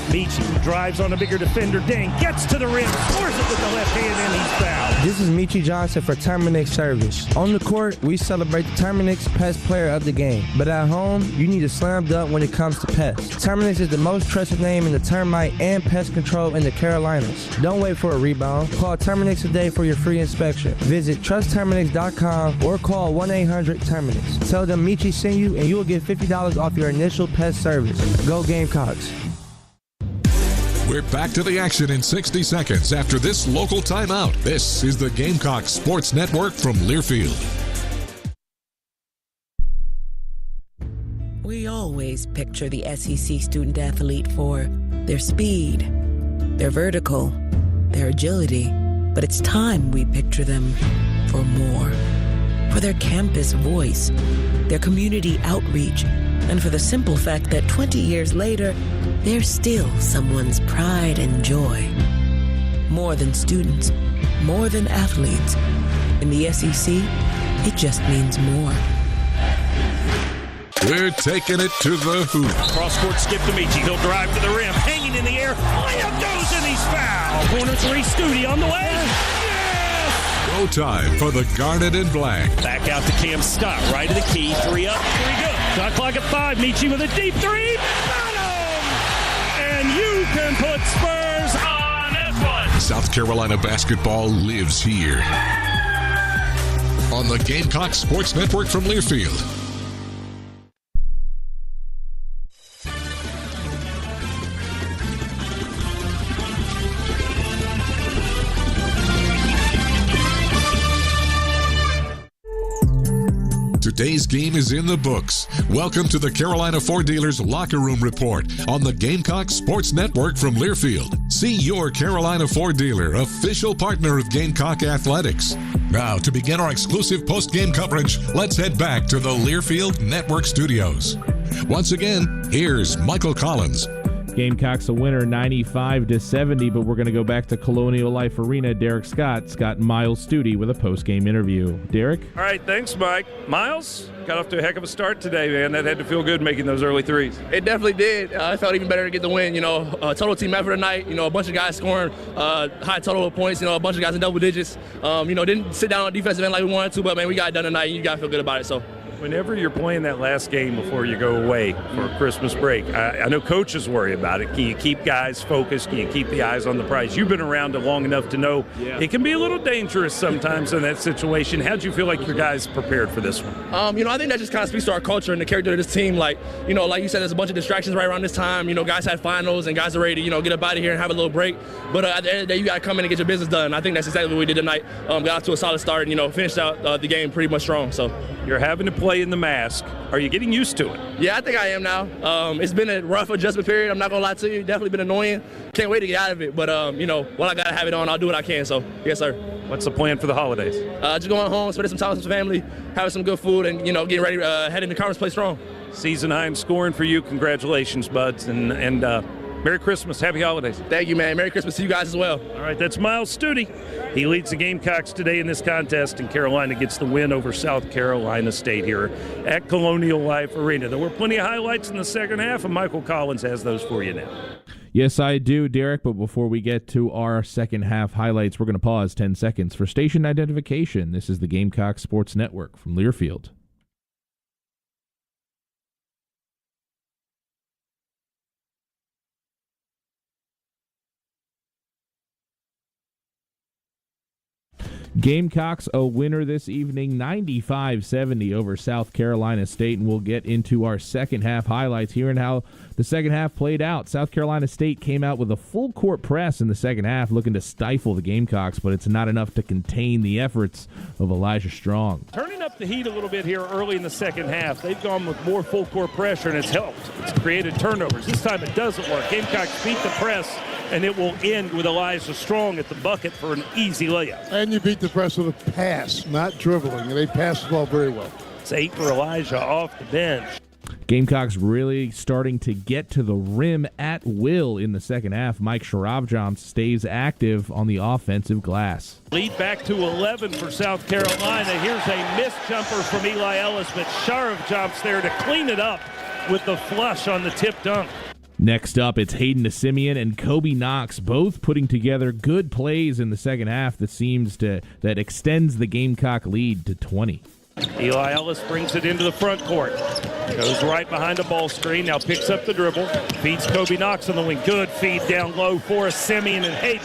Speaker 3: Michi drives on a bigger defender. Dang, gets to the rim, scores it with the left hand, and he's fouled.
Speaker 16: This is Michi Johnson for Terminix Service. On the court, we celebrate the Terminix Pest Player of the Game. But at home, you need a slam dunk when it comes to pests. Terminix is the most trusted name in the termite and pest control in the Carolinas. Don't wait for a rebound. Call Terminix today for your free inspection. Visit trustterminix.com or call 1-800-TERMINIX. Tell them Michi sent you and you will get $50 off your initial pest service. Go Gamecocks.
Speaker 1: We're back to the action in 60 seconds after this local timeout. This is the Gamecock Sports Network from Learfield.
Speaker 2: We always picture the SEC student athlete for their speed, their vertical, their agility. But it's time we picture them for more. For their campus voice, their community outreach, and for the simple fact that 20 years later, they're still someone's pride and joy. More than students, more than athletes. In the SEC, it just means more.
Speaker 1: We're taking it to the hoop.
Speaker 3: Cross-court skip to Michi. He'll drive to the rim, hanging in the air. Layup goes, and he's fouled. Corner three, Studi on the way.
Speaker 1: Go time for the Garnet and Black.
Speaker 12: Back out to Cam Scott, right of the key. 3 up, 3 good.
Speaker 3: Shot clock at 5. Michi with a deep three. Got him! And you can put Spurs on this one.
Speaker 1: South Carolina basketball lives here. On the Gamecock Sports Network from Learfield. Today's game is in the books. Welcome to the Carolina Ford Dealers Locker Room Report on the Gamecock Sports Network from Learfield. See your Carolina Ford dealer, official partner of Gamecock Athletics. Now, to begin our exclusive post-game coverage, let's head back to the Learfield Network studios. Once again, here's Michael Collins.
Speaker 18: Gamecocks a winner 95-70, but we're going to go back to Colonial Life Arena. Derek Scott and Miles Studi with a post-game interview. Derek?
Speaker 3: All right, thanks, Mike. Miles, got off to a heck of a start today, man. That had to feel good making those early threes.
Speaker 17: It definitely did. It felt even better to get the win. Total team effort tonight. A bunch of guys scoring high total of points. A bunch of guys in double digits. Didn't sit down on defensive end like we wanted to, but, man, we got it done tonight, and you got to feel good about it. So.
Speaker 3: Whenever you're playing that last game before you go away for Christmas break, I know coaches worry about it. Can you keep guys focused? Can you keep the eyes on the prize? You've been around it long enough to know it can be a little dangerous sometimes in that situation. How'd you feel like your guys prepared for this one?
Speaker 17: I think that just kind of speaks to our culture and the character of this team. Like you said, there's a bunch of distractions right around this time. Guys had finals and guys are ready to, get up out of here and have a little break. But at the end of the day, you got to come in and get your business done. I think that's exactly what we did tonight. Got off to a solid start and, finished out the game pretty much strong. So
Speaker 3: you're having to play in the mask. Are you getting used to it?
Speaker 17: Yeah, I think I am now. It's been a rough adjustment period. I'm not going to lie to you. Definitely been annoying. Can't wait to get out of it. But, while I got to have it on, I'll do what I can. So, yes, sir.
Speaker 3: What's the plan for the holidays?
Speaker 17: Just going home, spending some time with some family, having some good food, and, getting ready, heading to conference play strong.
Speaker 3: Season high in scoring for you. Congratulations, buds. And Merry Christmas. Happy holidays.
Speaker 17: Thank you, man. Merry Christmas to you guys as well.
Speaker 3: All right, that's Miles Stute. He leads the Gamecocks today in this contest, and Carolina gets the win over South Carolina State here at Colonial Life Arena. There were plenty of highlights in the second half, and Michael Collins has those for you now.
Speaker 18: Yes, I do, Derek, but before we get to our second half highlights, we're going to pause 10 seconds for station identification. This is the Gamecock Sports Network from Learfield. Gamecocks a winner this evening, 95-70 over South Carolina State, and we'll get into our second half highlights here and how the second half played out. South Carolina State came out with a full court press in the second half, looking to stifle the Gamecocks, but it's not enough to contain the efforts of Elijah Strong.
Speaker 3: Turning up the heat a little bit here early in the second half. They've gone with more full court pressure, and it's helped. It's created turnovers. This time it doesn't work. Gamecocks beat the press, and it will end with Elijah Strong at the bucket for an easy layup.
Speaker 5: And you beat the press with a pass, not dribbling, and they passed the ball very well.
Speaker 3: It's 8 for Elijah off the bench.
Speaker 18: Gamecocks really starting to get to the rim at will in the second half. Mike Sharabjam stays active on the offensive glass.
Speaker 3: Lead back to 11 for South Carolina. Here's a missed jumper from Eli Ellis, but Sharabjam's there to clean it up with the flush on the tip dunk.
Speaker 18: Next up, it's Hayden Nesimian and Kobe Knox, both putting together good plays in the second half that extends the Gamecock lead to 20.
Speaker 3: Eli Ellis brings it into the front court. Goes right behind a ball screen. Now picks up the dribble. Feeds Kobe Knox on the wing. Good feed down low for Simeon, and Hayden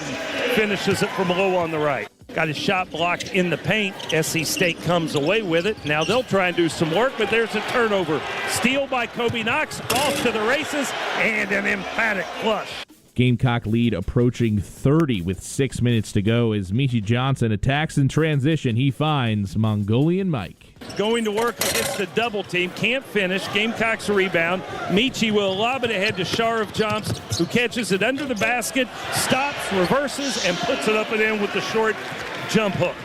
Speaker 3: finishes it from low on the right. Got his shot blocked in the paint. SC State comes away with it. Now they'll try and do some work, but there's a turnover. Steal by Kobe Knox. Off to the races, and an emphatic flush.
Speaker 18: Gamecock lead approaching 30 with 6 minutes to go as Michi Johnson attacks in transition. He finds Mongolian Mike.
Speaker 3: Going to work against the double team. Can't finish. Gamecocks a rebound. Michi will lob it ahead to Sharif Johnson, who catches it under the basket, stops, reverses, and puts it up and in with the short jump hook.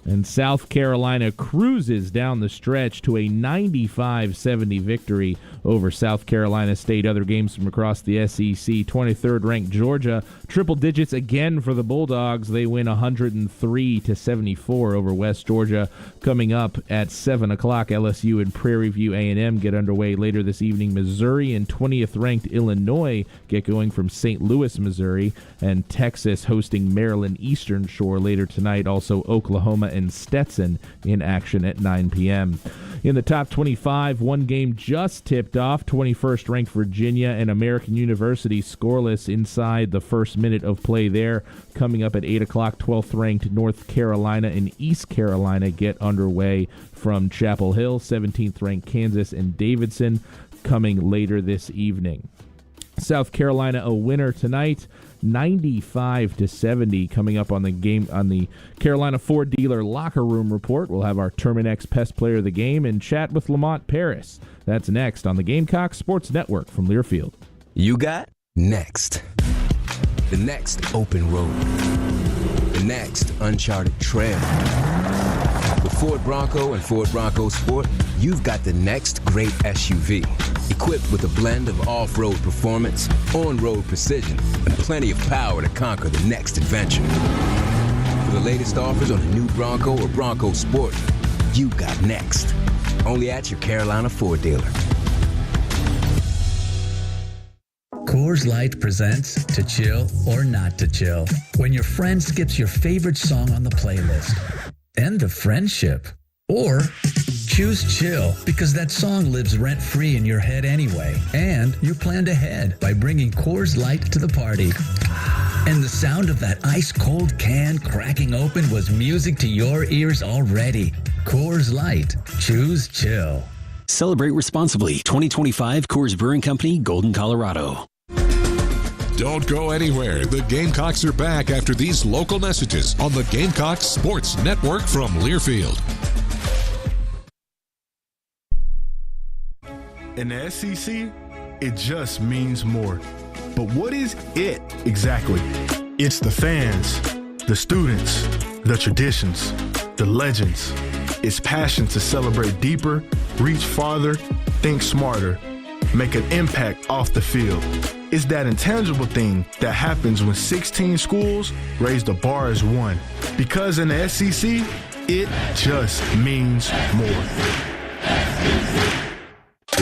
Speaker 18: And South Carolina cruises down the stretch to a 95-70 victory over South Carolina State. Other games from across the SEC, 23rd ranked Georgia, triple digits again for the Bulldogs. They win 103-74 over West Georgia. Coming up at 7 o'clock, LSU and Prairie View A&M get underway later this evening. Missouri and 20th ranked Illinois get going from St. Louis, Missouri, and Texas hosting Maryland Eastern Shore later tonight. Also Oklahoma and Stetson in action at 9 p.m. In the top 25, one game just tipped off. 21st ranked Virginia and American University scoreless inside the first minute of play there. Coming up at 8 o'clock, 12th ranked North Carolina and East Carolina get underway from Chapel Hill. 17th ranked Kansas and Davidson coming later this evening. South Carolina a winner tonight, 95-70. Coming up on the game on the Carolina Ford Dealer Locker Room Report, we'll have our Terminex Pest Player of the Game and chat with Lamont Paris. That's next on the Gamecock Sports Network from Learfield.
Speaker 19: You got next. The next open road. The next uncharted trail. With Ford Bronco and Ford Bronco Sport, you've got the next great SUV. Equipped with a blend of off-road performance, on-road precision, and plenty of power to conquer the next adventure. For the latest offers on a new Bronco or Bronco Sport, you got next. Only at your Carolina Ford dealer.
Speaker 7: Coors Light presents To Chill or Not to Chill. When your friend skips your favorite song on the playlist. End of friendship. Or Choose chill because that song lives rent-free in your head anyway. And you planned ahead by bringing Coors Light to the party. And the sound of that ice-cold can cracking open was music to your ears already. Coors Light. Choose chill.
Speaker 22: Celebrate responsibly. 2025 Coors Brewing Company, Golden, Colorado.
Speaker 1: Don't go anywhere. The Gamecocks are back after these local messages on the Gamecocks Sports Network from Learfield.
Speaker 15: In the SEC, it just means more. But what is it exactly? It's the fans, the students, the traditions, the legends. It's passion to celebrate deeper, reach farther, think smarter, make an impact off the field. It's that intangible thing that happens when 16 schools raise the bar as one. Because in the SEC, it just means more.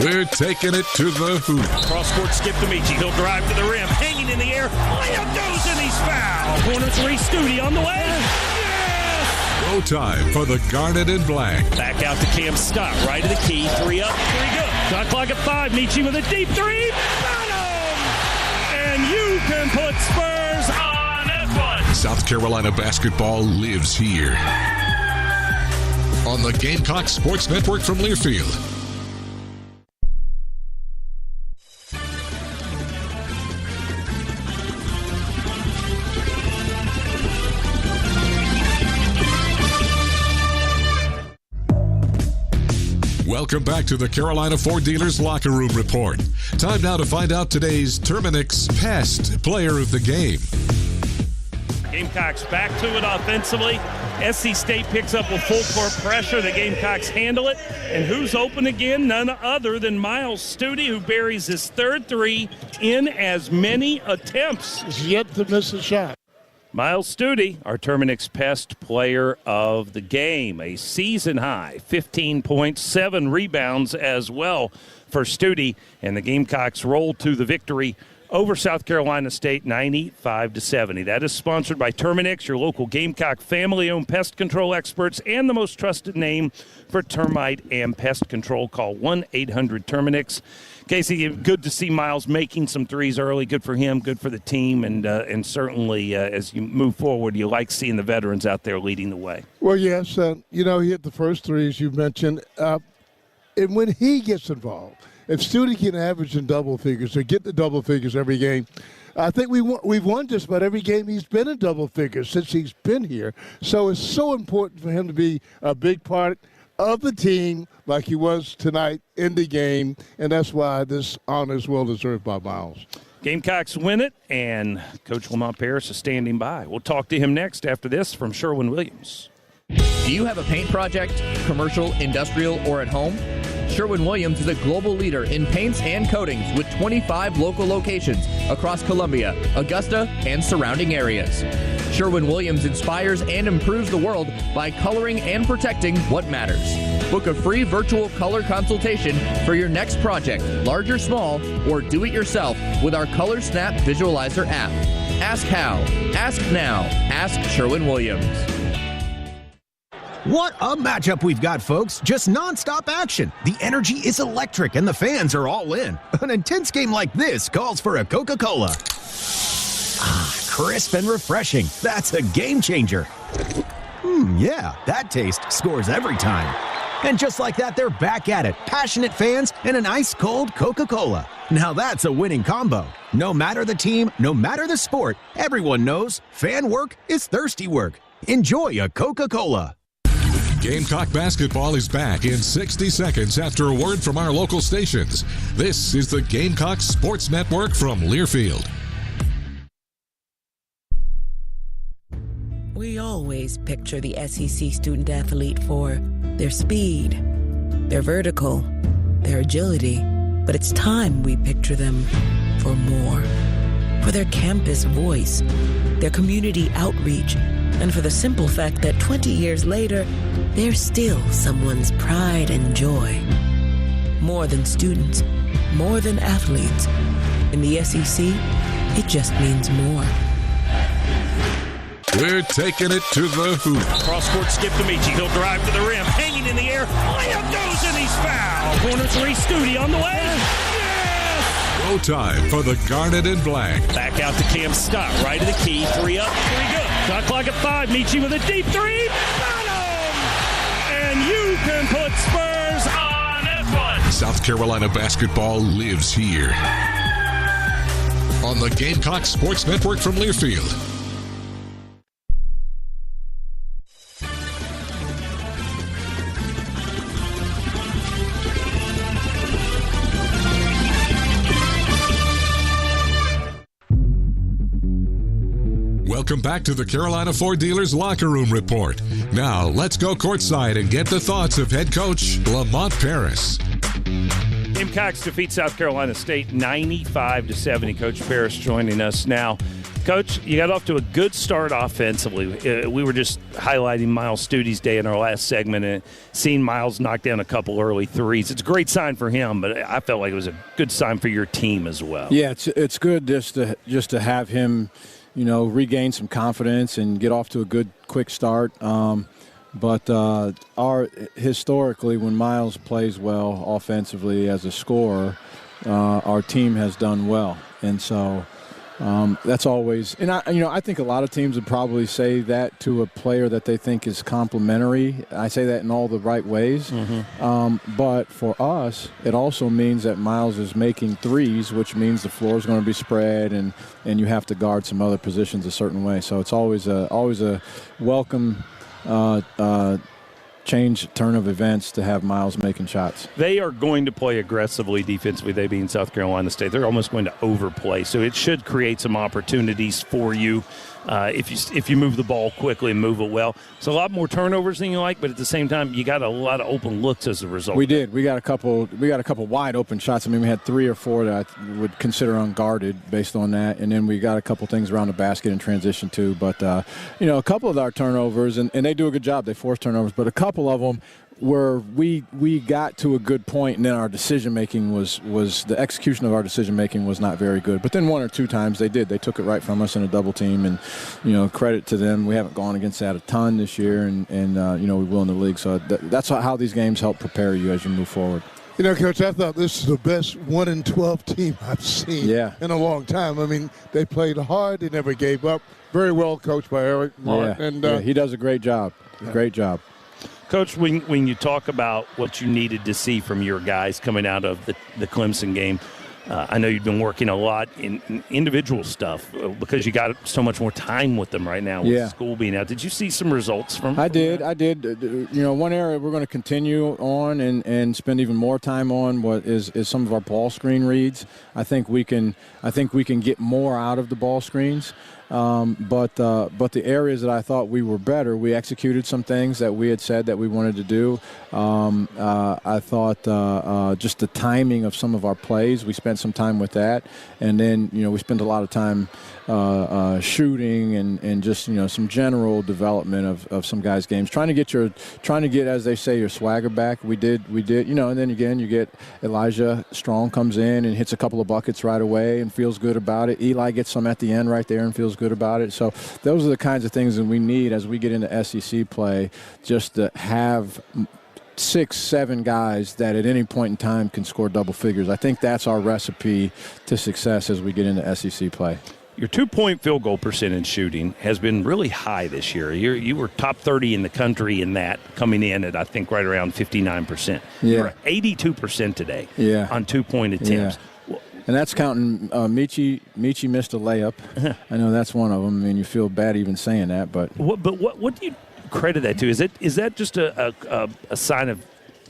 Speaker 1: We're taking it to the hoop.
Speaker 3: Cross-court skip to Michi. He'll drive to the rim. Hanging in the air. Layup goes and he's fouled. Corner three, Studi on the way. Yes!
Speaker 1: Go time for the Garnet and Black.
Speaker 3: Back out to Cam Scott. Right of the key. 3 up, 3 good. Shot clock at 5. Michi with a deep 3. Got him! And you can put Spurs on F1.
Speaker 1: South Carolina basketball lives here. On the Gamecocks Sports Network from Learfield. Welcome back to the Carolina Ford Dealers Locker Room Report. Time now to find out today's Terminix Pest Player of the Game.
Speaker 3: Gamecocks back to it offensively. SC State picks up with full court pressure. The Gamecocks handle it. And who's open again? None other than Miles Studi, who buries his third 3 in as many attempts.
Speaker 5: He's yet to miss a shot.
Speaker 3: Miles Studi, our Terminix Pest Player of the Game. A season-high 15.7 rebounds as well for Studi. And the Gamecocks roll to the victory over South Carolina State 95-70. That is sponsored by Terminix, your local Gamecock family-owned pest control experts and the most trusted name for termite and pest control. Call 1-800-TERMINIX. Casey, good to see Miles making some threes early. Good for him, good for the team, and certainly as you move forward, you like seeing the veterans out there leading the way.
Speaker 5: Well, yes, he hit the first 3, as you mentioned. And when he gets involved, if Studi can average in double figures or get the double figures every game, I think we've won just about every game he's been in double figures since he's been here. So it's so important for him to be a big part of the team like he was tonight in the game, and that's why this honor is well deserved by Miles.
Speaker 3: Gamecocks win it, and Coach Lamont Paris is standing by. We'll talk to him next after this from Sherwin-Williams.
Speaker 20: Do you have a paint project, commercial, industrial, or at home? Sherwin-Williams is a global leader in paints and coatings with 25 local locations across Columbia, Augusta, and surrounding areas. Sherwin-Williams inspires and improves the world by coloring and protecting what matters. Book a free virtual color consultation for your next project, large or small, or do it yourself with our Color Snap Visualizer app. Ask how. Ask now. Ask Sherwin-Williams.
Speaker 8: What a matchup we've got, folks. Just nonstop action. The energy is electric and the fans are all in. An intense game like this calls for a Coca-Cola. Crisp and refreshing. That's a game changer. Yeah, that taste scores every time. And just like that, they're back at it. Passionate fans and an ice-cold Coca-Cola. Now that's a winning combo. No matter the team, no matter the sport, everyone knows fan work is thirsty work. Enjoy a Coca-Cola.
Speaker 1: Gamecock basketball is back in 60 seconds after a word from our local stations. This is the Gamecock Sports Network from Learfield.
Speaker 2: We always picture the SEC student athlete for their speed, their vertical, their agility. But it's time we picture them for more. For their campus voice, their community outreach, and for the simple fact that 20 years later, they're still someone's pride and joy. More than students, more than athletes. In the SEC, it just means more.
Speaker 1: We're taking it to the hoop.
Speaker 3: Cross-court skip to Michi. He'll drive to the rim. Hanging in the air. Layup goes and he's fouled. Corner three, Studi on the way.
Speaker 1: No time for the Garnet and Black.
Speaker 3: Back out to Cam Scott, right of the key. 3 up, 3 good. Shot clock at 5. Michi with a deep 3. Bottom! And you can put Spurs on F1.
Speaker 1: South Carolina basketball lives here. On the Gamecocks Sports Network from Learfield. Welcome back to the Carolina Ford Dealers Locker Room Report. Now, let's go courtside and get the thoughts of head coach Lamont Paris.
Speaker 3: Gamecocks defeat South Carolina State 95-70. Coach Paris joining us now. Coach, you got off to a good start offensively. We were just highlighting Miles Studi's day in our last segment and seeing Miles knock down a couple early threes. It's a great sign for him, but I felt like it was a good sign for your team as well.
Speaker 9: Yeah, it's good just to have him, regain some confidence and get off to a good, quick start. But historically, when Miles plays well offensively as a scorer, our team has done well, and so that's always. And I think a lot of teams would probably say that to a player that they think is complimentary. I say that in all the right ways. Mm-hmm. But for us, it also means that Miles is making threes, which means the floor is going to be spread, and you have to guard some other positions a certain way. So it's always a welcome. Turn of events to have Miles making shots.
Speaker 3: They are going to play aggressively defensively, they being South Carolina State. They're almost going to overplay, so it should create some opportunities for you if you move the ball quickly and move it well. It's a lot more turnovers than you like, but at the same time, you got a lot of open looks as a result.
Speaker 9: We did. We got a couple wide open shots. I mean, we had 3 or 4 that I would consider unguarded based on that, and then we got a couple things around the basket in transition too. But a couple of our turnovers, and they do a good job. They force turnovers, but a couple of them where we got to a good point, and then our decision-making was the execution of our decision-making was not very good. But then 1 or 2 times they did. They took it right from us in a double team, and, credit to them. We haven't gone against that a ton this year, and we will in the league. So that's how these games help prepare you as you move forward.
Speaker 5: Coach, I thought this is the best 1-12 team I've seen in a long time. I mean, they played hard. They never gave up. Very well coached by Eric Martin.
Speaker 9: And he does a great job. Great job.
Speaker 3: Coach, when you talk about what you needed to see from your guys coming out of the Clemson game, I know you've been working a lot in individual stuff because you got so much more time with them right now with school being out. Did you see some results from
Speaker 9: I did. One area we're going to continue on and spend even more time on is some of our ball screen reads. I think we can get more out of the ball screens. But the areas that I thought we were better, we executed some things that we had said that we wanted to do. I thought just the timing of some of our plays, we spent some time with that. And then, we spent a lot of time shooting and just, some general development of some guys' games. Trying to get, as they say, your swagger back. We did, and then again, you get Elijah Strong comes in and hits a couple of buckets right away and feels good about it. Eli gets some at the end right there and feels good about it. So those are the kinds of things that we need as we get into SEC play, just to have 6-7 guys that at any point in time can score double figures. I think that's our recipe to success as we get into SEC play.
Speaker 3: Your 2-point field goal percentage shooting has been really high this year. You were top 30 in the country in that, coming in at, I think, right around 59%.
Speaker 9: Yeah.
Speaker 3: You're at 82% today on 2-point attempts.
Speaker 9: Yeah. And that's counting Michi missed a layup. I know that's one of them. I mean, you feel bad even saying that, but
Speaker 3: what do you credit that to? Is that just a sign of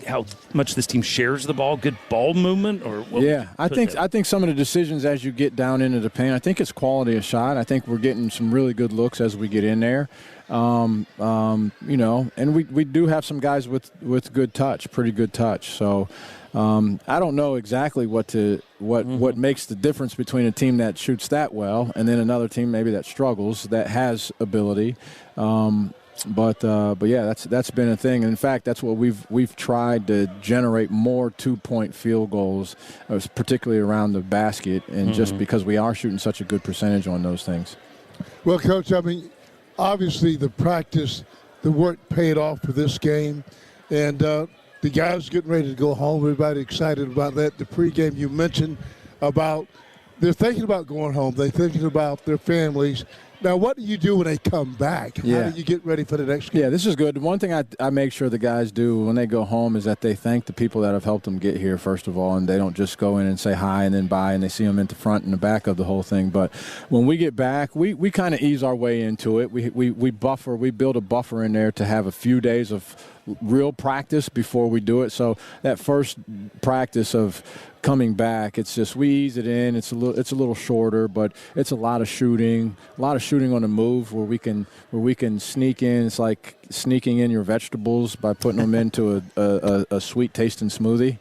Speaker 3: how much this team shares the ball, good ball movement, or what?
Speaker 9: Yeah, I think some of the decisions as you get down into the paint, I think it's quality of shot. I think we're getting some really good looks as we get in there. And we do have some guys with good touch, pretty good touch. So I don't know exactly what makes the difference between a team that shoots that well and then another team maybe that struggles, that has ability. But yeah, that's been a thing. And in fact, that's what we've tried to generate more 2-point field goals, particularly around the basket, and just because we are shooting such a good percentage on those things.
Speaker 5: Well, Coach, I mean, obviously the practice, the work paid off for this game. And the guys getting ready to go home. Everybody excited about that. The pregame you mentioned about they're thinking about going home. They're thinking about their families. Now, what do you do when they come back? How do you get ready for the next game?
Speaker 9: Yeah, this is good. One thing I make sure the guys do when they go home is that they thank the people that have helped them get here, first of all, and they don't just go in and say hi and then bye, and they see them at the front and the back of the whole thing. But when we get back, we kind of ease our way into it. We buffer. We build a buffer in there to have a few days of real practice before we do it. So that first practice of coming back, it's just we ease it in. It's a little shorter, but it's a lot of shooting on the move where we can sneak in. It's like sneaking in your vegetables by putting them into a sweet tasting smoothie.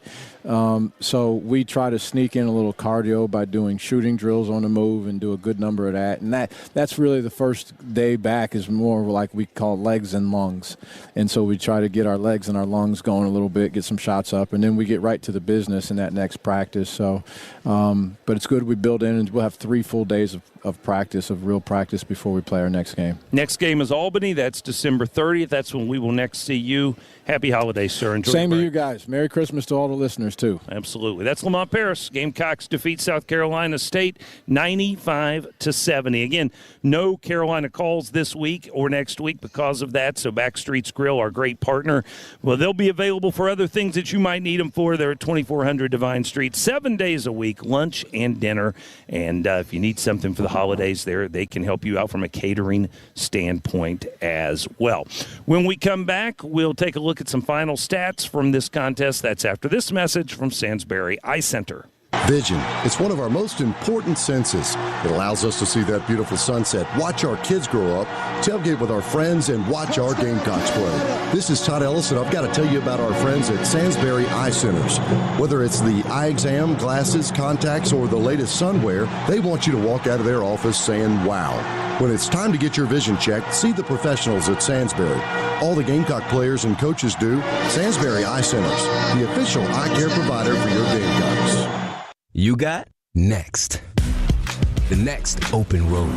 Speaker 9: So we try to sneak in a little cardio by doing shooting drills on the move and do a good number of that. And that's really the first day back is more like we call legs and lungs. And so we try to get our legs and our lungs going a little bit, get some shots up, and then we get right to the business in that next practice. So, but it's good we build in, and we'll have 3 full days of practice, of real practice before we play our next game.
Speaker 3: Next game is Albany. That's December 30th. That's when we will next see you. Happy holidays, sir. Enjoy.
Speaker 9: Same to you guys. Merry Christmas to all the listeners, too.
Speaker 3: Absolutely. That's Lamont Paris. Gamecocks defeat South Carolina State 95-70. Again, no Carolina calls this week or next week because of that. So Backstreet's Grill, our great partner, well, they'll be available for other things that you might need them for. They're at 2400 Divine Street, 7 days a week, lunch and dinner. And if you need something for the holidays there, they can help you out from a catering standpoint as well. When we come back, we'll take a look at some final stats from this contest. That's after this message from Sansbury Eye Center.
Speaker 6: Vision. It's one of our most important senses. It allows us to see that beautiful sunset, watch our kids grow up, tailgate with our friends, and watch our Gamecocks play. This is Todd Ellis, and I've got to tell you about our friends at Sansbury Eye Centers. Whether it's the eye exam, glasses, contacts, or the latest sunwear, they want you to walk out of their office saying, wow. When it's time to get your vision checked, see the professionals at Sansbury. All the Gamecock players and coaches do. Sansbury Eye Centers, the official eye care provider for your Gamecocks.
Speaker 19: You got next. The next open road.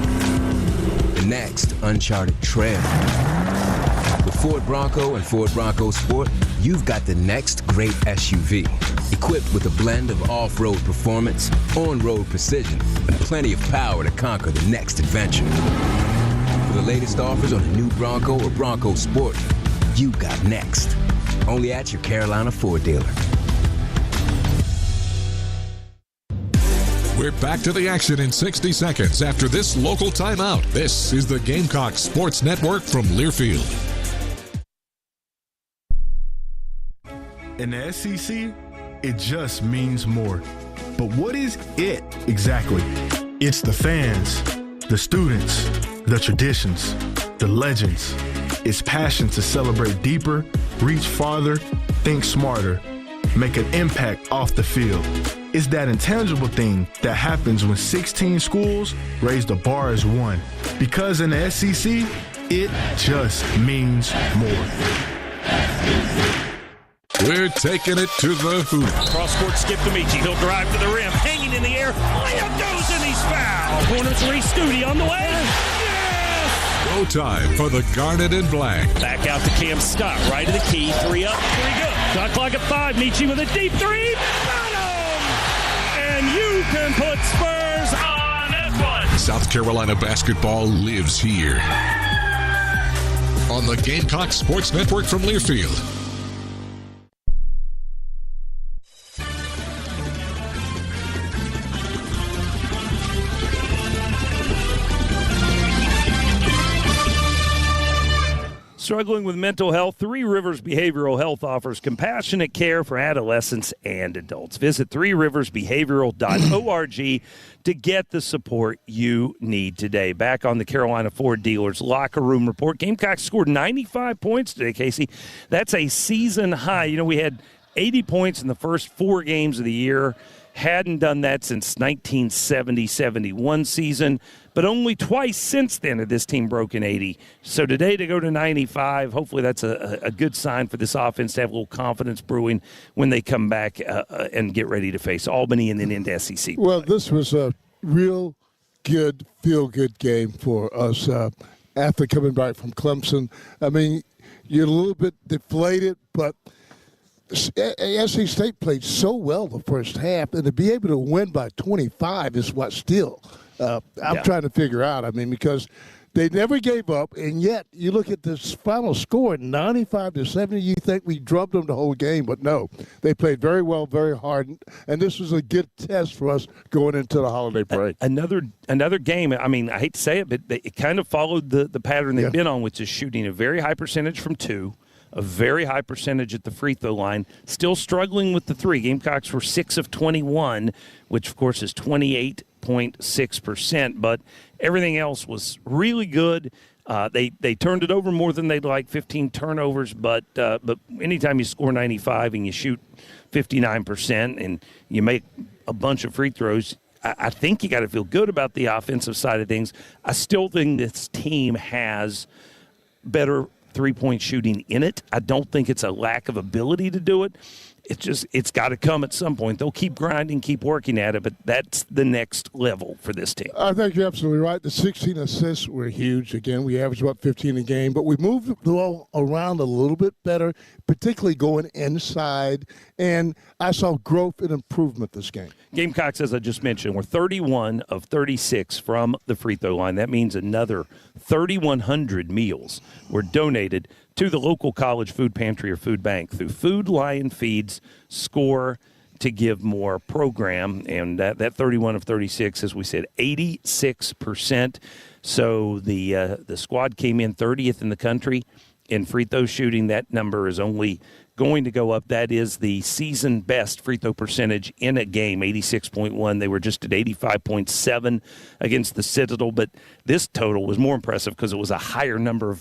Speaker 19: The next uncharted trail. With Ford Bronco and Ford Bronco Sport, you've got the next great SUV. Equipped with a blend of off-road performance, on-road precision, and plenty of power to conquer the next adventure. For the latest offers on a new Bronco or Bronco Sport, you got next. Only at your Carolina Ford dealer.
Speaker 1: We're back to the action in 60 seconds after this local timeout. This is the Gamecock Sports Network from Learfield.
Speaker 15: In the SEC, it just means more. But what is it exactly? It's the fans, the students, the traditions, the legends. It's passion to celebrate deeper, reach farther, think smarter, make an impact off the field. It's that intangible thing that happens when 16 schools raise the bar as one. Because in the SEC, it just means more.
Speaker 1: We're taking it to the hoop.
Speaker 3: Cross-court skip to Michi. He'll drive to the rim. Hanging in the air. Layup goes and he's fouled. Corner three, Studi on the way. Yes!
Speaker 1: Go time for the Garnet and Black.
Speaker 3: Back out to Cam Scott. Right of the key. 3 up, 3 good. Shot clock at 5. Michi with a deep 3. And you can put Spurs on that one.
Speaker 1: South Carolina basketball lives here. On the Gamecock Sports Network from Learfield.
Speaker 3: Struggling with mental health, Three Rivers Behavioral Health offers compassionate care for adolescents and adults. Visit threeriversbehavioral.org to get the support you need today. Back on the Carolina Ford Dealers Locker Room Report, Gamecocks scored 95 points today, Casey. That's a season high. You know, we had 80 points in the first 4 games of the year. Hadn't done that since 1970-71 season, but only twice since then had this team broken 80. So today to go to 95, hopefully that's a good sign for this offense to have a little confidence brewing when they come back and get ready to face Albany and then into SEC play.
Speaker 5: Well, this was a real good, feel-good game for us after coming back from Clemson. I mean, you're a little bit deflated, but SC State played so well the first half, and to be able to win by 25 is what still I'm trying to figure out. I mean, because they never gave up, and yet you look at this final score, 95-70. You think we drubbed them the whole game, but no. They played very well, very hard, and this was a good test for us going into the holiday break.
Speaker 3: Another game, I mean, I hate to say it, but it kind of followed the pattern they've been on, which is shooting a very high percentage from two, a very high percentage at the free throw line, still struggling with the three. Gamecocks were 6 of 21, which, of course, is 28.6%, but everything else was really good. They turned it over more than they'd like, 15 turnovers, but anytime you score 95 and you shoot 59% and you make a bunch of free throws, I think you got to feel good about the offensive side of things. I still think this team has better three-point shooting in it. I don't think it's a lack of ability to do it. It's got to come at some point. They'll keep grinding, keep working at it, but that's the next level for this team.
Speaker 5: I think you're absolutely right. The 16 assists were huge. Again, we averaged about 15 a game, but we moved the ball around a little bit better, particularly going inside, and I saw growth and improvement this game.
Speaker 3: Gamecocks, as I just mentioned, were 31 of 36 from the free throw line. That means another 3,100 meals were donated to the local college food pantry or food bank through Food Lion Feeds Score to Give More program. And that 31 of 36, as we said, 86%. So the squad came in 30th in the country in free throw shooting. That number is only going to go up. That is the season best free throw percentage in a game, 86.1. They were just at 85.7 against the Citadel, but this total was more impressive because it was a higher number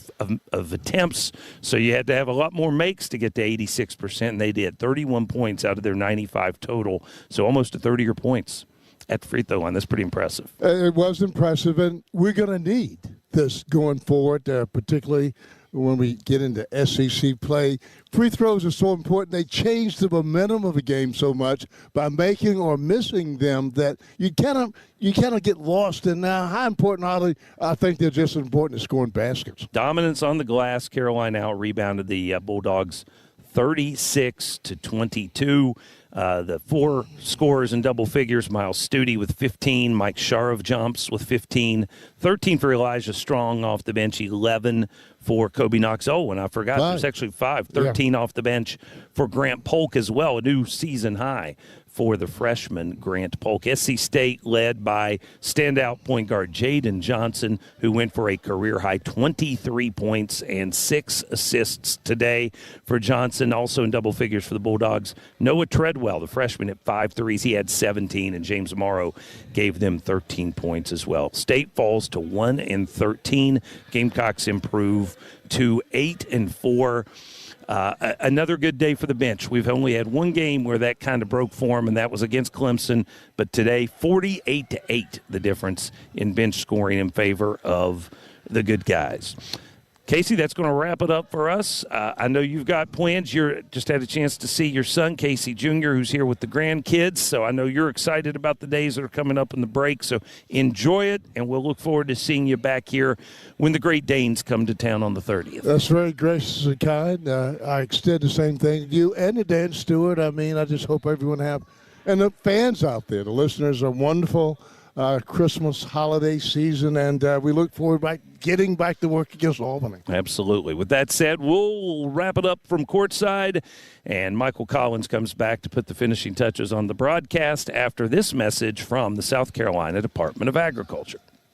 Speaker 3: of attempts, so you had to have a lot more makes to get to 86%, and they did. 31 points out of their 95 total, so almost a third of your points at the free throw line. That's pretty impressive.
Speaker 5: It was impressive, and we're going to need this going forward, particularly when we get into SEC play. Free throws are so important. They change the momentum of a game so much by making or missing them that you cannot get lost in now. How important are they? I think they're just as important as scoring baskets.
Speaker 3: Dominance on the glass. Carolina out-rebounded the Bulldogs 36-22. The four scorers in double figures, Miles Studi with 15, Mike Sharov jumps with 15, 13 for Elijah Strong off the bench, 11 for Kobe Knox. Oh, and I forgot, there's actually 13 off the bench for Grant Polk as well, a new season high for the freshman Grant Polk. SC State led by standout point guard Jaden Johnson, who went for a career-high 23 points and 6 assists today for Johnson. Also in double figures for the Bulldogs, Noah Treadwell, the freshman, at 5 threes. He had 17, and James Morrow gave them 13 points as well. State falls to 1-13. Gamecocks improve to 8-4. Another good day for the bench. We've only had one game where that kind of broke form, and that was against Clemson. But today, 48-8, the difference in bench scoring in favor of the good guys. Casey, that's going to wrap it up for us. I know you've got plans. You just had a chance to see your son, Casey Jr., who's here with the grandkids. So I know you're excited about the days that are coming up in the break. So enjoy it, and we'll look forward to seeing you back here when the Great Danes come to town on the 30th.
Speaker 5: That's very gracious and kind. I extend the same thing to you and to Dan Stewart. I mean, I just hope everyone have, and the fans out there, the listeners, are wonderful. Christmas holiday season, and we look forward to getting back to work against Albany.
Speaker 3: Absolutely. With that said, we'll wrap it up from courtside, and Michael Collins comes back to put the finishing touches on the broadcast after this message from the South Carolina Department of Agriculture.